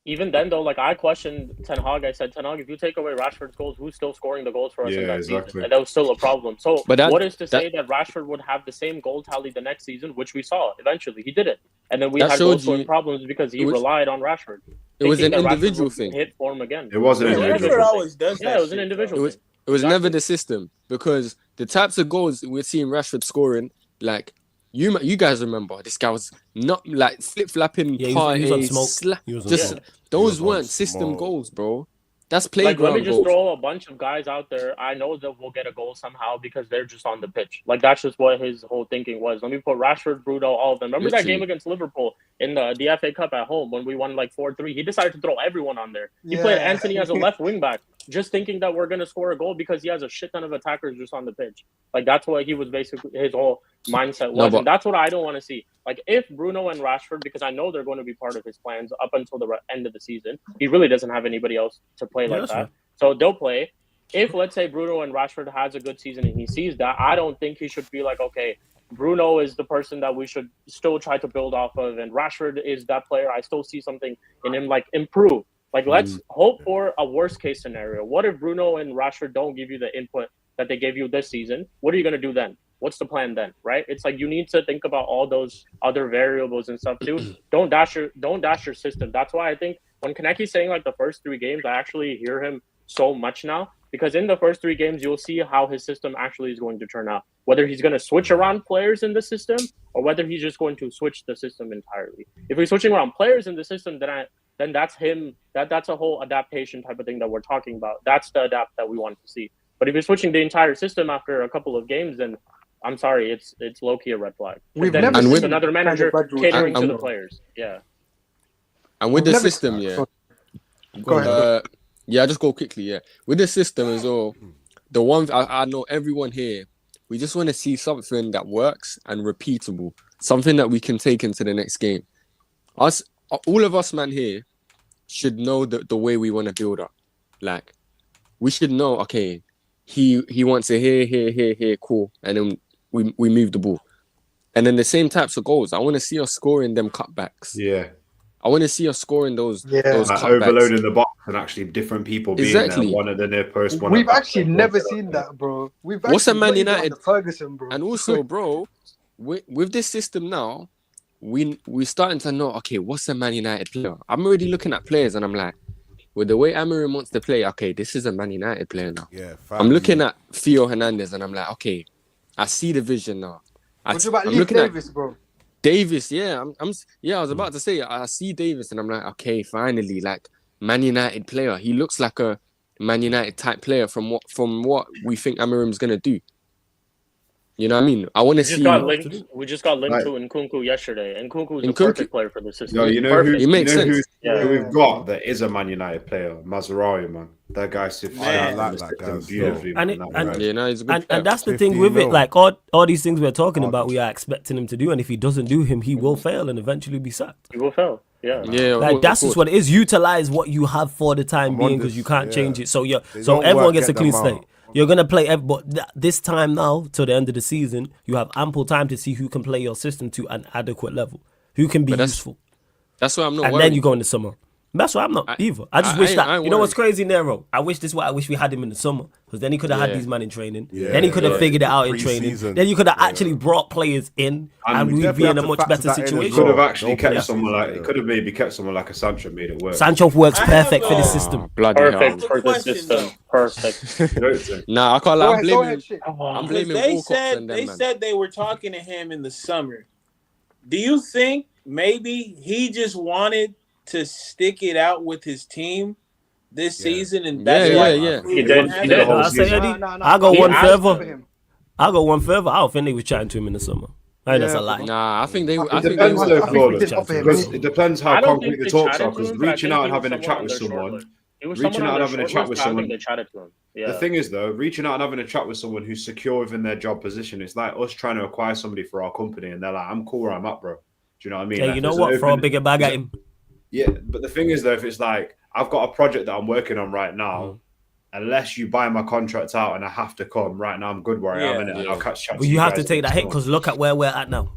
Even then, though, like I questioned Ten Hag. I said, Ten Hag, if you take away Rashford's goals, who's still scoring the goals for us in Yeah, that exactly. season? And that was still a problem. So, But that- what is to that- say that Rashford would have the same goal tally the next season, which we saw eventually? He didn't. And then we That had showed goal scoring you- problems because he it was- relied on Rashford. It was thinking an that Rashford individual would thing. hit form again. It was an Yeah, individual Rashford thing. always does that. Yeah, it was an shit, individual It was thing. it was Exactly. never the system, because the types of goals we're seeing Rashford scoring, like you guys remember, this guy was not like flip flapping, Yeah, he was on smoke. He was on just smoke. those was on weren't system smoke. goals, bro. That's Like, let me playground just goals. throw a bunch of guys out there. I know that we'll get a goal somehow because they're just on the pitch. Like, that's just what his whole thinking was. Let me put Rashford, Bruno, all of them. Remember that game Literally. against Liverpool in the FA Cup at home when we won like 4-3? He decided to throw everyone on there. He played Yeah. Anthony as a left wing back, just thinking that we're going to score a goal because he has a shit ton of attackers just on the pitch. Like, that's what he was basically, his whole mindset was. but- And that's what I don't want to see. Like, if Bruno and Rashford, because I know they're going to be part of his plans up until the end of the season, he really doesn't have anybody else to play like that's that. right. So they'll play. If, let's say, Bruno and Rashford has a good season and he sees that, I don't think he should be like, okay, Bruno is the person that we should still try to build off of, and Rashford is that player. I still see something in him, like, improve. Like, let's hope for a worst-case scenario. What if Bruno and Rashford don't give you the input that they gave you this season? What are you going to do then? What's the plan then, right? It's like you need to think about all those other variables and stuff too. Don't dash your system. That's why I think when Kaneki's saying like the first 3 games, I actually hear him so much now, because in the first 3 games, you'll see how his system actually is going to turn out. Whether he's going to switch around players in the system or whether he's just going to switch the system entirely. If he's switching around players in the system, then that's him. That's a whole adaptation type of thing that we're talking about. That's the adapt that we want to see. But if you're switching the entire system after a couple of games, then I'm sorry, it's low-key a red flag. We've Then never it's seen another kind of manager gradual catering change. to the players. Yeah. And with We've the never- system, yeah. Go ahead. Yeah, I'll just go quickly, yeah. With the system as well, the one I know everyone here, we just want to see something that works and repeatable, something that we can take into the next game. All of us, man, here should know the way we want to build up. Like, we should know, okay, he wants a here, cool, and then we move the ball. And then the same types of goals. I want to see us scoring them cutbacks. Yeah. I want to see us scoring those Like cutbacks. overloading the box and actually different people being Exactly. there, one at the near post, one We've at actually never seen that, bro. We've What's a actually Man not even United- under Ferguson, bro. And also, bro, with this system now, we're starting to know, okay, what's a Man United player? I'm already looking at players and I'm like, with the way Amorim wants to play, okay, this is a Man United player now. Yeah, I'm looking at Theo Hernandez and I'm like, okay, I see the vision now. What about I'm Lee looking at Davis, bro? Davis, yeah, I was about to say, I see Davis and I'm like, okay, finally, like Man United player. He looks like a Man United type player from what we think Amorim's gonna do. You know what I mean? I want to see. We just got linked to Nkunku yesterday. Nkunku is the Nkunku? perfect player for the system. No, you know who? It makes sense. Who we've got that is a Man United player, Mazraoui, man. That guy fits I like that guy. beautifully. And he's a good and that's the thing with it. mil. Like all these things we're talking about, we are expecting him to do, and if he doesn't do him, he will fail and eventually be sacked. He will fail. Yeah. Like that's just what it is. Utilize what you have for the time being because you can't change it. So so everyone gets a clean slate. You're gonna play, but this time now till the end of the season, you have ample time to see who can play your system to an adequate level, who can be useful. That's why I'm not. And worried. then you go in the summer. That's why I'm not either. I just wish that you know what's worried. crazy, Nero. I wish we had him in the summer because then he could have had these men in training. Yeah, then he could have figured it out in training. Pre-season. Then you could have actually brought players in, and we'd be in a much better situation. Could have actually kept someone like it could have maybe kept someone like a Sancho made it work. Sancho works perfect for this system. Perfect for the system. Perfect. Nah, I can't lie. I'm Go blaming. ahead, shit. I'm blaming They Walcott and them, they man. said they were talking to him in the summer. Do you think maybe he just wanted to stick it out with his team this season, and that's why He did. I'll go one further. I'll go one further. I don't think they was chatting to him in the summer. That's a lie. Nah, I think they. It depends though, Florida, I think because it depends how concrete the they talks chatted are. to Because him, but I reaching think out he and was having a chat someone with on their someone, shortlist. He was reaching someone out on and their having a chat shortlist, with but I think someone. they chatted to him. Yeah. The thing is, though, reaching out and having a chat with someone who's secure within their job position, it's like us trying to acquire somebody for our company, and they're like, "I'm cool where I'm at, bro." Do you know what I mean? Hey, Like, you know there's what? an Throw a open- bigger bag at him. Yeah, but the thing is, though, if it's like I've got a project that I'm working on right now, unless you buy my contract out and I have to come right now, I'm good where I am, and I'll catch chat. But you have to take that hit because look at where we're at now.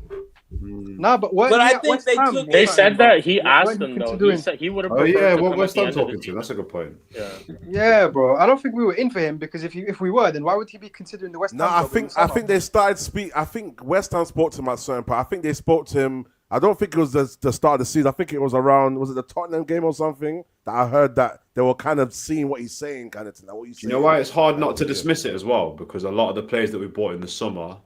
Nah, but I think they took. They said that he asked Weren't you them though. He considering- said he would have. Oh yeah, well, West Ham talking to him. That's a good point. Yeah. Yeah, bro. I don't think we were in for him because if we were, then why would he be considering the West Ham? No, job in the I summer? think they started speak. I think West Ham spoke to him at certain point. I think they spoke to him. I don't think it was the start of the season. I think it was around. Was it the Tottenham game or something? That I heard that they were kind of seeing what he's saying, kind of thing. Like what he's You know why it's hard not to dismiss it as well, because a lot of the players that we bought in the summer.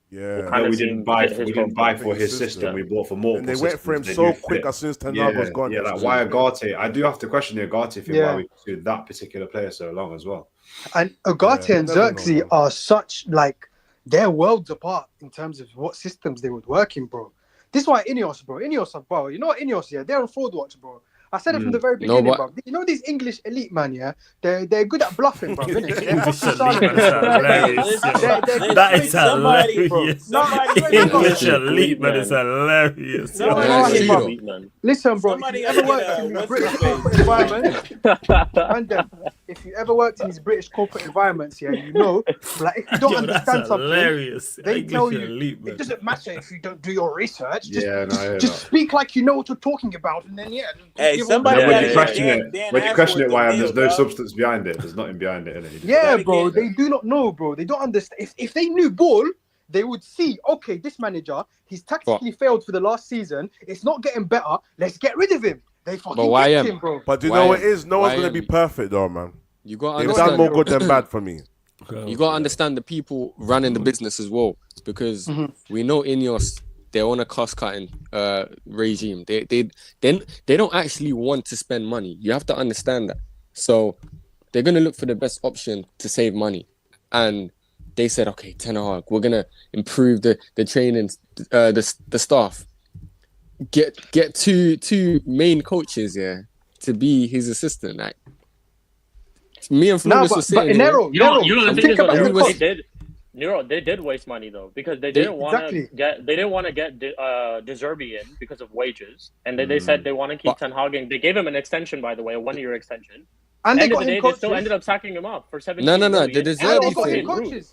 Yeah, we didn't buy for his system. We bought for more. And they went for him so quick as soon as Ten Hag was gone. Yeah, like why Agate? I do have to question the Agate thing. Why we pursued that particular player so long as well. And Agate and Xerxes are such they're worlds apart in terms of what systems they would work in, bro. This is why Ineos, bro. You know what Ineos? Yeah, they're on fraud watch, bro. I said it from the very beginning, bro. You know these English elite man, yeah? They're good at bluffing, bro. English elite That is hilarious. English elite man is hilarious. Listen, bro. If you ever worked in these British corporate environments, ManDem, if you ever worked in these British corporate environments, yeah, you know, like if you don't understand something, they tell you it doesn't matter if you don't do your research. Just speak like you know what you're talking about, and then when you question it, why there's no substance behind it. There's nothing behind it. Yeah, bro. They do not know, bro. They don't understand. If they knew ball, they would see. Okay, this manager, he's tactically failed for the last season. It's not getting better. Let's get rid of him. They fucking get him, bro. But do you know what it is? No one's gonna be perfect, though, man. You got. They've done more good than bad for me. You got to understand the people running the business as well, because we know Ineos, they're on a cost-cutting regime. They don't actually want to spend money. You have to understand that. So they're gonna look for the best option to save money. And they said, okay, Ten Hag, we're gonna improve the training, the staff. Get two main coaches, to be his assistant. Like me and Flores were saying, they did waste money though, because they didn't want to get De Zerbi in because of wages, and they said they want to keep Ten Hag. They gave him an extension, by the way, a 1-year extension. And they still ended up sacking him off for 17 No. million. The De Zerbi thing.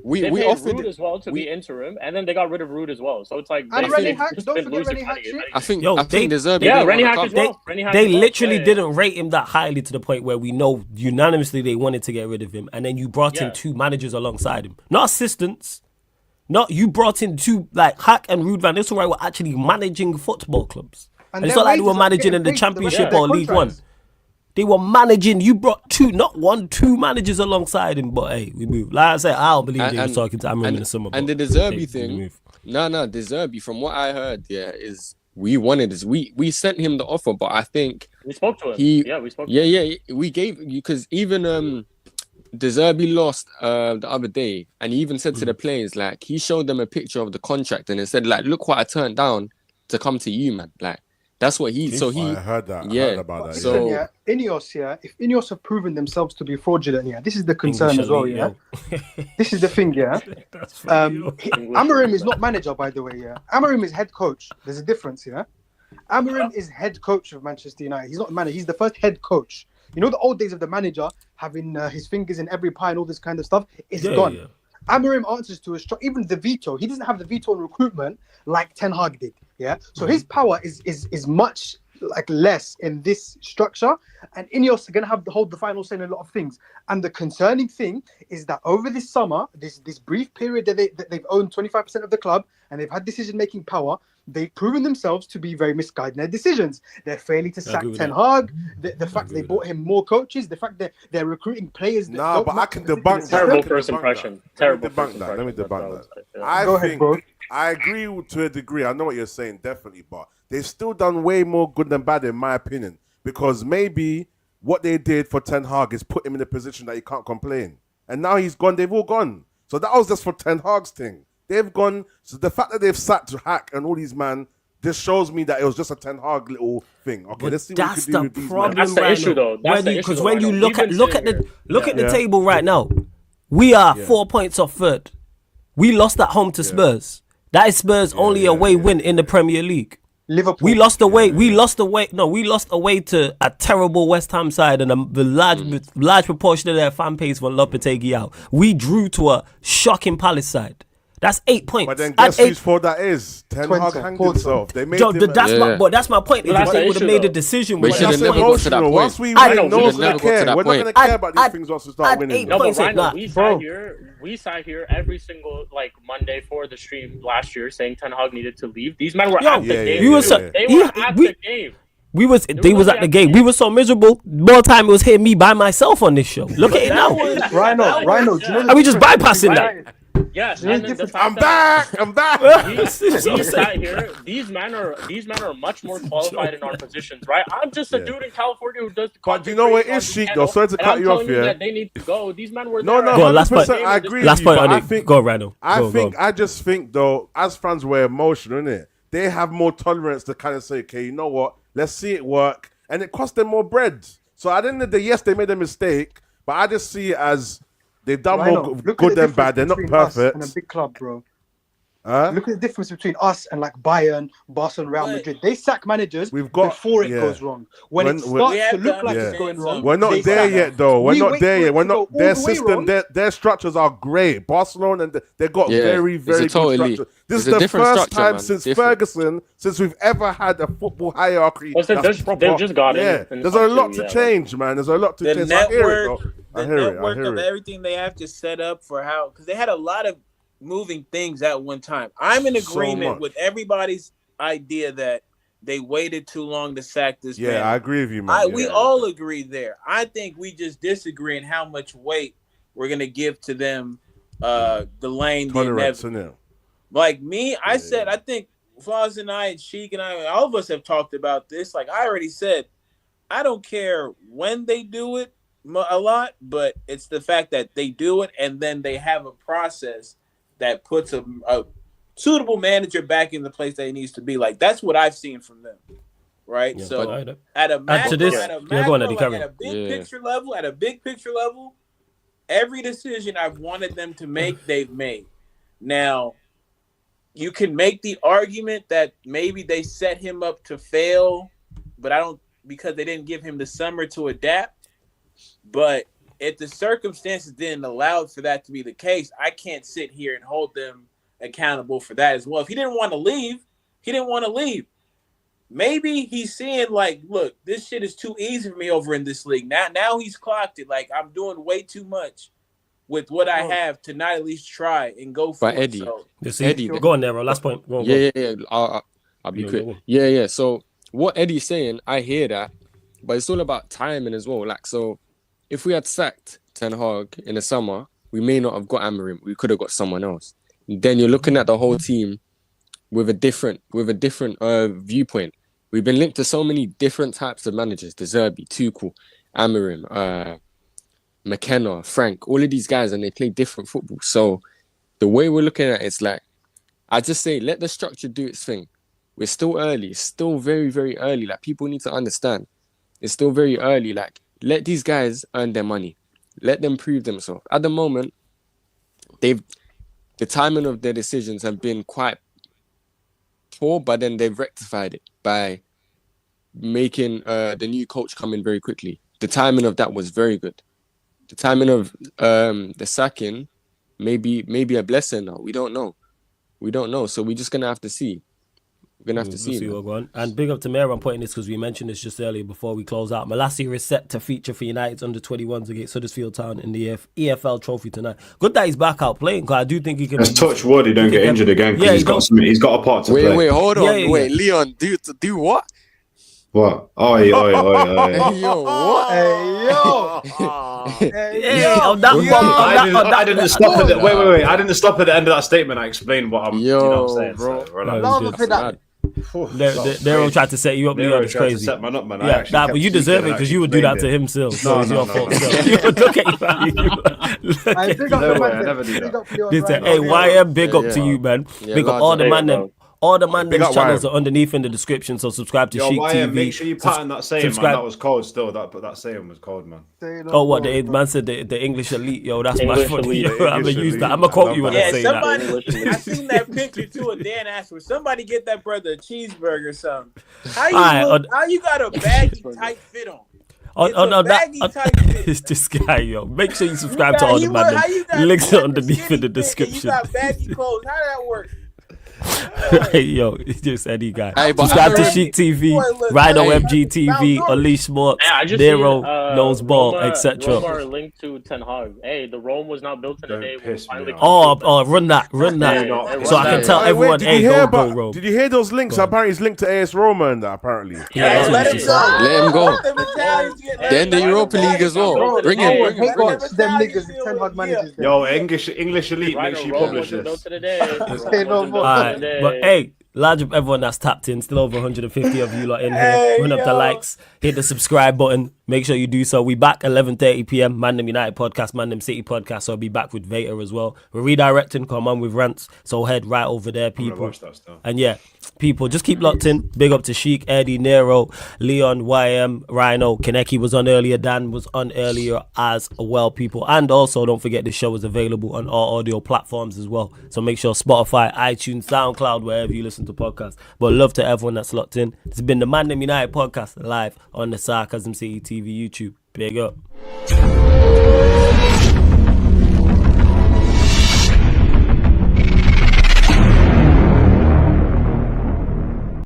We offered Rude as well to be interim, and then they got rid of Rude as well. So it's like and Rennie Hack, don't forget Rennie Hack. I think De Zerbi. Yeah, Rennie Hack as well. They literally didn't rate him that highly to the point where we know unanimously they wanted to get rid of him, and then you brought in two managers alongside him, not assistants. Not you brought in two like Hack and Ruud van Nistelrooy were actually managing football clubs, and it's not like they were managing in the Championship or League One. They were managing. You brought two managers alongside him. But hey, we moved. Like I said, I don't believe they were talking to Amorim in the summer. And the De Zerbi thing, De Zerbi, from what I heard, is we wanted this. We sent him the offer, but I think we spoke to him. We spoke. Yeah, we gave you, because even De Zerbi lost the other day, and he even said to the players, like, he showed them a picture of the contract and it said, like, look what I turned down to come to you, man. Like, that's what he. So he. I heard that. Yeah. I heard about that. Listen, So Ineos, if Ineos have proven themselves to be fraudulent, this is the concern as well, This is the thing, Amorim is not manager, by the way, Amorim is head coach. There's a difference, Amorim is head coach of Manchester United. He's not a manager. He's the first head coach. You know, the old days of the manager having his fingers in every pie and all this kind of stuff is gone. Yeah. Amorim answers to even the veto. He doesn't have the veto on recruitment like Ten Hag did. Yeah, so his power is much like less in this structure, and Ineos are going to hold the final say in a lot of things. And the concerning thing is that over this summer, this brief period that they've owned 25% of the club and they've had decision-making power, they've proven themselves to be very misguided in their decisions. They're failing to sack Ten Hag. The fact they bought him more coaches, the fact that they're recruiting players. No, but I can debunk that. Terrible first impression. Terrible first impression. Let me debunk that. Go ahead, bro. I agree to a degree. I know what you're saying, definitely, but they've still done way more good than bad, in my opinion, because maybe what they did for Ten Hag is put him in a position that he can't complain. And now he's gone. They've all gone. So that was just for Ten Hag's thing. They've gone. So the fact that they've sacked Hack and all these man just shows me that it was just a Ten Hag little thing. Okay, let's see what we can do with these men. That's the issue, though. Because when you look at the table right now, we are 4 points off third. We lost at home to Spurs. That is Spurs' only away win in the Premier League. Liverpool. We lost away. We lost away to a terrible West Ham side, and the large proportion of their fan base for Lopetegui out. We drew to a shocking Palace side. That's 8 points. But then guess whose fault that is? Ten Hag hanged himself. They made that's my point. If they would have made a decision, we should have never got to that point. Once we win, no one's gonna care. We're not gonna care about these things once we start winning. No, but Rhino, we sat here every single Monday for the stream last year saying Ten Hag needed to leave. These men were at the game. They were at the game. They was at the game. We were so miserable. More time it was hitting me by myself on this show. Look at it now. Rhino. Are we just bypassing that? Yes, and then the I'm back. We sat here. These men are much more qualified in our positions, right? I'm just a dude in California who does the. But you know what is chic though? Sorry to cut you off here. They need to go. These men were no. Last point. I agree. Last point on it. Go, Rhino. I just think though, as fans, we're emotional, innit? They have more tolerance to kind of say, okay, you know what? Let's see it work, and it cost them more bread. So at the end of the day, yes, they made a mistake, but I just see it as. They've done more good than bad. They're not perfect. And a big club, bro. Look at the difference between us and Bayern, Barcelona, Real Madrid. They sack managers before it goes wrong. When it starts to look like it's going wrong, we're not there yet, though. We're not there yet. We're not. Their system, their structures are great. Barcelona, and they got very, very good structure. This is the first time since Ferguson, since we've ever had a football hierarchy. They've just got it. There's a lot to change, man. There's a lot to change. The network of everything they have to set up for because they had a lot of moving things at one time. I'm in agreement with everybody's idea that they waited too long to sack this man. I agree with you, man. We all agree there. I think we just disagree in how much weight we're going to give to them delaying the inevitable. Like me, I said, I think Flawz and I and Sheik and I, all of us have talked about this. Like I already said, I don't care when they do it a lot, but it's the fact that they do it and then they have a process that puts a suitable manager back in the place that he needs to be. Like that's what I've seen from them, right? So at a big picture level, every decision I've wanted them to make, they've made. Now, you can make the argument that maybe they set him up to fail, but because they didn't give him the summer to adapt. But if the circumstances didn't allow for that to be the case, I can't sit here and hold them accountable for that as well. If he didn't want to leave, he didn't want to leave. Maybe he's seeing look, this shit is too easy for me over in this league. Now he's clocked it. Like I'm doing way too much with what I have to not at least try and go for it. Eddie, Eddie, go on there, bro. Last point. Go on, I'll be quick. Yeah. So what Eddie's saying, I hear that, but it's all about timing as well. So if we had sacked Ten Hag in the summer, we may not have got Amorim. We could have got someone else. Then you're looking at the whole team with a different viewpoint. We've been linked to so many different types of managers: De Zerbi, Tuchel, Amorim, McKenna, Frank, all of these guys, and they play different football. So the way we're looking at it's like, I just say, let the structure do its thing. We're still early. It's still very, very early. Like, people need to understand. It's still very early. Like, let these guys earn their money. Let them prove themselves. At the moment, the timing of their decisions have been quite poor, but then they've rectified it by making the new coach come in very quickly. The timing of that was very good. The timing of the sacking maybe a blessing now. We don't know. So we're just gonna have to see. We're gonna have to see. What's going on. And big up to Mayor on pointing this because we mentioned this just earlier before we close out. Malacia is set to feature for United's under-21s against Huddersfield Town in the EFL Trophy tonight. Good that he's back out playing because I do think he can. Let's touch wood. He don't get injured again because he's got a part to play. Wait, hold on. Wait, Leon, do what? What? Oi. Hey, yo, what? I didn't stop at the wait. I didn't stop at the end of that statement. I explained what I'm. You know what I'm saying, bro. So They're all trying to set you up, Leon. It's crazy. Set man up, man. Yeah, but you deserve it because you would do that to him still. So it's your fault. You would look at you. I never do that. Hey, YM, big up to you, man. Big up all the man. All the ManDem channels are underneath in the description, so subscribe to Chic TV. Make sure you pattern that saying, man. That was cold still. That saying was cold, man. What the man said, the English elite, yo, that's my funny. Yo, I'm gonna use that. I'm gonna quote you when I say that. I seen that picture too of Dan Ashford. Somebody get that brother a cheeseburger or something. How you got a baggy tight fit on? It's this guy, yo. Make sure you subscribe to all the ManDem. Links are underneath in the description. You got baggy clothes. How did that work? Hey, yo, it's just any guy. Subscribe to Chic TV, Rhino MG TV, Unleash Sports, Nero, Nose Ball, etc. Roma linked to Ten Hag. Hey, the Rome was not built in a day. Run that. So I can tell everyone, hey, go Rome. Did you hear those links? Apparently, it's linked to AS Roma and that, apparently. Yeah, let him go. Then the Europa League as well. Bring him. Them niggas, 10 Hag managers. Yo, English elite, make sure you publish this. But hey, large up everyone that's tapped in. Still over 150 of you lot in here. Run up the likes, hit the subscribe button. Make sure you do so. We back 11:30 p.m. ManDem United podcast, ManDem City podcast. So I'll be back with Vader as well. We're redirecting. Come on with rants. So head right over there, people. And yeah, people, just keep locked in. Big up to Chic, Eddie, Nero, Leon, YM, Rhino, Kaneki was on earlier. Dan was on earlier as well, people. And also, don't forget this show is available on all audio platforms as well. So make sure Spotify, iTunes, SoundCloud, wherever you listen to podcasts. But love to everyone that's locked in. It's been the ManDem United podcast live on the Sarcasm City TV YouTube. Big up.